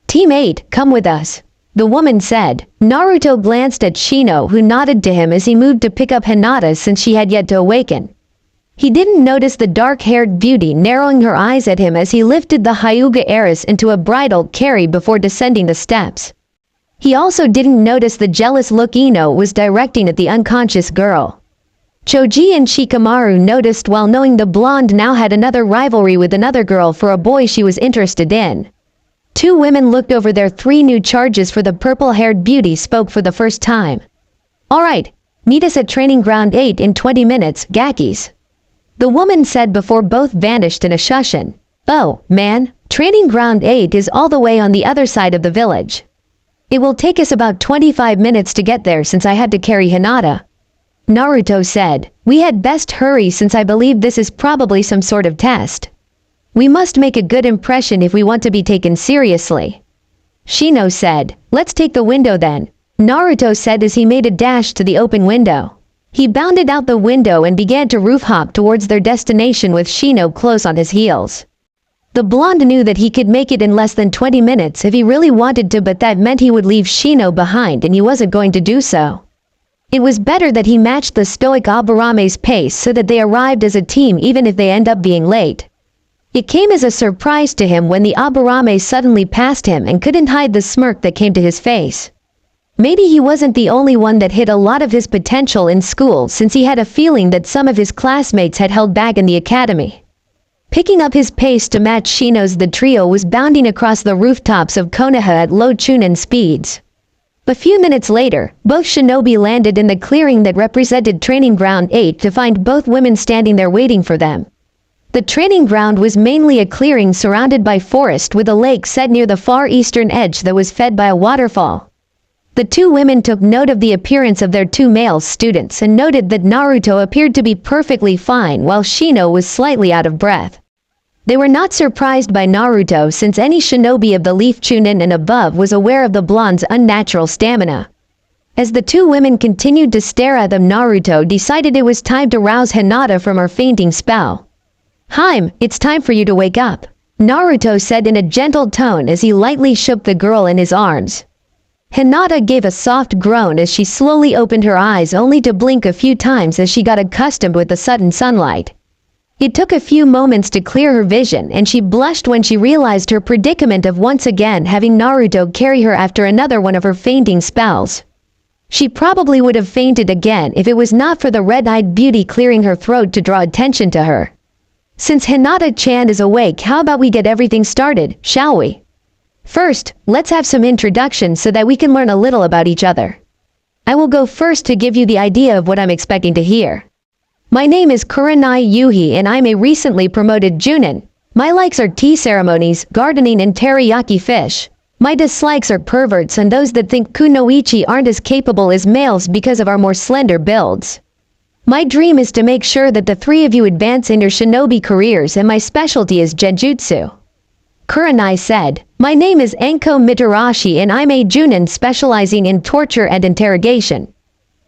"Team 8, come with us," the woman said. Naruto glanced at Shino, who nodded to him as he moved to pick up Hinata since she had yet to awaken. He didn't notice the dark-haired beauty narrowing her eyes at him as he lifted the Hyuga heiress into a bridal carry before descending the steps. He also didn't notice the jealous look Ino was directing at the unconscious girl. Choji and Shikamaru noticed, while knowing the blonde now had another rivalry with another girl for a boy she was interested in. 2 women looked over their 3 new charges for the purple-haired beauty spoke for the first time. "Alright, meet us at Training Ground 8 in 20 minutes, Gakis," the woman said before both vanished in a shushin. "Oh, man, Training Ground 8 is all the way on the other side of the village. It will take us about 25 minutes to get there since I had to carry Hinata," Naruto said. "We had best hurry since I believe this is probably some sort of test. We must make a good impression if we want to be taken seriously." Shino said. "Let's take the window then," Naruto said as he made a dash to the open window. He bounded out the window and began to roof hop towards their destination with Shino close on his heels. The blonde knew that he could make it in less than 20 minutes if he really wanted to, but that meant he would leave Shino behind, and he wasn't going to do so. It was better that he matched the stoic Aburame's pace so that they arrived as a team even if they end up being late. It came as a surprise to him when the Aburame suddenly passed him and couldn't hide the smirk that came to his face. Maybe he wasn't the only one that hit a lot of his potential in school, since he had a feeling that some of his classmates had held back in the academy. Picking up his pace to match Shino's, the trio was bounding across the rooftops of Konoha at low chunin speeds. A few minutes later, both shinobi landed in the clearing that represented Training Ground 8 to find both women standing there waiting for them. The training ground was mainly a clearing surrounded by forest with a lake set near the far eastern edge that was fed by a waterfall. The 2 women took note of the appearance of their 2 male students and noted that Naruto appeared to be perfectly fine while Shino was slightly out of breath. They were not surprised by Naruto, since any shinobi of the Leaf Chunin and above was aware of the blonde's unnatural stamina. As the 2 women continued to stare at them, Naruto decided it was time to rouse Hinata from her fainting spell. "Haim, it's time for you to wake up," Naruto said in a gentle tone as he lightly shook the girl in his arms. Hinata gave a soft groan as she slowly opened her eyes, only to blink a few times as she got accustomed with the sudden sunlight. It took a few moments to clear her vision, and she blushed when she realized her predicament of once again having Naruto carry her after another one of her fainting spells. She probably would have fainted again if it was not for the red-eyed beauty clearing her throat to draw attention to her. "Since Hinata-chan is awake, how about we get everything started, shall we? First, let's have some introductions so that we can learn a little about each other. I will go first to give you the idea of what I'm expecting to hear. My name is Kurenai Yuhi and I'm a recently promoted Junin. My likes are tea ceremonies, gardening and teriyaki fish. My dislikes are perverts and those that think kunoichi aren't as capable as males because of our more slender builds. My dream is to make sure that the 3 of you advance in your shinobi careers, and my specialty is genjutsu." Kurenai said. "My name is Anko Mitarashi and I'm a Junin specializing in torture and interrogation.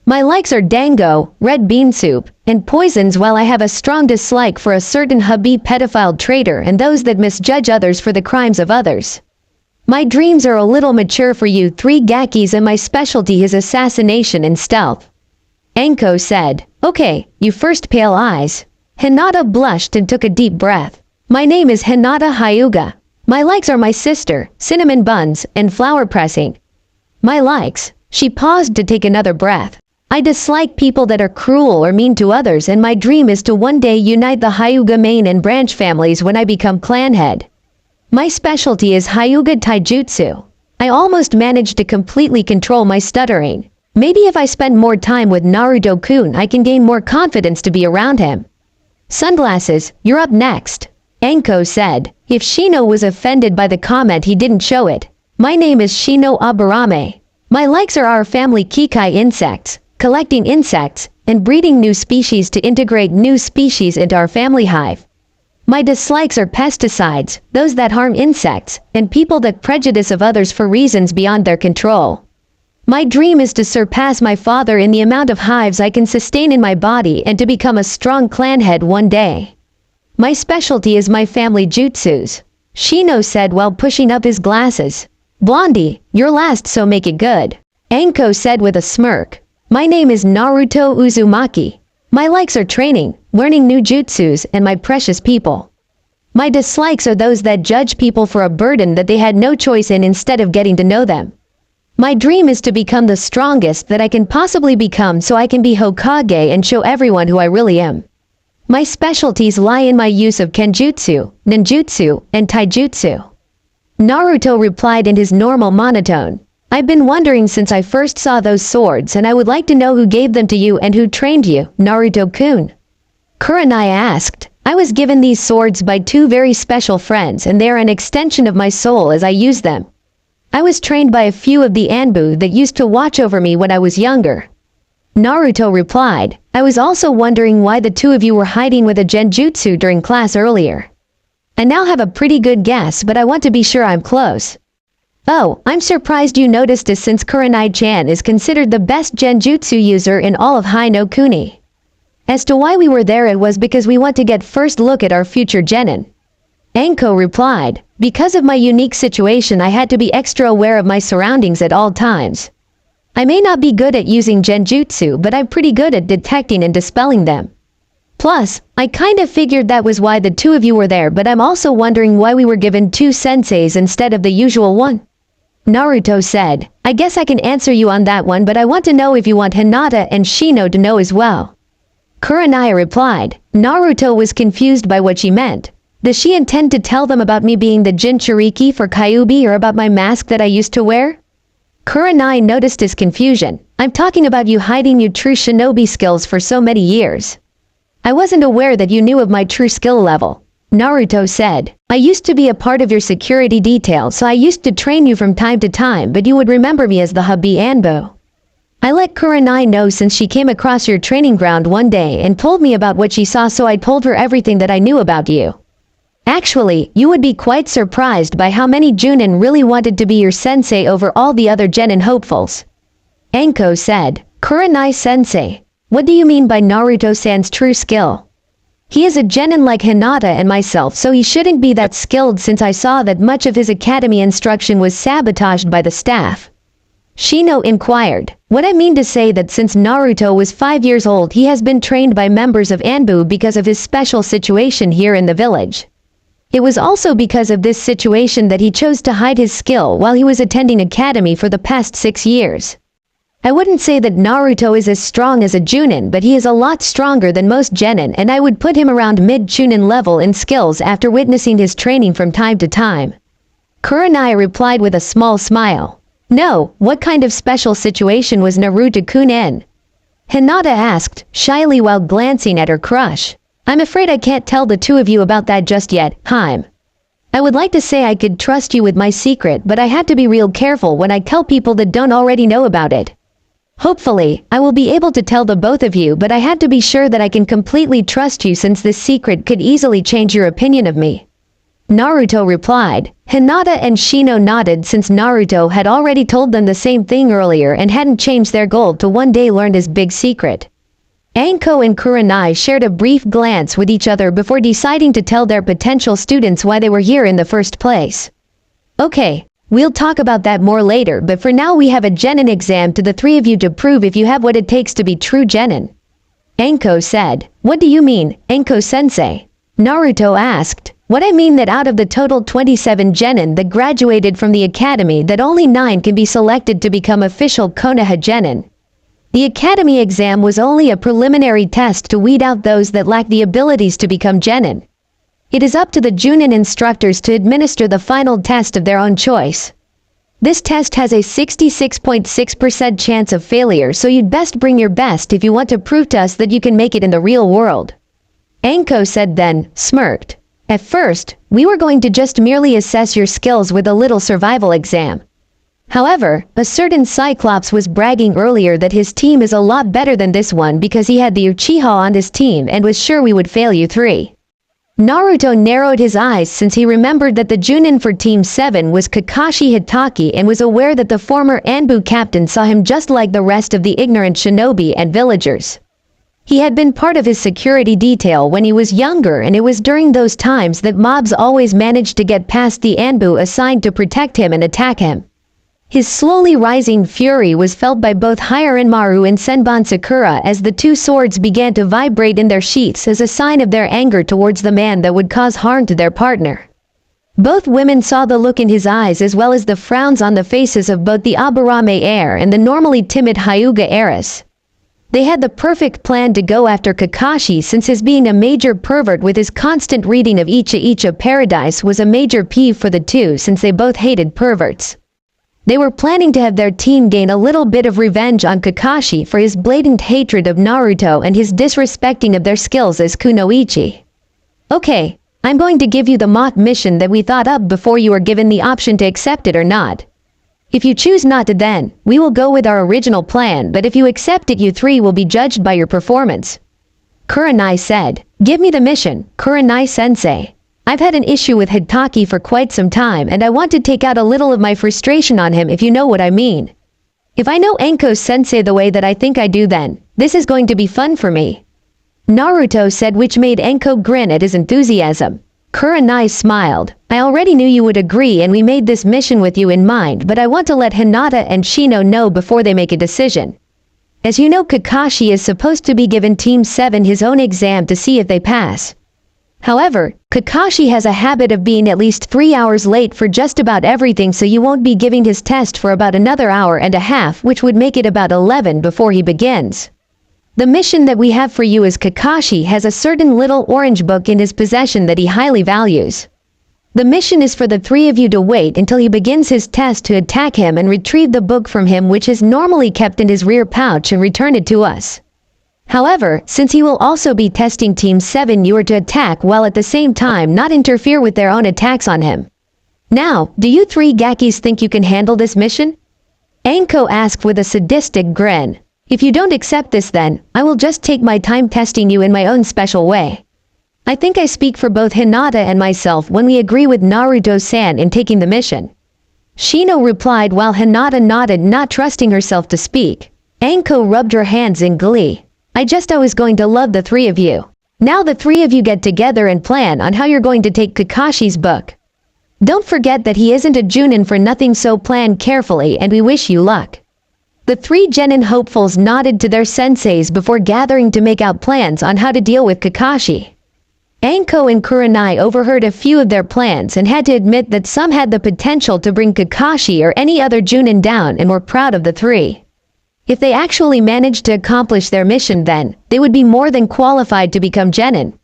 My likes are dango, red bean soup, and poisons, while I have a strong dislike for a certain hubby pedophile traitor and those that misjudge others for the crimes of others. My dreams are a little mature for you 3 Gakis and my specialty is assassination and stealth." Anko said. "Okay, you first, pale eyes." Hinata blushed and took a deep breath. "My name is Hinata Hyuga. My likes are my sister, cinnamon buns, and flower pressing." "My likes," She paused to take another breath. I dislike people that are cruel or mean to others, and my dream is to one day unite the Hyuga main and branch families when I become clan head. My specialty is Hyuga Taijutsu. I almost managed to completely control my stuttering. Maybe if I spend more time with Naruto-kun I can gain more confidence to be around him. Sunglasses, you're up next. Anko said. If Shino was offended by the comment he didn't show it. My name is Shino Aburame. My likes are our family Kikai insects, collecting insects, and breeding new species to integrate new species into our family hive. My dislikes are pesticides, those that harm insects, and people that prejudice of others for reasons beyond their control. My dream is to surpass my father in the amount of hives I can sustain in my body and to become a strong clan head one day. My specialty is my family jutsus, Shino said while pushing up his glasses. Blondie, you're last, so make it good. Anko said with a smirk. My name is Naruto Uzumaki. My likes are training, learning new jutsus, and my precious people. My dislikes are those that judge people for a burden that they had no choice in instead of getting to know them. My dream is to become the strongest that I can possibly become so I can be Hokage and show everyone who I really am. My specialties lie in my use of Kenjutsu, Ninjutsu, and Taijutsu. Naruto replied in his normal monotone. I've been wondering since I first saw those swords, and I would like to know who gave them to you and who trained you, Naruto-kun. Kurenai asked. I was given these swords by two very special friends, and they are an extension of my soul as I use them. I was trained by a few of the Anbu that used to watch over me when I was younger. Naruto replied. I was also wondering why the two of you were hiding with a genjutsu during class earlier. I now have a pretty good guess, but I want to be sure I'm close. Oh, I'm surprised you noticed this since Kurenai-chan is considered the best genjutsu user in all of Hai no Kuni. As to why we were there, it was because we want to get first look at our future genin. Anko replied, because of my unique situation I had to be extra aware of my surroundings at all times. I may not be good at using genjutsu, but I'm pretty good at detecting and dispelling them. Plus, I kind of figured that was why the two of you were there, but I'm also wondering why we were given two senseis instead of the usual one. Naruto said, I guess I can answer you on that one, but I want to know if you want Hinata and Shino to know as well. Kurenai replied. Naruto was confused by what she meant. Does she intend to tell them about me being the Jinchuriki for Kyuubi or about my mask that I used to wear? Kurenai noticed his confusion. I'm talking about you hiding your true shinobi skills for so many years. I wasn't aware that you knew of my true skill level. Naruto said, I used to be a part of your security detail, so I used to train you from time to time, but you would remember me as the Hubby Anbo. I let Kurenai know since she came across your training ground one day and told me about what she saw, so I told her everything that I knew about you. Actually, you would be quite surprised by how many Junin really wanted to be your sensei over all the other genin hopefuls. Anko said, Kurenai sensei, what do you mean by Naruto-san's true skill? He is a genin like Hinata and myself, so he shouldn't be that skilled since I saw that much of his academy instruction was sabotaged by the staff. Shino inquired. What I mean to say that since Naruto was 5 years old he has been trained by members of Anbu because of his special situation here in the village. It was also because of this situation that he chose to hide his skill while he was attending academy for the past 6 years. I wouldn't say that Naruto is as strong as a Junin, but he is a lot stronger than most genin, and I would put him around mid-Chunin level in skills after witnessing his training from time to time. Kurenai replied with a small smile. No, what kind of special situation was Naruto-kun in? Hinata asked, shyly while glancing at her crush. I'm afraid I can't tell the two of you about that just yet, Haim. I would like to say I could trust you with my secret, but I had to be real careful when I tell people that don't already know about it. Hopefully, I will be able to tell the both of you, but I had to be sure that I can completely trust you since this secret could easily change your opinion of me. Naruto replied. Hinata and Shino nodded since Naruto had already told them the same thing earlier and hadn't changed their goal to one day learn his big secret. Anko and Kurenai shared a brief glance with each other before deciding to tell their potential students why they were here in the first place. Okay. We'll talk about that more later, but for now we have a genin exam to the three of you to prove if you have what it takes to be true genin. Anko said. What do you mean, Anko-sensei? Naruto asked. What I mean that out of the total 27 genin that graduated from the academy, that only 9 can be selected to become official Konoha genin. The academy exam was only a preliminary test to weed out those that lack the abilities to become genin. It is up to the Junin instructors to administer the final test of their own choice. This test has a 66.6% chance of failure, so you'd best bring your best if you want to prove to us that you can make it in the real world. Anko said then, smirked. At first, we were going to just merely assess your skills with a little survival exam. However, a certain Cyclops was bragging earlier that his team is a lot better than this one because he had the Uchiha on his team and was sure we would fail you 3. Naruto narrowed his eyes since he remembered that the Junin for Team 7 was Kakashi Hitaki and was aware that the former Anbu captain saw him just like the rest of the ignorant shinobi and villagers. He had been part of his security detail when he was younger, and it was during those times that mobs always managed to get past the Anbu assigned to protect him and attack him. His slowly rising fury was felt by both Hiranmaru and Senbon Sakura as the two swords began to vibrate in their sheaths as a sign of their anger towards the man that would cause harm to their partner. Both women saw the look in his eyes as well as the frowns on the faces of both the Aburame heir and the normally timid Hyuga heiress. They had the perfect plan to go after Kakashi, since his being a major pervert with his constant reading of Icha Icha Paradise was a major peeve for the two, since they both hated perverts. They were planning to have their team gain a little bit of revenge on Kakashi for his blatant hatred of Naruto and his disrespecting of their skills as kunoichi. Okay, I'm going to give you the mock mission that we thought up before you were given the option to accept it or not. If you choose not to, then we will go with our original plan, but if you accept it, you 3 will be judged by your performance. Kurenai said, give me the mission, Kurenai-sensei. I've had an issue with Hitaki for quite some time, and I want to take out a little of my frustration on him, if you know what I mean. If I know Anko-sensei the way that I think I do, then this is going to be fun for me. Naruto said, which made Anko grin at his enthusiasm. Kurenai smiled. I already knew you would agree, and we made this mission with you in mind, but I want to let Hinata and Shino know before they make a decision. As you know, Kakashi is supposed to be given Team 7 his own exam to see if they pass. However, Kakashi has a habit of being at least 3 hours late for just about everything, so you won't be giving his test for about another hour and a half, which would make it about 11 before he begins. The mission that we have for you is Kakashi has a certain little orange book in his possession that he highly values. The mission is for the 3 of you to wait until he begins his test to attack him and retrieve the book from him, which is normally kept in his rear pouch, and return it to us. However, since he will also be testing Team 7, you are to attack while at the same time not interfere with their own attacks on him. Now, do you 3 Gakis think you can handle this mission? Anko asked with a sadistic grin. If you don't accept this, then I will just take my time testing you in my own special way. I think I speak for both Hinata and myself when we agree with Naruto-san in taking the mission. Shino replied while Hinata nodded, not trusting herself to speak. Anko rubbed her hands in glee. I was going to love the 3 of you. Now the 3 of you get together and plan on how you're going to take Kakashi's book. Don't forget that he isn't a Junin for nothing, so plan carefully, and we wish you luck. The 3 genin hopefuls nodded to their senseis before gathering to make out plans on how to deal with Kakashi. Anko and Kurenai overheard a few of their plans and had to admit that some had the potential to bring Kakashi or any other Junin down, and were proud of the 3. If they actually managed to accomplish their mission, then they would be more than qualified to become genin.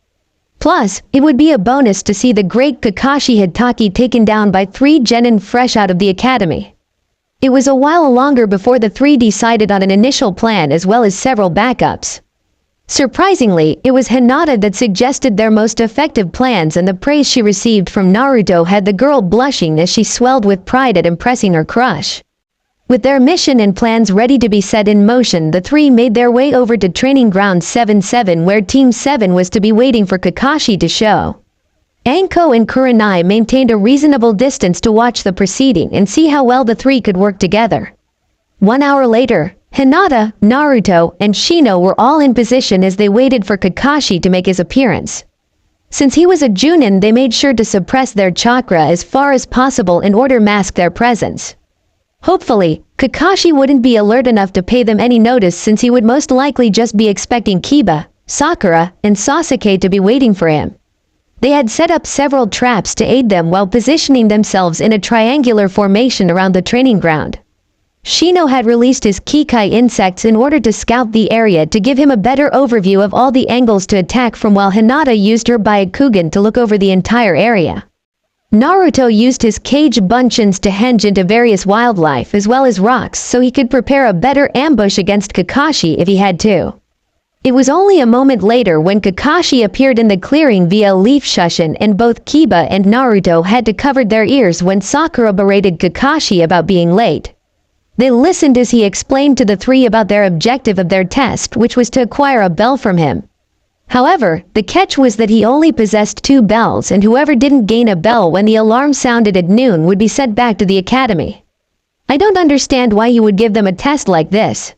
Plus, it would be a bonus to see the great Kakashi Hitaki taken down by 3 genin fresh out of the academy. It was a while longer before the 3 decided on an initial plan as well as several backups. Surprisingly, it was Hinata that suggested their most effective plans, and the praise she received from Naruto had the girl blushing as she swelled with pride at impressing her crush. With their mission and plans ready to be set in motion, the 3 made their way over to Training Ground 7-7, where Team 7 was to be waiting for Kakashi to show. Anko and Kurenai maintained a reasonable distance to watch the proceeding and see how well the 3 could work together. 1 hour later, Hinata, Naruto, and Shino were all in position as they waited for Kakashi to make his appearance. Since he was a Junin, they made sure to suppress their chakra as far as possible in order to mask their presence. Hopefully, Kakashi wouldn't be alert enough to pay them any notice, since he would most likely just be expecting Kiba, Sakura, and Sasuke to be waiting for him. They had set up several traps to aid them while positioning themselves in a triangular formation around the training ground. Shino had released his Kikai insects in order to scout the area to give him a better overview of all the angles to attack from, while Hinata used her Byakugan to look over the entire area. Naruto used his cage bunchins to henge into various wildlife as well as rocks so he could prepare a better ambush against Kakashi if he had to. It was only a moment later when Kakashi appeared in the clearing via leaf shushin, and both Kiba and Naruto had to cover their ears when Sakura berated Kakashi about being late. They listened as he explained to the three about their objective of their test, which was to acquire a bell from him. However, the catch was that he only possessed 2 bells, and whoever didn't gain a bell when the alarm sounded at noon would be sent back to the academy. I don't understand why he would give them a test like this.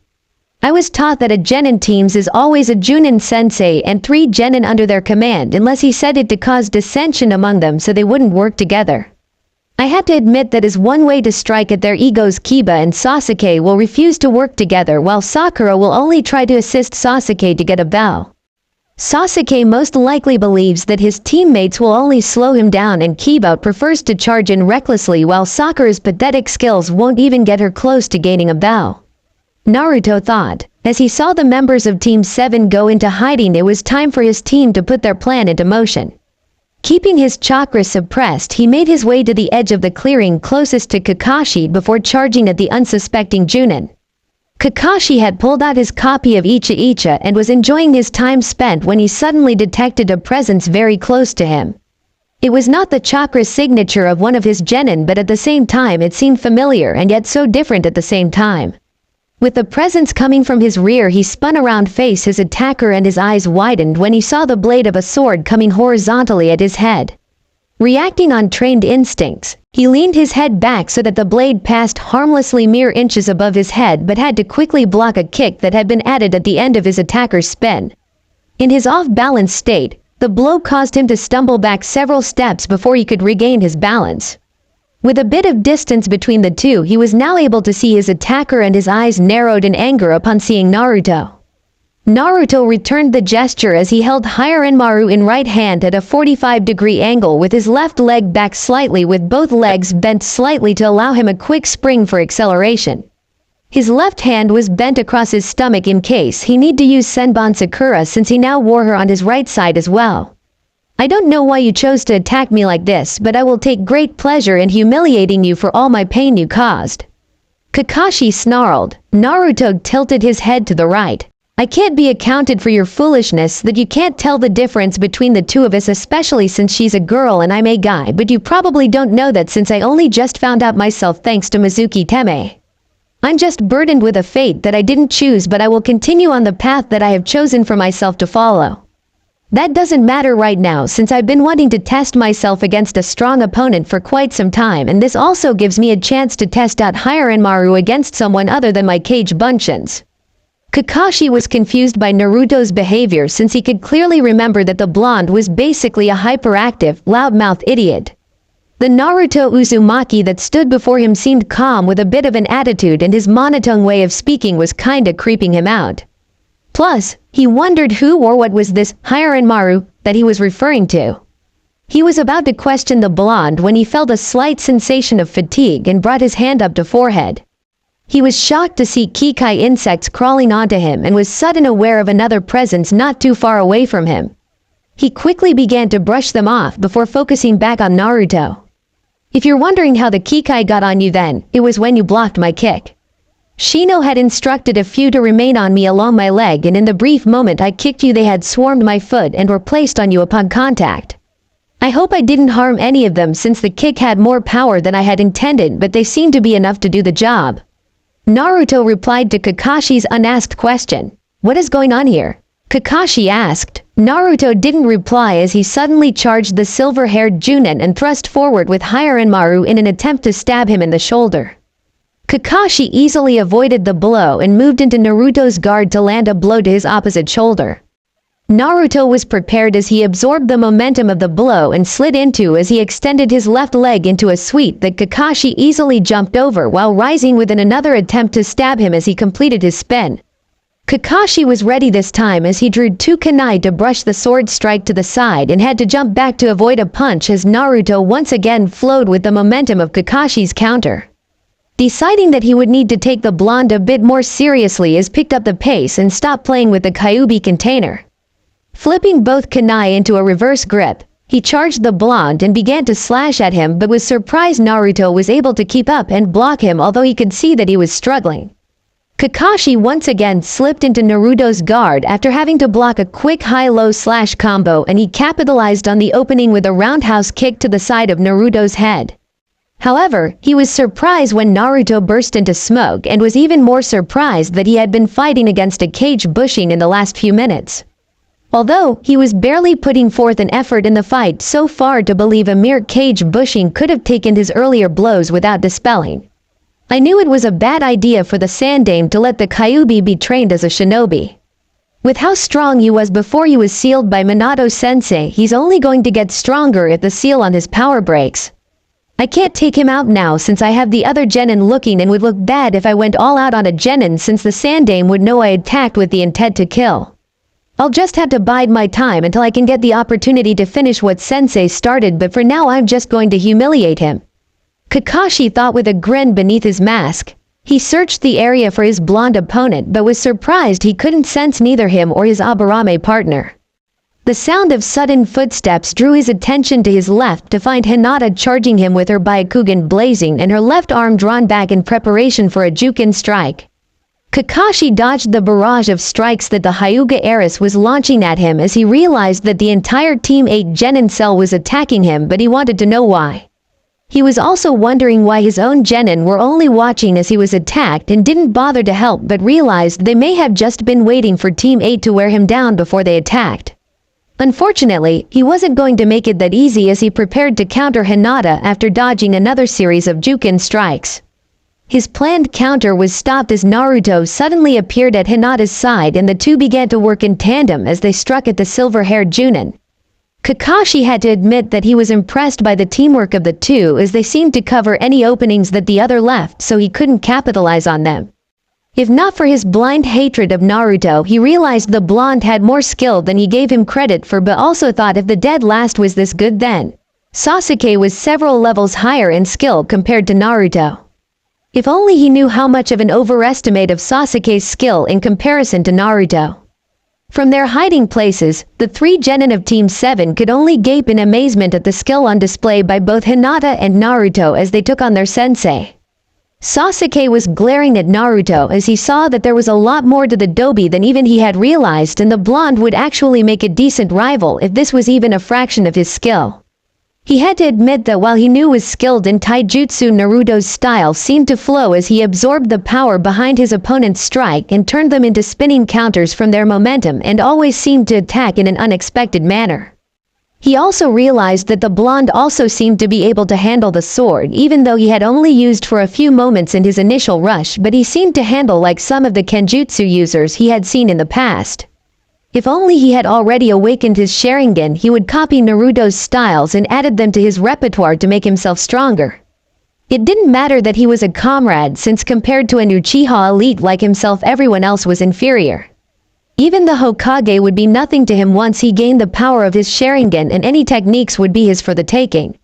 I was taught that a genin teams is always a Junin sensei and 3 genin under their command, unless he said it to cause dissension among them so they wouldn't work together. I had to admit that is one way to strike at their egos. Kiba and Sasuke will refuse to work together, while Sakura will only try to assist Sasuke to get a bell. Sasuke most likely believes that his teammates will only slow him down, and Kiba prefers to charge in recklessly, while Sakura's pathetic skills won't even get her close to gaining a bell. Naruto thought. As he saw the members of Team 7 go into hiding, it was time for his team to put their plan into motion. Keeping his chakra suppressed, he made his way to the edge of the clearing closest to Kakashi before charging at the unsuspecting Junin. Kakashi had pulled out his copy of Icha Icha and was enjoying his time spent when he suddenly detected a presence very close to him. It was not the chakra signature of one of his genin, but at the same time it seemed familiar and yet so different at the same time. With the presence coming from his rear, he spun around, faced his attacker, and his eyes widened when he saw the blade of a sword coming horizontally at his head. Reacting on trained instincts, he leaned his head back so that the blade passed harmlessly mere inches above his head, but had to quickly block a kick that had been added at the end of his attacker's spin. In his off-balance state, the blow caused him to stumble back several steps before he could regain his balance. With a bit of distance between the two, he was now able to see his attacker, and his eyes narrowed in anger upon seeing Naruto. Naruto returned the gesture as he held Hiranmaru in right hand at a 45-degree angle, with his left leg back slightly, with both legs bent slightly to allow him a quick spring for acceleration. His left hand was bent across his stomach in case he need to use Senbon Sakura, since he now wore her on his right side as well. I don't know why you chose to attack me like this, but I will take great pleasure in humiliating you for all my pain you caused. Kakashi snarled. Naruto tilted his head to the right. I can't be accounted for your foolishness that you can't tell the difference between the two of us, especially since she's a girl and I'm a guy, but you probably don't know that since I only just found out myself thanks to Mizuki Teme. I'm just burdened with a fate that I didn't choose, but I will continue on the path that I have chosen for myself to follow. That doesn't matter right now, since I've been wanting to test myself against a strong opponent for quite some time, and this also gives me a chance to test out Hiranmaru against someone other than my cage bunchins. Kakashi was confused by Naruto's behavior, since he could clearly remember that the blonde was basically a hyperactive, loudmouth idiot. The Naruto Uzumaki that stood before him seemed calm with a bit of an attitude, and his monotone way of speaking was kinda creeping him out. Plus, he wondered who or what was this Hiranmaru that he was referring to. He was about to question the blonde when he felt a slight sensation of fatigue and brought his hand up to forehead. He was shocked to see Kikai insects crawling onto him and was suddenly aware of another presence not too far away from him. He quickly began to brush them off before focusing back on Naruto. If you're wondering how the Kikai got on you, then it was when you blocked my kick. Shino had instructed a few to remain on me along my leg, and in the brief moment I kicked you, they had swarmed my foot and were placed on you upon contact. I hope I didn't harm any of them, since the kick had more power than I had intended, but they seemed to be enough to do the job. Naruto replied to Kakashi's unasked question. What is going on here? Kakashi asked. Naruto didn't reply as he suddenly charged the silver-haired Junin and thrust forward with Hiranmaru in an attempt to stab him in the shoulder. Kakashi easily avoided the blow and moved into Naruto's guard to land a blow to his opposite shoulder. Naruto was prepared as he absorbed the momentum of the blow and slid into as he extended his left leg into a sweep that Kakashi easily jumped over while rising within another attempt to stab him as he completed his spin. Kakashi was ready this time as he drew two kunai to brush the sword strike to the side and had to jump back to avoid a punch as Naruto once again flowed with the momentum of Kakashi's counter. Deciding that he would need to take the blonde a bit more seriously as picked up the pace and stopped playing with the Kyuubi container. Flipping both kunai into a reverse grip, he charged the blonde and began to slash at him but was surprised Naruto was able to keep up and block him although he could see that he was struggling. Kakashi once again slipped into Naruto's guard after having to block a quick high-low slash combo and he capitalized on the opening with a roundhouse kick to the side of Naruto's head. However, he was surprised when Naruto burst into smoke and was even more surprised that he had been fighting against a cage bushing in the last few minutes. Although he was barely putting forth an effort in the fight so far to believe a mere cage bushing could have taken his earlier blows without dispelling. I knew it was a bad idea for the Sandame to let the Kyuubi be trained as a shinobi. With how strong he was before he was sealed by Minato-sensei, he's only going to get stronger if the seal on his power breaks. I can't take him out now since I have the other genin looking and would look bad if I went all out on a genin since the Sandame would know I attacked with the intent to kill. I'll just have to bide my time until I can get the opportunity to finish what Sensei started, but for now I'm just going to humiliate him. Kakashi thought with a grin beneath his mask. He searched the area for his blonde opponent but was surprised he couldn't sense neither him or his Aburame partner. The sound of sudden footsteps drew his attention to his left to find Hinata charging him with her Byakugan blazing and her left arm drawn back in preparation for a Jukin strike. Kakashi dodged the barrage of strikes that the Hyuga heiress was launching at him as he realized that the entire Team 8 genin cell was attacking him, but he wanted to know why. He was also wondering why his own genin were only watching as he was attacked and didn't bother to help, but realized they may have just been waiting for Team 8 to wear him down before they attacked. Unfortunately, he wasn't going to make it that easy as he prepared to counter Hinata after dodging another series of Jukin strikes. His planned counter was stopped as Naruto suddenly appeared at Hinata's side and the two began to work in tandem as they struck at the silver-haired Junin. Kakashi had to admit that he was impressed by the teamwork of the two as they seemed to cover any openings that the other left, so he couldn't capitalize on them. If not for his blind hatred of Naruto, he realized the blonde had more skill than he gave him credit for, but also thought if the dead last was this good then Sasuke was several levels higher in skill compared to Naruto. If only he knew how much of an overestimate of Sasuke's skill in comparison to Naruto. From their hiding places, the three genin of Team 7 could only gape in amazement at the skill on display by both Hinata and Naruto as they took on their sensei. Sasuke was glaring at Naruto as he saw that there was a lot more to the dobi than even he had realized, and the blonde would actually make a decent rival if this was even a fraction of his skill. He had to admit that while he knew was skilled in taijutsu, Naruto's style seemed to flow as he absorbed the power behind his opponent's strike and turned them into spinning counters from their momentum and always seemed to attack in an unexpected manner. He also realized that the blonde also seemed to be able to handle the sword even though he had only used for a few moments in his initial rush, but he seemed to handle like some of the kenjutsu users he had seen in the past. If only he had already awakened his Sharingan, he would copy Naruto's styles and added them to his repertoire to make himself stronger. It didn't matter that he was a comrade since compared to an Uchiha elite like himself everyone else was inferior. Even the Hokage would be nothing to him once he gained the power of his Sharingan, and any techniques would be his for the taking.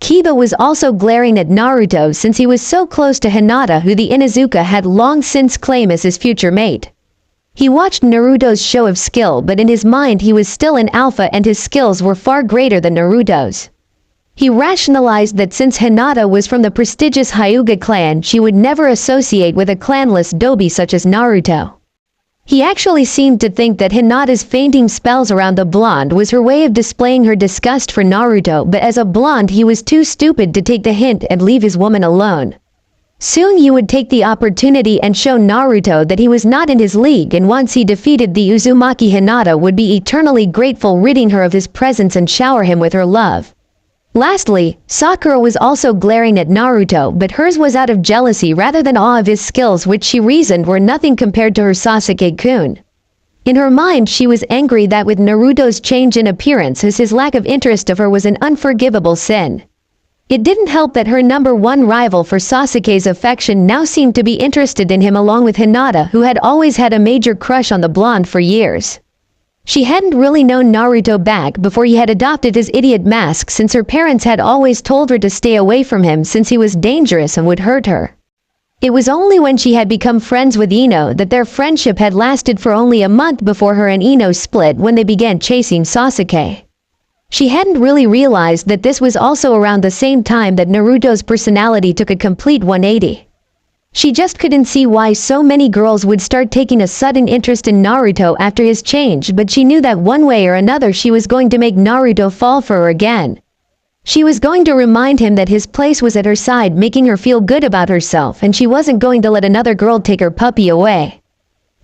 Kiba was also glaring at Naruto since he was so close to Hinata, who the Inuzuka had long since claimed as his future mate. He watched Naruto's show of skill, but in his mind he was still an alpha and his skills were far greater than Naruto's. He rationalized that since Hinata was from the prestigious Hyuga clan, she would never associate with a clanless dobi such as Naruto. He actually seemed to think that Hinata's fainting spells around the blonde was her way of displaying her disgust for Naruto, but as a blonde he was too stupid to take the hint and leave his woman alone. Soon you would take the opportunity and show Naruto that he was not in his league, and once he defeated the Uzumaki, Hinata would be eternally grateful, ridding her of his presence and shower him with her love. Lastly, Sakura was also glaring at Naruto, but hers was out of jealousy rather than awe of his skills, which she reasoned were nothing compared to her Sasuke-kun. In her mind she was angry that with Naruto's change in appearance, as his lack of interest of her was an unforgivable sin. It didn't help that her number one rival for Sasuke's affection now seemed to be interested in him along with Hinata, who had always had a major crush on the blonde for years. She hadn't really known Naruto back before he had adopted his idiot mask, since her parents had always told her to stay away from him since he was dangerous and would hurt her. It was only when she had become friends with Ino that their friendship had lasted for only a month before her and Ino split when they began chasing Sasuke. She hadn't really realized that this was also around the same time that Naruto's personality took a complete 180. She just couldn't see why so many girls would start taking a sudden interest in Naruto after his change, but she knew that one way or another she was going to make Naruto fall for her again. She was going to remind him that his place was at her side, making her feel good about herself, and she wasn't going to let another girl take her puppy away.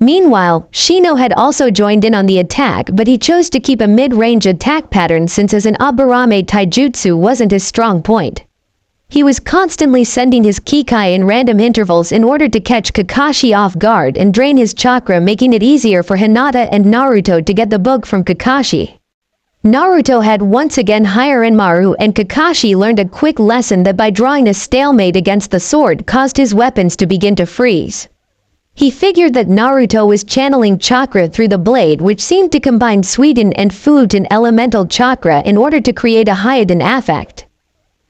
Meanwhile, Shino had also joined in on the attack, but he chose to keep a mid-range attack pattern since as an Aburame taijutsu wasn't his strong point. He was constantly sending his Kikai in random intervals in order to catch Kakashi off guard and drain his chakra, making it easier for Hinata and Naruto to get the book from Kakashi. Naruto had once again Hiranmaru, and Kakashi learned a quick lesson that by drawing a stalemate against the sword caused his weapons to begin to freeze. He figured that Naruto was channeling chakra through the blade, which seemed to combine Suiden and Futen elemental chakra in order to create a Hyoden affect.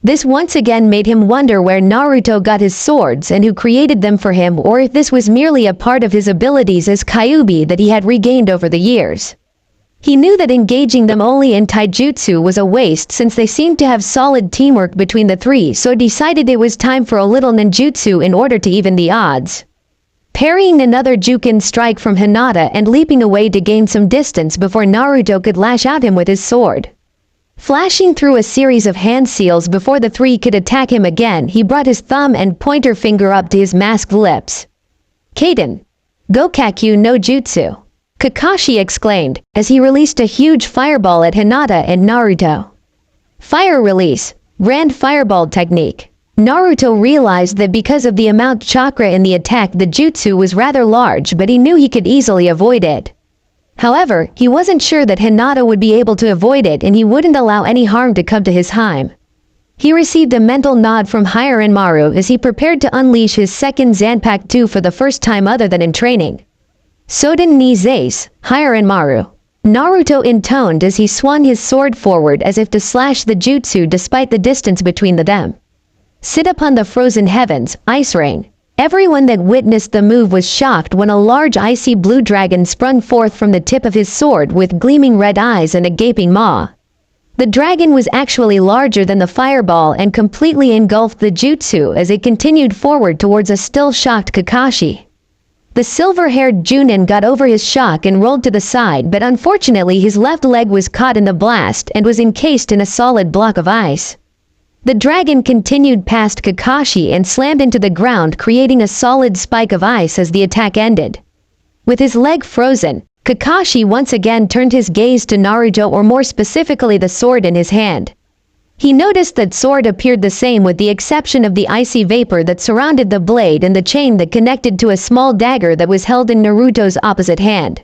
This once again made him wonder where Naruto got his swords and who created them for him, or if this was merely a part of his abilities as Kyuubi that he had regained over the years. He knew that engaging them only in taijutsu was a waste since they seemed to have solid teamwork between the three, so decided it was time for a little ninjutsu in order to even the odds. Parrying another Jukin strike from Hinata and leaping away to gain some distance before Naruto could lash out him with his sword. Flashing through a series of hand seals before the three could attack him again, he brought his thumb and pointer finger up to his masked lips. "Kaden, Gokakyu no Jutsu," Kakashi exclaimed, as he released a huge fireball at Hinata and Naruto. Fire release, Grand Fireball technique. Naruto realized that because of the amount chakra in the attack, the jutsu was rather large, but he knew he could easily avoid it. However, he wasn't sure that Hinata would be able to avoid it, and he wouldn't allow any harm to come to his Hime. He received a mental nod from Hiranmaru as he prepared to unleash his second Zanpakuto for the first time other than in training. Soden ni Zace, Hiranmaru. Naruto intoned as he swung his sword forward as if to slash the jutsu despite the distance between them. Sit upon the frozen heavens, ice rain. Everyone that witnessed the move was shocked when a large icy blue dragon sprung forth from the tip of his sword with gleaming red eyes and a gaping maw. The dragon was actually larger than the fireball and completely engulfed the jutsu as it continued forward towards a still shocked Kakashi. The silver-haired Junin got over his shock and rolled to the side, but unfortunately his left leg was caught in the blast and was encased in a solid block of ice. The dragon continued past Kakashi and slammed into the ground, creating a solid spike of ice as the attack ended. With his leg frozen, Kakashi once again turned his gaze to Naruto, or more specifically the sword in his hand. He noticed that sword appeared the same with the exception of the icy vapor that surrounded the blade and the chain that connected to a small dagger that was held in Naruto's opposite hand.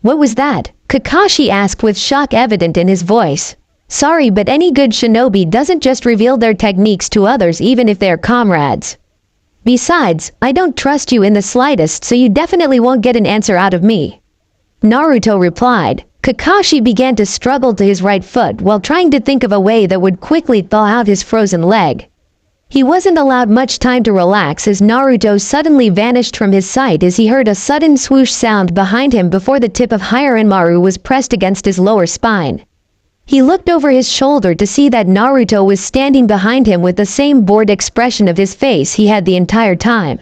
"What was that?" Kakashi asked with shock evident in his voice. "Sorry, but any good shinobi doesn't just reveal their techniques to others even if they're comrades. Besides, I don't trust you in the slightest, so you definitely won't get an answer out of me," Naruto replied. Kakashi began to struggle to his right foot while trying to think of a way that would quickly thaw out his frozen leg. He wasn't allowed much time to relax as Naruto suddenly vanished from his sight as he heard a sudden swoosh sound behind him before the tip of Hiranmaru was pressed against his lower spine. He looked over his shoulder to see that Naruto was standing behind him with the same bored expression of his face he had the entire time.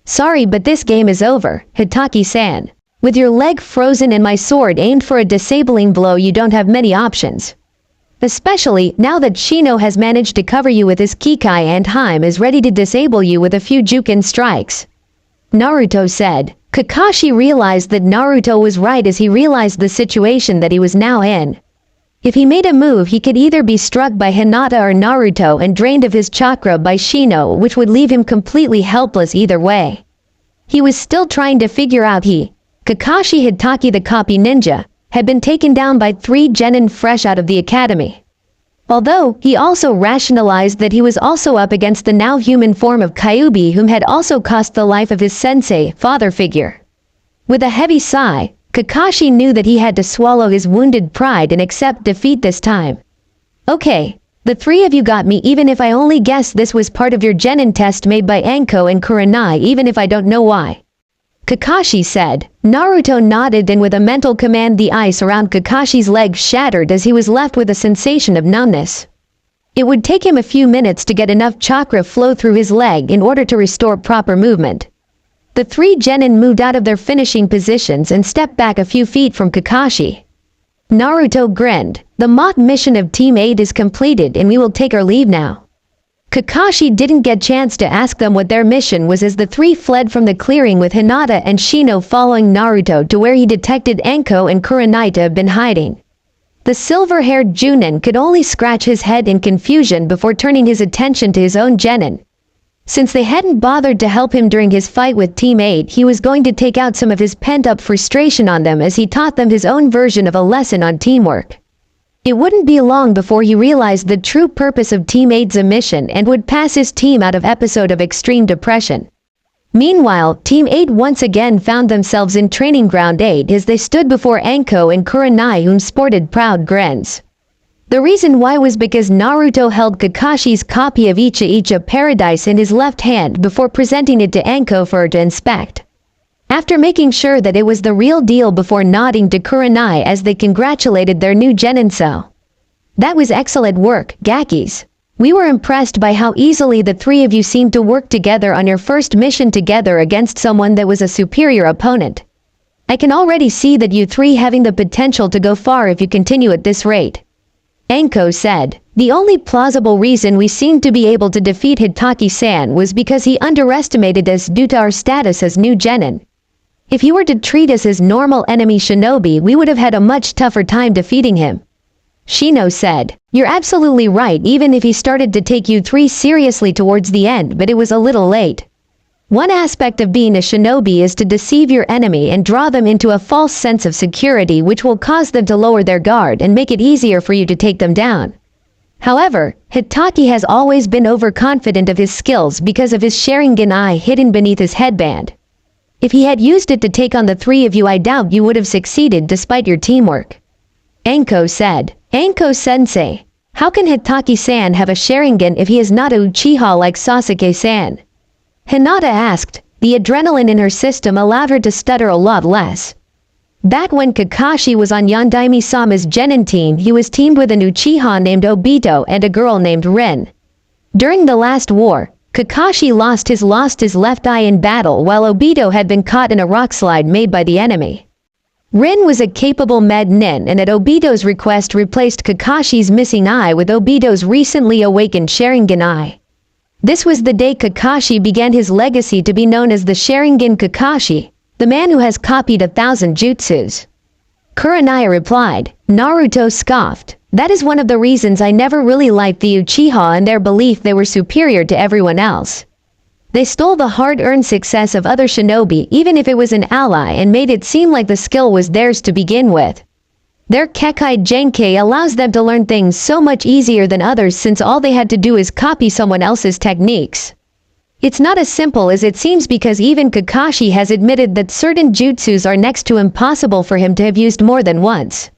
"Sorry, but this game is over, Hitaki-san. With your leg frozen and my sword aimed for a disabling blow, you don't have many options. Especially now that Shino has managed to cover you with his Kikai and Hime is ready to disable you with a few Jukin strikes," Naruto said. Kakashi realized that Naruto was right as he realized the situation that he was now in. If he made a move, he could either be struck by Hinata or Naruto and drained of his chakra by Shino, which would leave him completely helpless either way. He was still trying to figure out Kakashi Hitaki the copy ninja, had been taken down by 3 genin fresh out of the academy. Although, he also rationalized that he was also up against the now human form of Kyuubi, whom had also cost the life of his sensei, father figure. With a heavy sigh, Kakashi knew that he had to swallow his wounded pride and accept defeat this time. Okay, the three of you got me, even if I only guessed this was part of your genin test made by Anko and Kurenai, even if I don't know why. Kakashi said. Naruto nodded, and with a mental command the ice around Kakashi's leg shattered as he was left with a sensation of numbness. It would take him a few minutes to get enough chakra flow through his leg in order to restore proper movement. The three genin moved out of their finishing positions and stepped back a few feet from Kakashi. Naruto grinned. The mock mission of Team 8 is completed and we will take our leave now. Kakashi didn't get chance to ask them what their mission was as the three fled from the clearing with Hinata and Shino following Naruto to where he detected Anko and Kurenai to have been hiding. The silver-haired Junin could only scratch his head in confusion before turning his attention to his own genin. Since they hadn't bothered to help him during his fight with Team 8, he was going to take out some of his pent-up frustration on them as he taught them his own version of a lesson on teamwork. It wouldn't be long before he realized the true purpose of Team 8's mission and would pass his team out of episode of extreme depression. Meanwhile, Team 8 once again found themselves in Training Ground 8 as they stood before Anko and Kurenai, whom sported proud grins. The reason why was because Naruto held Kakashi's copy of Icha Paradise in his left hand before presenting it to Anko for her to inspect. After making sure that it was the real deal before nodding to Kurenai as they congratulated their new genin-so. That was excellent work, Gakis. We were impressed by how easily the three of you seemed to work together on your first mission together against someone that was a superior opponent. I can already see that you three having the potential to go far if you continue at this rate. Anko said. The only plausible reason we seemed to be able to defeat Hitaki-san was because he underestimated us due to our status as new genin. If he were to treat us as normal enemy shinobi, we would have had a much tougher time defeating him. Shino said. You're absolutely right, even if he started to take you three seriously towards the end, but it was a little late. One aspect of being a shinobi is to deceive your enemy and draw them into a false sense of security, which will cause them to lower their guard and make it easier for you to take them down. However, Hitaki has always been overconfident of his skills because of his Sharingan eye hidden beneath his headband. If he had used it to take on the three of you, I doubt you would have succeeded despite your teamwork. Anko said. Anko-sensei, how can Hitaki-san have a Sharingan if he is not a Uchiha like Sasuke-san? Hinata asked. The adrenaline in her system allowed her to stutter a lot less. Back when Kakashi was on Yondaime-sama's genin team, he was teamed with an Uchiha named Obito and a girl named Rin. During the last war, Kakashi lost his left eye in battle while Obito had been caught in a rock slide made by the enemy. Rin was a capable med nin and at Obito's request replaced Kakashi's missing eye with Obito's recently awakened Sharingan eye. This was the day Kakashi began his legacy to be known as the Sharingan Kakashi, the man who has copied 1,000 jutsus. Kurenai replied. Naruto scoffed. That is one of the reasons I never really liked the Uchiha and their belief they were superior to everyone else. They stole the hard-earned success of other shinobi even if it was an ally and made it seem like the skill was theirs to begin with. Their Kekkei Genkei allows them to learn things so much easier than others since all they had to do is copy someone else's techniques. It's not as simple as it seems because even Kakashi has admitted that certain jutsus are next to impossible for him to have used more than once.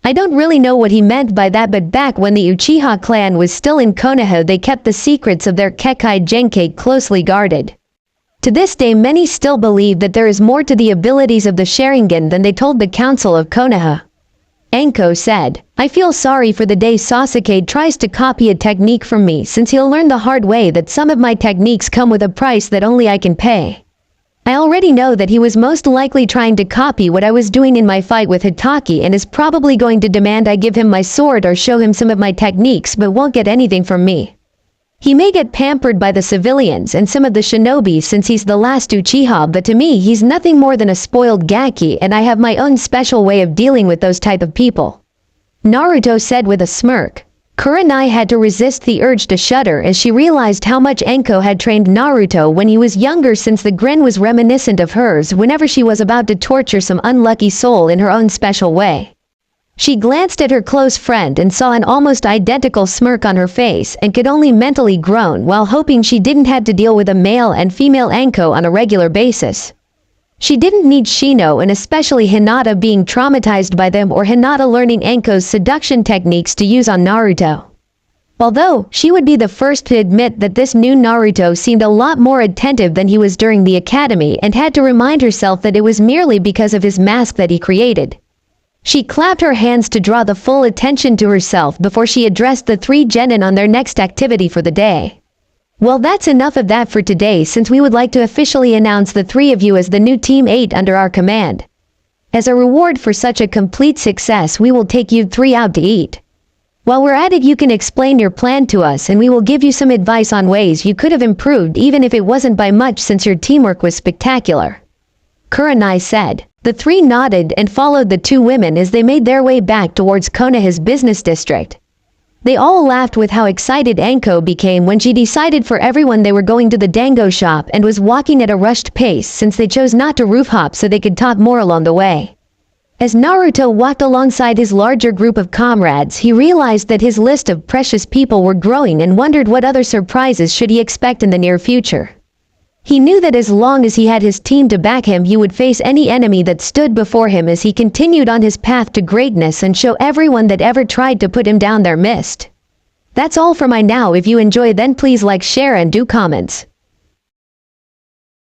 I don't really know what he meant by that, but back when the Uchiha clan was still in Konoha, they kept the secrets of their Kekkei Genkei closely guarded. To this day, many still believe that there is more to the abilities of the Sharingan than they told the Council of Konoha. Anko said, I feel sorry for the day Sasuke tries to copy a technique from me since he'll learn the hard way that some of my techniques come with a price that only I can pay. I already know that he was most likely trying to copy what I was doing in my fight with Hitaki and is probably going to demand I give him my sword or show him some of my techniques but won't get anything from me. He may get pampered by the civilians and some of the shinobi since he's the last Uchiha, but to me he's nothing more than a spoiled Gaki and I have my own special way of dealing with those type of people. Naruto said with a smirk. Kurenai had to resist the urge to shudder as she realized how much Anko had trained Naruto when he was younger since the grin was reminiscent of hers whenever she was about to torture some unlucky soul in her own special way. She glanced at her close friend and saw an almost identical smirk on her face and could only mentally groan while hoping she didn't have to deal with a male and female Anko on a regular basis. She didn't need Shino and especially Hinata being traumatized by them or Hinata learning Anko's seduction techniques to use on Naruto. Although, she would be the first to admit that this new Naruto seemed a lot more attentive than he was during the academy and had to remind herself that it was merely because of his mask that he created. She clapped her hands to draw the full attention to herself before she addressed the three genin on their next activity for the day. Well, that's enough of that for today, since we would like to officially announce the three of you as the new Team 8 under our command. As a reward for such a complete success, we will take you three out to eat. While we're at it, you can explain your plan to us and we will give you some advice on ways you could have improved even if it wasn't by much since your teamwork was spectacular. Kurenai said. The three nodded and followed the two women as they made their way back towards Konoha's business district. They all laughed with how excited Anko became when she decided for everyone they were going to the dango shop and was walking at a rushed pace since they chose not to roof hop so they could talk more along the way. As Naruto walked alongside his larger group of comrades, he realized that his list of precious people were growing and wondered what other surprises should he expect in the near future. He knew that as long as he had his team to back him, he would face any enemy that stood before him as he continued on his path to greatness and show everyone that ever tried to put him down their mist. That's all for my now. If you enjoy, then please like, share and do comments.